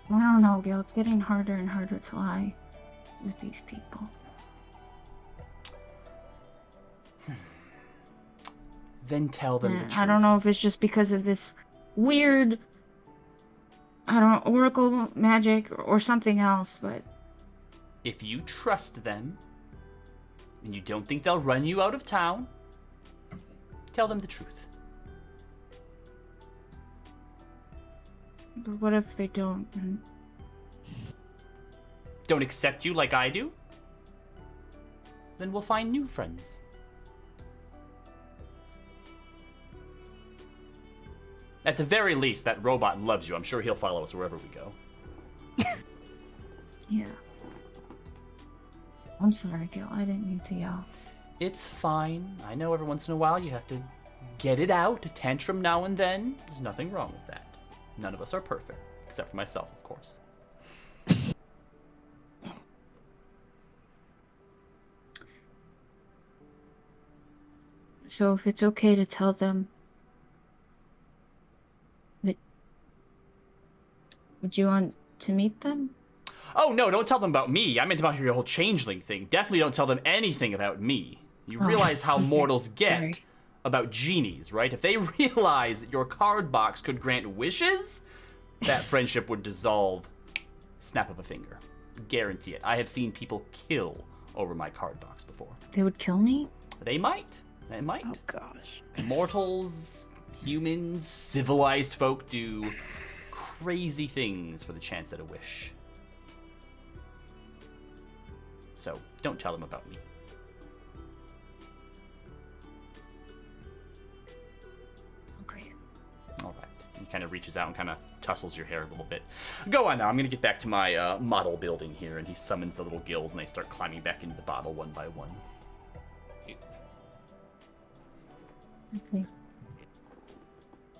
I don't know, Gil. It's getting harder and harder to lie with these people. Then tell them the truth. I don't know if it's just because of this weird, I don't know, oracle magic or something else, but... If you trust them, and you don't think they'll run you out of town, tell them the truth. But what if they don't? Don't accept you like I do? Then we'll find new friends. At the very least, that robot loves you. I'm sure he'll follow us wherever we go. Yeah. I'm sorry, Gil. I didn't mean to yell. It's fine. I know every once in a while you have to get it out, a tantrum now and then. There's nothing wrong with that. None of us are perfect, except for myself, of course. So if it's okay to tell them, would you want to meet them? Oh, no, don't tell them about me. I meant about your whole changeling thing. Definitely don't tell them anything about me. You realize how mortals get Sorry. about genies, right? If they realize that your card box could grant wishes, that friendship would dissolve. Snap of a finger. Guarantee it. I have seen people kill over my card box before. They would kill me? They might. They might. Oh gosh. Mortals, humans, civilized folk do crazy things for the chance at a wish. So, don't tell them about me. Okay. All right. He kind of reaches out and kind of tussles your hair a little bit. Go on now. I'm going to get back to my model building here. And he summons the little gills, and they start climbing back into the bottle one by one. Jesus. Okay.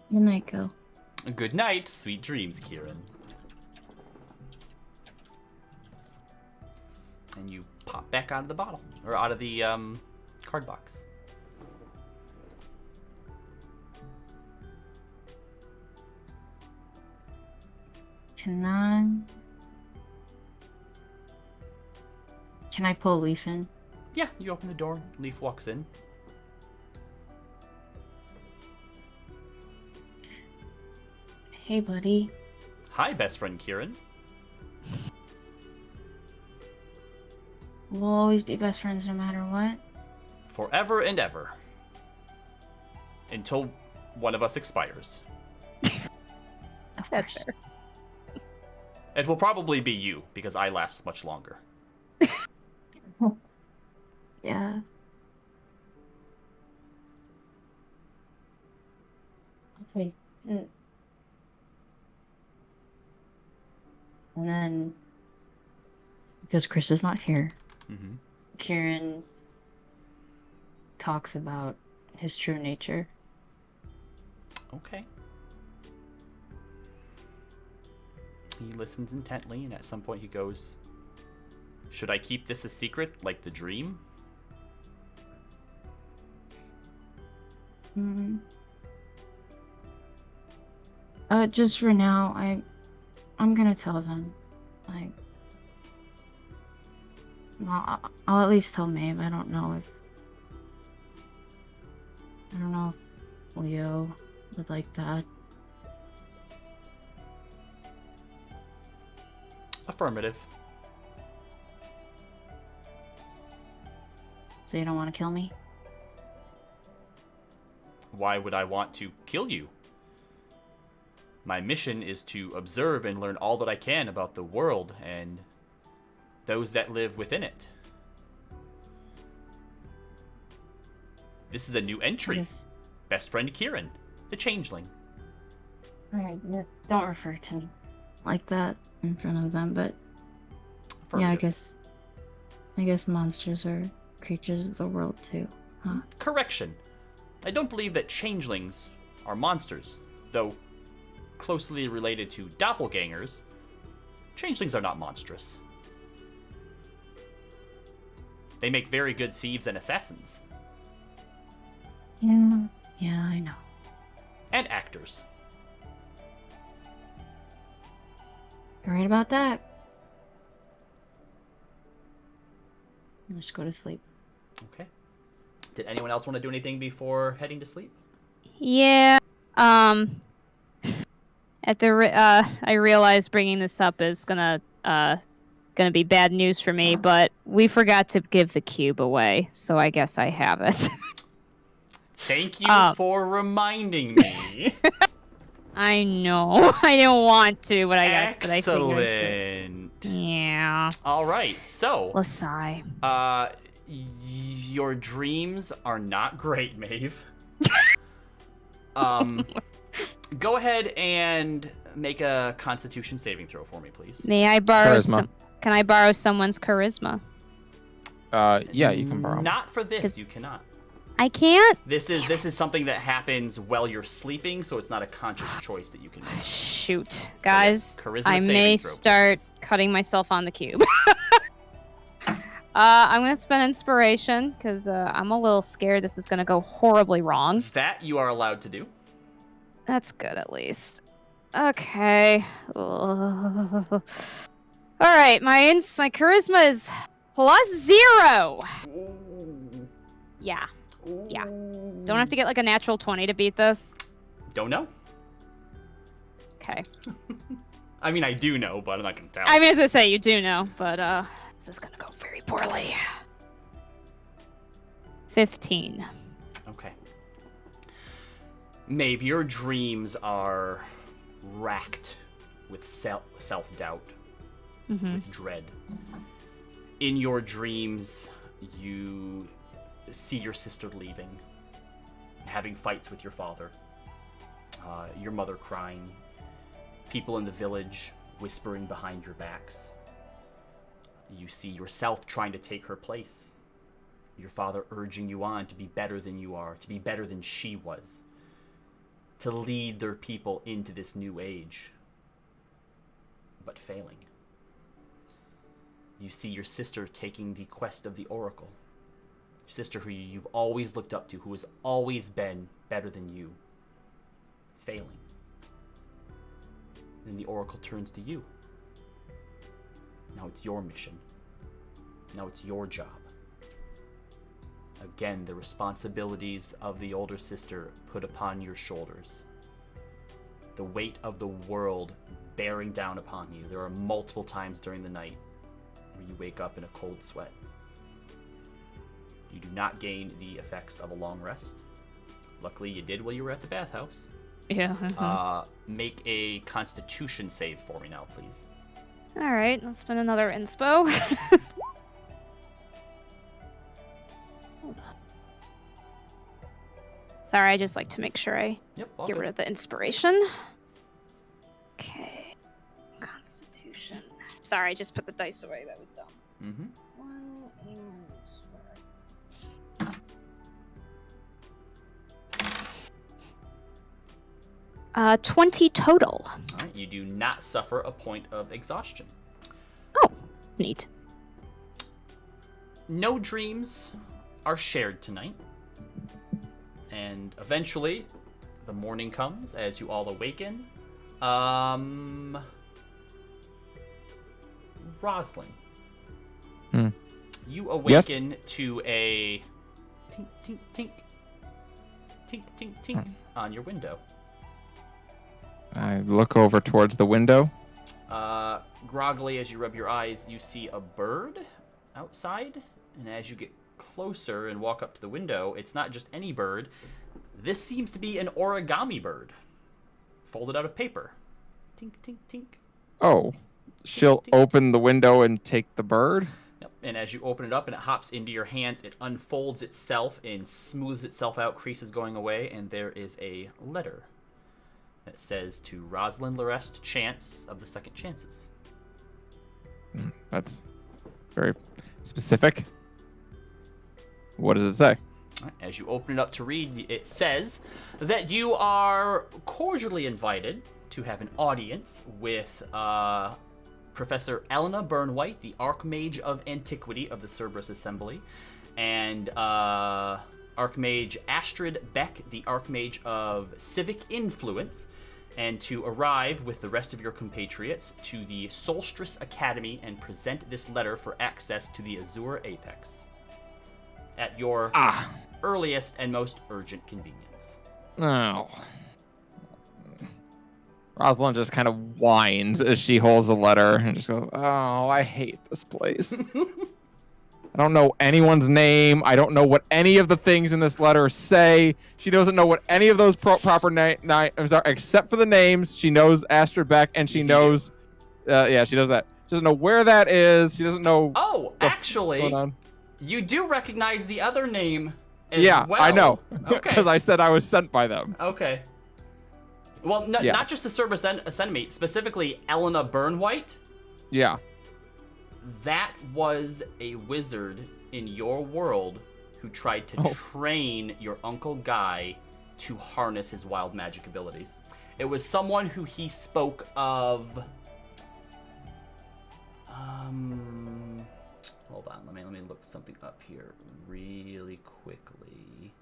Good night, Gil. Good night. Sweet dreams, Kieran. And you pop back out of the bottle. Or out of the card box. Can I pull Leaf in? Yeah, you open the door. Leaf walks in. Hey, buddy. Hi, best friend Kieran. We'll always be best friends no matter what. Forever and ever. Until one of us expires. Of That's course. fair. It will probably be you, because I last much longer. Yeah. Okay. And then, because Chris is not here, Mm-hmm. Kieran talks about his true nature. Okay. He listens intently, and at some point he goes, "Should I keep this a secret, like the dream?" Mm. Just for now, I'm gonna tell them. Like, I'll at least tell Maeve. I don't know if Leo would like that. Affirmative. So you don't want to kill me? Why would I want to kill you? My mission is to observe and learn all that I can about the world and those that live within it. This is a new entry. Yes. Best friend Kieran, the changeling. Alright, don't refer to me like that in front of them, but yeah, I Affirmative. guess monsters are creatures of the world too, huh? Correction. I don't believe that changelings are monsters, though closely related to doppelgangers. Changelings are not monstrous. They make very good thieves and assassins. Yeah, I know. And actors. You're right about that. Let's go to sleep. Okay. Did anyone else want to do anything before heading to sleep? Yeah. I realize bringing this up is gonna be bad news for me, but we forgot to give the cube away, so I guess I have it. Thank you for reminding me. I know. I didn't want to, but I figured I should. Excellent. Yeah. All right, so Let's sigh. your dreams are not great, Maeve. Go ahead and make a Constitution saving throw for me, please. May I borrow Charisma. Can I borrow someone's charisma? Yeah, you can borrow. Not for this. You cannot. I can't. This is something that happens while you're sleeping, so it's not a conscious choice that you can make. Shoot, guys. charisma I saving may throw, start please. cutting myself on the cube. I'm gonna spend inspiration because I'm a little scared this is gonna go horribly wrong. That you are allowed to do. That's good, at least. Okay. All right, my charisma is +0. Yeah. Yeah. Don't have to get like a natural 20 to beat this. Don't know. Okay. I mean, I do know, but I'm not gonna tell. I mean, I was gonna say you do know, but this is gonna go very poorly. 15. Okay. Maeve, your dreams are racked with self-doubt, with dread. In your dreams, you see your sister leaving, having fights with your father, your mother crying, people in the village whispering behind your backs. You see yourself trying to take her place, your father urging you on to be better than you are, to be better than she was, to lead their people into this new age, but failing. You see your sister taking the quest of the Oracle, your sister who you've always looked up to, who has always been better than you, failing. Then the Oracle turns to you. Now it's your mission. Now it's your job. Again, the responsibilities of the older sister put upon your shoulders. The weight of the world bearing down upon you. There are multiple times during the night where you wake up in a cold sweat. You do not gain the effects of a long rest. Luckily, you did while you were at the bathhouse. Yeah. Make a Constitution save for me now, please. All right, let's spend another inspo. Hold on. Sorry, I just like to make sure I Yep, all get good. rid of the inspiration. Okay. Constitution. Sorry, I just put the dice away. That was dumb. Mm-hmm. 1 and 20 total. All right, you do not suffer a point of exhaustion. Oh, neat. No dreams are shared tonight. And eventually, the morning comes as you all awaken. Roslyn. You awaken to a tink, tink, tink, tink, tink, tink on your window. I look over towards the window. Groggily, as you rub your eyes, you see a bird outside. And as you get closer and walk up to the window, it's not just any bird. This seems to be an origami bird, folded out of paper. Tink, tink, tink. Oh, she'll open the window and take the bird? Yep. And as you open it up and it hops into your hands, it unfolds itself and smooths itself out, creases going away, and there is a letter that says to Rosalind Larest, Chance of the Second Chances. That's very specific. What does it say? As you open it up to read, it says that you are cordially invited to have an audience with Professor Elena Burnwhite, the Archmage of Antiquity of the Cerberus Assembly, and Archmage Astrid Beck, the Archmage of Civic Influence, and to arrive with the rest of your compatriots to the Solstice Academy and present this letter for access to the Azure Apex at your earliest and most urgent convenience. Oh. Rosalind just kind of whines as she holds the letter and just goes, "Oh, I hate this place. I don't know anyone's name. I don't know what any of the things in this letter say. She doesn't know what any of those proper names are, except for the names. She knows Astrid Beck, and she knows... yeah, she knows that. She doesn't know where that is. She doesn't know... Oh, actually, what's going on. You do recognize the other name as yeah, well. I know. Okay. Because I said I was sent by them. Okay. Well, not just the Cerberus Ascendmate, specifically Elena Burnwhite. Yeah. That was a wizard in your world who tried to train your Uncle Guy to harness his wild magic abilities. It was someone who he spoke of... Hold on, let me look something up here really quickly.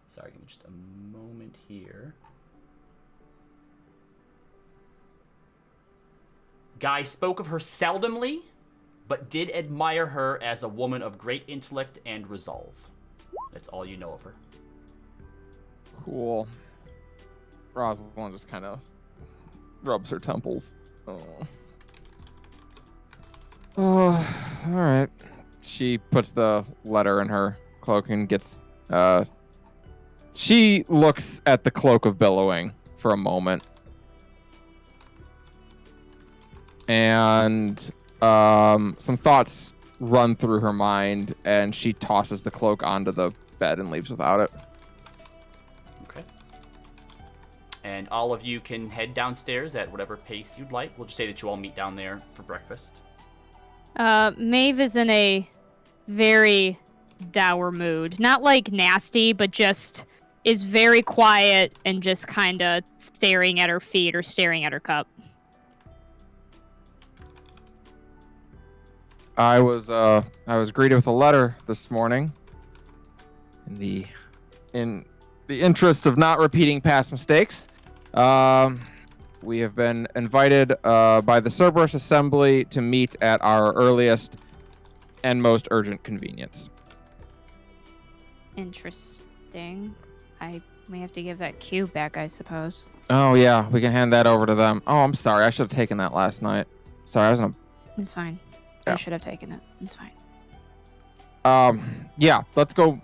Sorry, give me just a moment here. Guy spoke of her seldomly, but did admire her as a woman of great intellect and resolve. That's all you know of her. Cool. Rosalind just kind of rubs her temples. Oh, all right. She puts the letter in her cloak and gets... She looks at the Cloak of Billowing for a moment. And some thoughts run through her mind, and she tosses the cloak onto the bed and leaves without it. Okay. And all of you can head downstairs at whatever pace you'd like. We'll just say that you all meet down there for breakfast. Maeve is in a very dour mood. Not like nasty, but just is very quiet and just kind of staring at her feet or staring at her cup. I was greeted with a letter this morning. In the interest of not repeating past mistakes, we have been invited by the Cerberus Assembly to meet at our earliest and most urgent convenience. Interesting. I may have to give that cube back, I suppose. Oh yeah, we can hand that over to them. Oh, I'm sorry. I should have taken that last night. Sorry, I was in a... It's fine. Yeah. I should have taken it. It's fine. Yeah, let's go.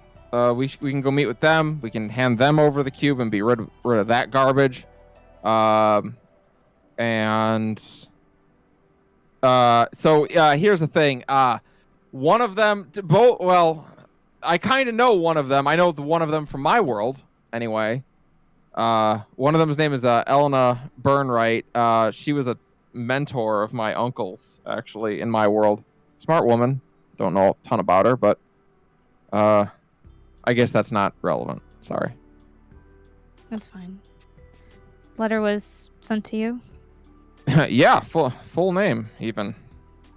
We can go meet with them. We can hand them over the cube and be rid of that garbage. So here's the thing. One of them, both. Well, I kind of know one of them. I know one of them from my world, anyway. One of them's name is Elena Burnwhite. She was a mentor of my uncle's, actually, in my world. Smart woman. Don't know a ton about her, but I guess that's not relevant. Sorry. That's fine. Letter was sent to you? Yeah, full name, even.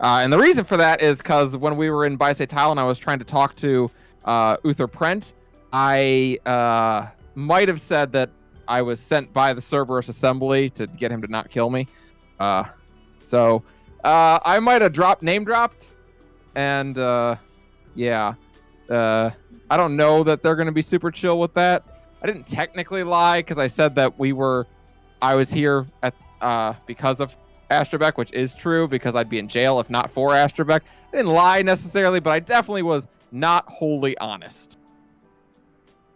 And the reason for that is because when we were in Bisay Thailand, I was trying to talk to Uther Prent. I might have said that I was sent by the Cerberus Assembly to get him to not kill me. So I might have name dropped. And yeah. I don't know that they're going to be super chill with that. I didn't technically lie because I said that I was here at because of Astrabeck, which is true because I'd be in jail if not for Astrabeck. I didn't lie necessarily, but I definitely was not wholly honest.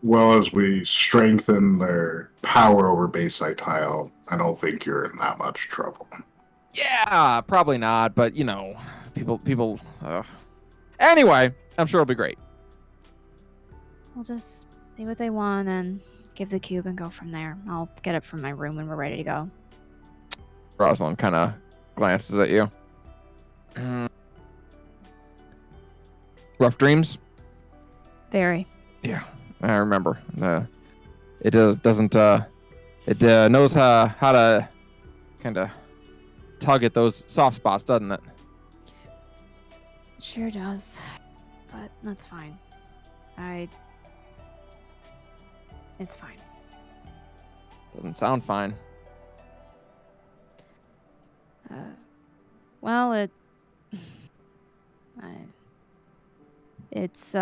well as we strengthen their power over Bayside Tile, I don't think you're in that much trouble. Yeah, probably not, but you know, people. Anyway, I'm sure it'll be great. We'll just see what they want and give the cube and go from there. I'll get it from my room when we're ready to go. Rosalind kind of glances at you. Rough dreams? Very. Yeah, I remember. It doesn't. It knows how to kind of tug at those soft spots, doesn't it? It sure does. But that's fine. It's fine. Doesn't sound fine. Well, it's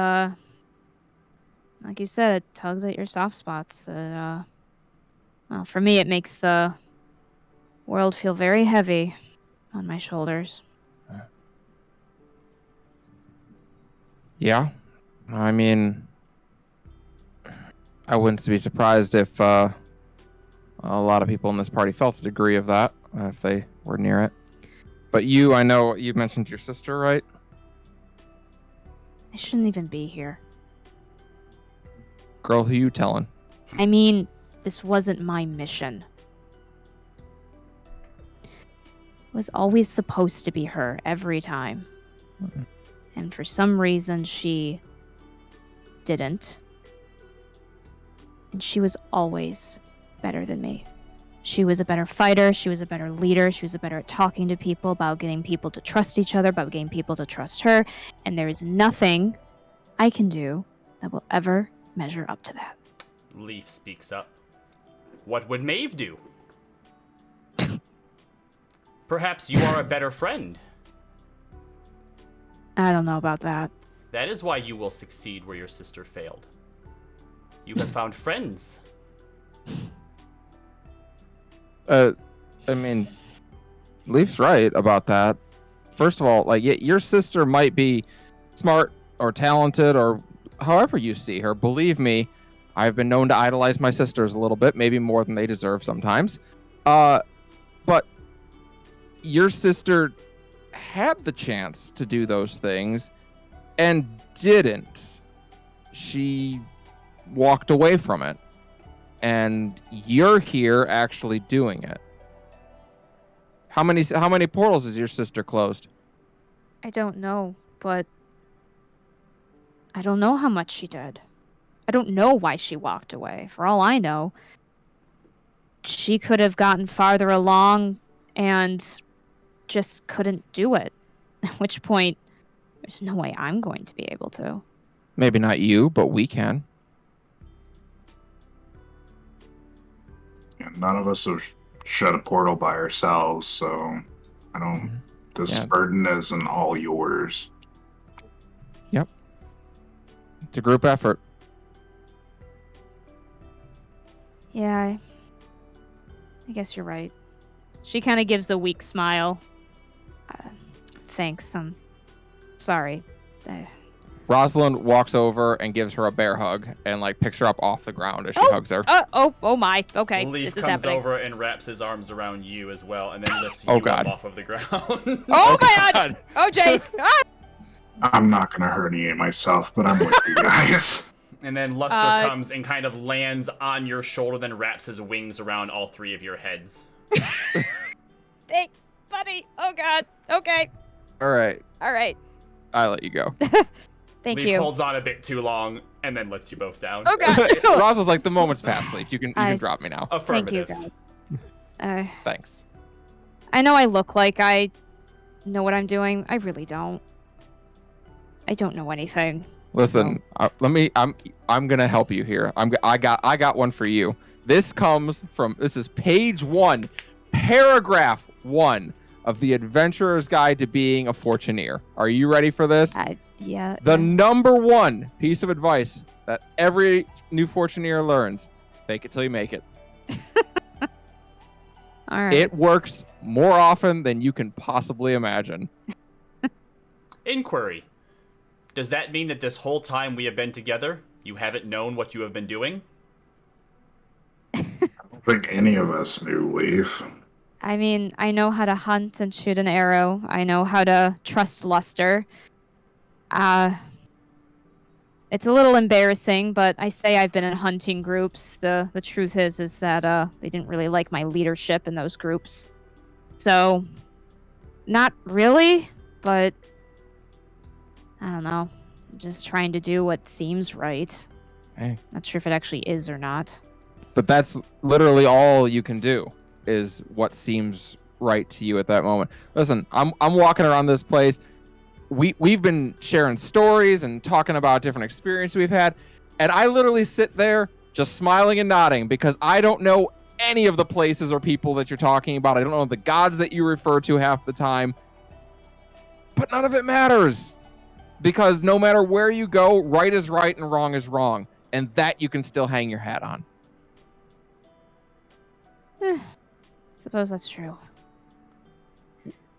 like you said, it tugs at your soft spots. Well, for me, it makes the world feel very heavy on my shoulders. Yeah, I mean, I wouldn't be surprised if a lot of people in this party felt a degree of that if they were near it. But you, I know you mentioned your sister, right? I shouldn't even be here. Girl, who you telling? I mean, this wasn't my mission. It was always supposed to be her every time. Mhm. And for some reason, she didn't. And she was always better than me. She was a better fighter. She was a better leader. She was better at talking to people, about getting people to trust each other, about getting people to trust her. And there is nothing I can do that will ever measure up to that. Leaf speaks up. What would Maeve do? Perhaps you are a better friend. I don't know about that. That is why you will succeed where your sister failed. You have found friends. I mean, Leaf's right about that. First of all, like, your sister might be smart or talented or however you see her. Believe me, I've been known to idolize my sisters a little bit, maybe more than they deserve sometimes. But your sister had the chance to do those things and didn't. She walked away from it. And you're here actually doing it. How many portals has your sister closed? I don't know, but I don't know how much she did. I don't know why she walked away. For all I know, she could have gotten farther along and just couldn't do it. At which point, there's no way I'm going to be able to. Maybe not you, but we can. Yeah, none of us have shut a portal by ourselves, so I don't. This Yeah. burden isn't all yours. It's a group effort. Yeah, I guess you're right. She kind of gives a weak smile. Thanks, I'm sorry. Rosalind walks over and gives her a bear hug and like picks her up off the ground as she hugs her. Oh my. Okay, Leaf this is comes happening. over and wraps his arms around you as well, and then lifts you Oh, up God. off of the ground. Oh my god! Oh, Jace! Ah! I'm not gonna herniate myself, but I'm with you guys. And then Luster comes and kind of lands on your shoulder, then wraps his wings around all three of your heads. Hey, buddy! Oh god! Okay. All right, All right. I let you go. Thank Leaf you. holds on a bit too long, and then lets you both down. Oh god! Rosalind's like, the moment's past, Leaf. You can drop me now. Thank you, Affirmative. guys. Thanks. I know I look like I know what I'm doing. I really don't. I don't know anything. Listen, I'm gonna help you here. I got one for you. This is page 1, paragraph 1 of the Adventurer's Guide to Being a Fortuneer. Are you ready for this? Yeah. The number 1 piece of advice that every new Fortuneer learns: fake it till you make it. All right. It works more often than you can possibly imagine. Inquiry. Does that mean that this whole time we have been together, You haven't known what you have been doing? I don't think any of us knew, Leaf. I mean, I know how to hunt and shoot an arrow. I know how to trust Luster. It's a little embarrassing, but I say I've been in hunting groups. The truth is that they didn't really like my leadership in those groups. So, not really, but I don't know. I'm just trying to do what seems right. Hey. Not sure if it actually is or not. But that's literally all you can do, is what seems right to you at that moment. Listen, I'm walking around this place. We've been sharing stories and talking about different experiences we've had, and I literally sit there just smiling and nodding because I don't know any of the places or people that you're talking about. I don't know the gods that you refer to half the time, but none of it matters because no matter where you go, right is right and wrong is wrong, and that you can still hang your hat on. Suppose that's true.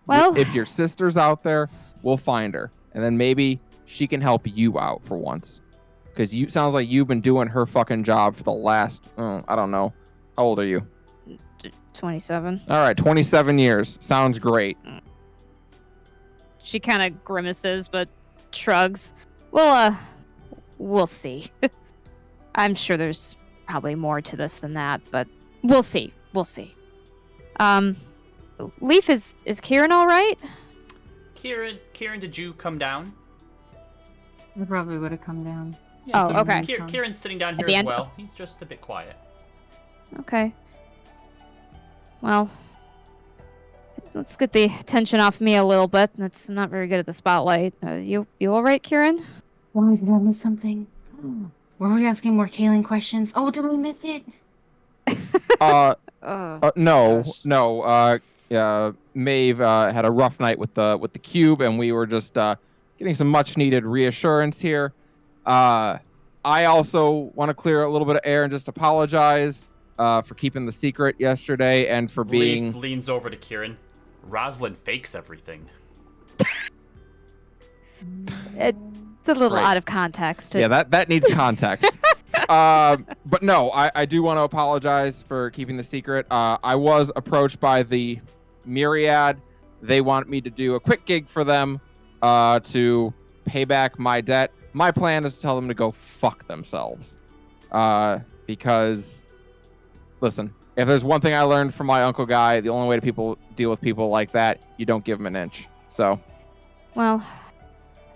Well, if your sister's out there, we'll find her, and then maybe she can help you out for once, because you sounds like you've been doing her fucking job for the last I don't know, how old are you? 27. All right, 27 years. Sounds great. She kind of grimaces but shrugs. Well, we'll see. I'm sure there's probably more to this than that, but we'll see. We'll see. Leaf, is Kieran all right? Kieran, did you come down? I probably would have come down. Yeah, Oh, okay. Kieran's sitting down here At the as end? well. He's just a bit quiet. Okay. Well, let's get the attention off me a little bit. I'm not very good at the spotlight. You all right, Kieran? Why did I miss something? Were we asking more Kaylin questions? Oh, did we miss it? No. Gosh. Maeve had a rough night with the cube, and we were just getting some much needed reassurance here. I also want to clear a little bit of air and just apologize for keeping the secret yesterday and for being. Leaf leans over to Kieran. Rosalind fakes everything. It's a little Right. out of context. Yeah, that needs context. But no, I do want to apologize for keeping the secret. I was approached by the Myriad. They want me to do a quick gig for them to pay back my debt. My plan is to tell them to go fuck themselves. Because, listen, if there's one thing I learned from my Uncle Guy, the only way to deal with people like that, you don't give them an inch. So. Well,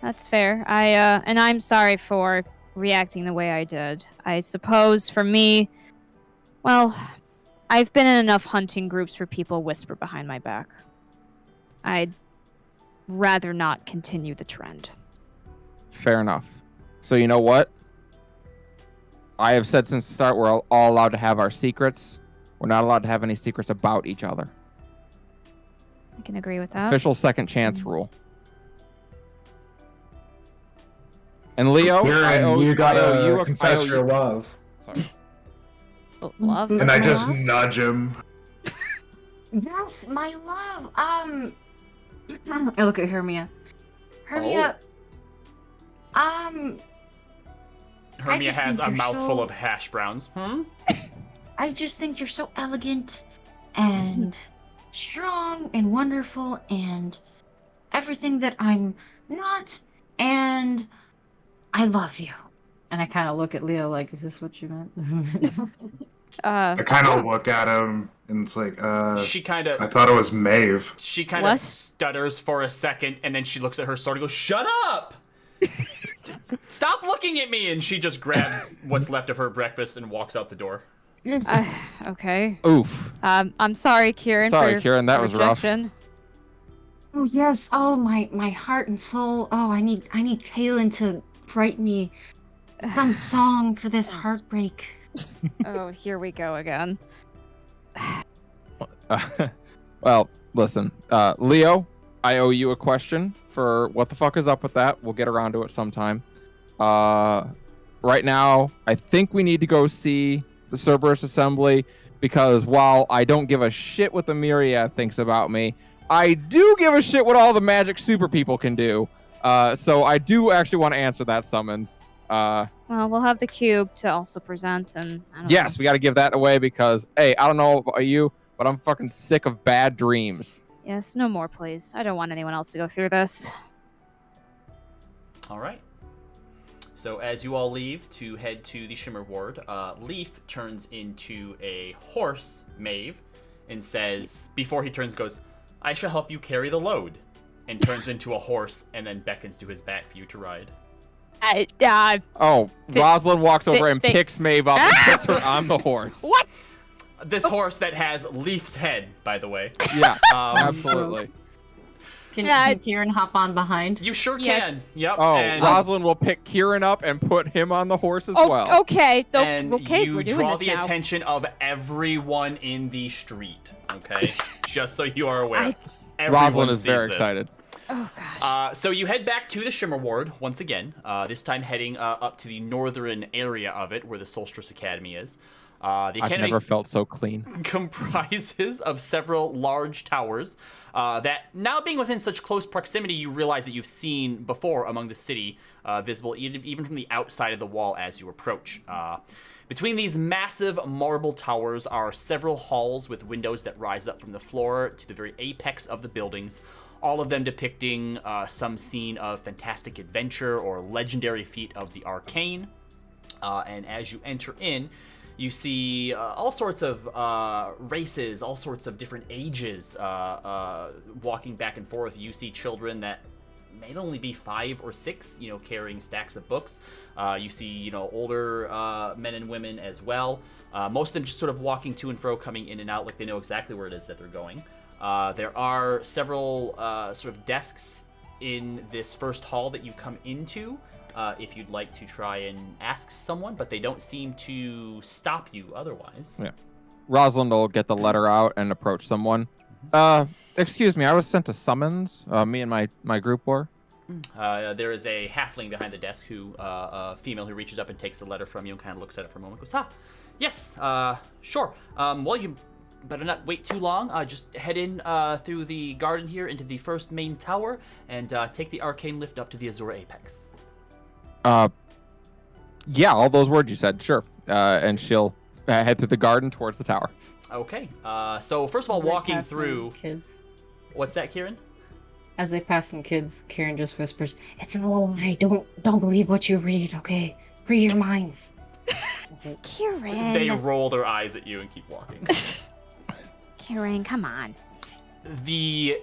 that's fair. And I'm sorry for reacting the way I did. I suppose for me, well, I've been in enough hunting groups where people whisper behind my back. I'd rather not continue the trend. Fair enough. So you know what? I have said since the start we're all allowed to have our secrets. We're not allowed to have any secrets about each other. I can agree with that. Official second chance rule. And Leo, Kieran, you gotta I confess owe your you- love. Sorry. Love. And I just What? nudge him. Yes, my love. I look at Hermia. Hermia. Hermia just has think a you're mouthful so- of hash browns. I just think you're so elegant and strong and wonderful and everything that I'm not, and I love you. And I kind of look at Leo like, is this what you meant? I kind of look at him, and it's like, She kind of. I thought it was Maeve. She kind of What? stutters for a second, and then she looks at her sword and goes, "Shut up! Stop looking at me!" And she just grabs what's left of her breakfast and walks out the door. Okay. Oof. I'm sorry, Kieran. Sorry, for Kieran, that the was rough. rejection. Oh yes, oh my heart and soul. Oh, I need Kaylin to write me some song for this heartbreak. Oh, here we go again. Well, listen, Leo, I owe you a question for what the fuck is up with that. We'll get around to it sometime. Right now, I think we need to go see the Cerberus Assembly because while I don't give a shit what the Myriad thinks about me, I do give a shit what all the magic super people can do. So I do actually want to answer that summons. Well, we'll have the cube to also present, and I don't Yes, we got to give that away because, hey, I don't know about you, but I'm fucking sick of bad dreams. know. Yes, no more, please. I don't want anyone else to go through this. All right. So as you all leave to head to the Shimmer Ward, Leaf turns into a horse, Maeve, and says, before he turns, goes, "I shall help you carry the load," and turns into a horse and then beckons to his back for you to ride. Oh, Rosalind walks over and they- picks Maeve up and puts her on the horse. What? This horse that has Leaf's head, by the way. Yeah, absolutely. Can Kieran hop on behind? You sure can. Yes. Yep. Oh, and, Rosalind will pick Kieran up and put him on the horse as well. Okay. and Okay, you we're doing draw this the now. attention of everyone in the street. Okay, just so you are aware. Everyone Rosalind is sees very this. excited. Oh gosh. So you head back to the Shimmer Ward once again. This time heading up to the northern area of it, where the Solstice Academy is. The I've academy never felt so clean. comprises of several large towers that, now being within such close proximity, you realize that you've seen before among the city, visible even from the outside of the wall as you approach. Between these massive marble towers are several halls with windows that rise up from the floor to the very apex of the buildings, all of them depicting some scene of fantastic adventure or legendary feat of the arcane. And as you enter in, you see all sorts of races, all sorts of different ages walking back and forth. You see children that may only be 5 or 6, carrying stacks of books. You see, older men and women as well. Most of them just sort of walking to and fro, coming in and out like they know exactly where it is that they're going. There are several sort of desks in this first hall that you come into. If you'd like to try and ask someone, but they don't seem to stop you otherwise. Yeah. Rosalind will get the letter out and approach someone. Excuse me, I was sent a summons. Me and my group were. There is a halfling behind the desk a female who reaches up and takes the letter from you and kind of looks at it for a moment. Goes, yes, sure. Well, you better not wait too long. Just head in through the garden here into the first main tower and take the arcane lift up to the Azure Apex. Yeah, all those words you said, sure. And she'll head through the garden towards the tower. Okay. So first of all, As they walking pass some through. kids. What's that, Kieran? As they pass some kids, Kieran just whispers, "It's a lie. Don't believe what you read. Okay, free your minds." That's it. Kieran. They roll their eyes at you and keep walking. Kieran, come on. The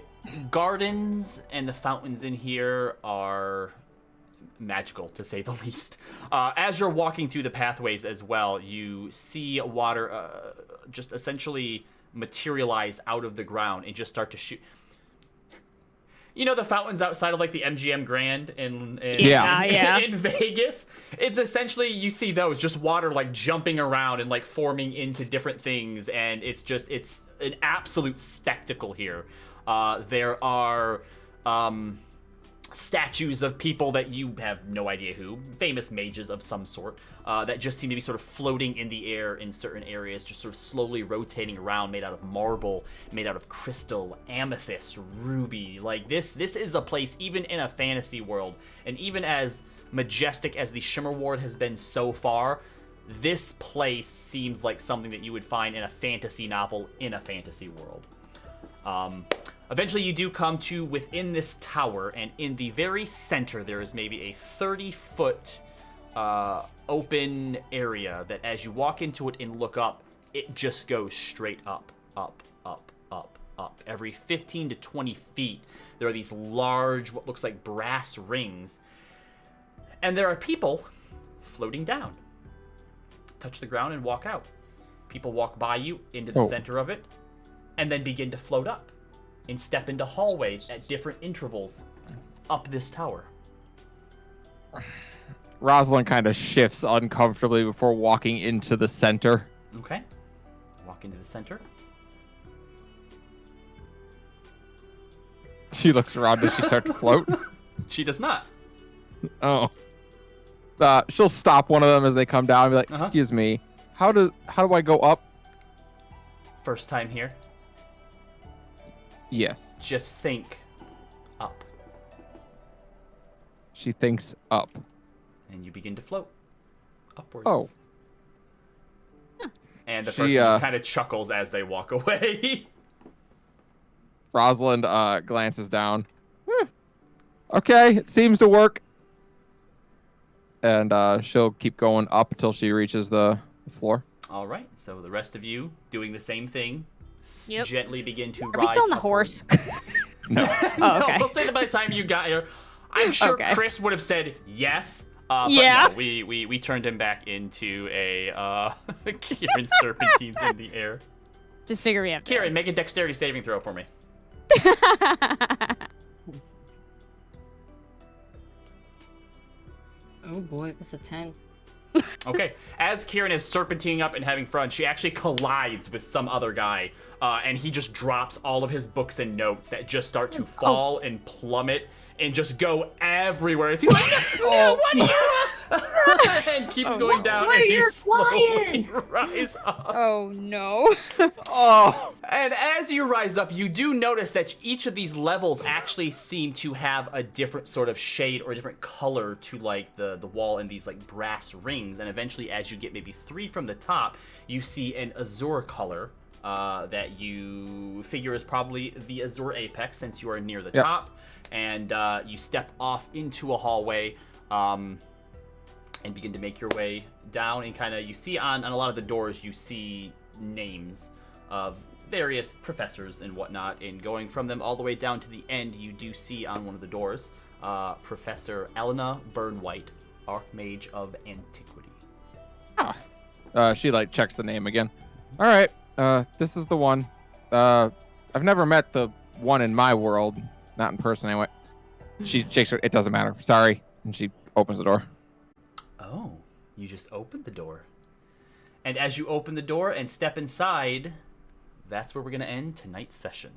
gardens and the fountains in here are magical, to say the least. As you're walking through the pathways as well, you see water just essentially materialize out of the ground and just start to shoot. The fountains outside of like the MGM Grand in Vegas? It's essentially, you see those, just water like jumping around and like forming into different things, and it's an absolute spectacle here. There are statues of people that you have no idea who, famous mages of some sort, that just seem to be sort of floating in the air in certain areas, just sort of slowly rotating around, made out of marble, made out of crystal, amethyst, ruby. Like this is a place, even in a fantasy world, and even as majestic as the Shimmer Ward has been so far, this place seems like something that you would find in a fantasy novel in a fantasy world. Eventually, you do come to within this tower, and in the very center, there is maybe a 30-foot open area that, as you walk into it and look up, it just goes straight up, up, up, up, up. Every 15 to 20 feet, there are these large, what looks like brass rings, and there are people floating down. Touch the ground and walk out. People walk by you into the center of it, and then begin to float up and step into hallways at different intervals up this tower. Rosalind kind of shifts uncomfortably before walking into the center. Okay. Walk into the center. She looks around. Does she start to float? She does not. Oh. She'll stop one of them as they come down and be like, "Excuse me, how do I go up?" First time here. Yes. Just think up. She thinks up. and you begin to float upwards. Oh. And the She, person just kind of chuckles as they walk away. Rosalind glances down. Okay, it seems to work. And she'll keep going up till she reaches the floor. All right, so the rest of you doing the same thing. Yep. Gently begin to Are rise we still on the upwards. horse? No. Oh, okay. No, we'll say that by the time you got here. I'm sure Okay. Chris would have said yes. But Yeah. no, we turned him back into a Kieran serpentines in the air. Just figure we have. Kieran, make a dexterity saving throw for me. Oh boy, that's a 10. Okay, as Kieran is serpentining up and having fun, she actually collides with some other guy, and he just drops all of his books and notes that just start to fall and plummet and just go everywhere. He's like, no, what are you? And keeps going down where as you you're slowly flying. rise up. Oh no. Oh. And as you rise up, you do notice that each of these levels actually seem to have a different sort of shade or a different color to like the wall and these like brass rings. And eventually, as you get maybe 3 from the top, you see an azure color that you figure is probably the azure apex since you are near the top. And you step off into a hallway and begin to make your way down. And kind of you see on a lot of the doors, you see names of various professors and whatnot, and going from them all the way down to the end, you do see on one of the doors Professor Elena Burnwhite, Archmage of Antiquity. She like checks the name again. All right, this is the one. I've never met the one in my world, not in person anyway. She shakes her. It doesn't matter. Sorry, and she opens the door. Oh, you just opened the door. And as you open the door and step inside, that's where we're going to end tonight's session.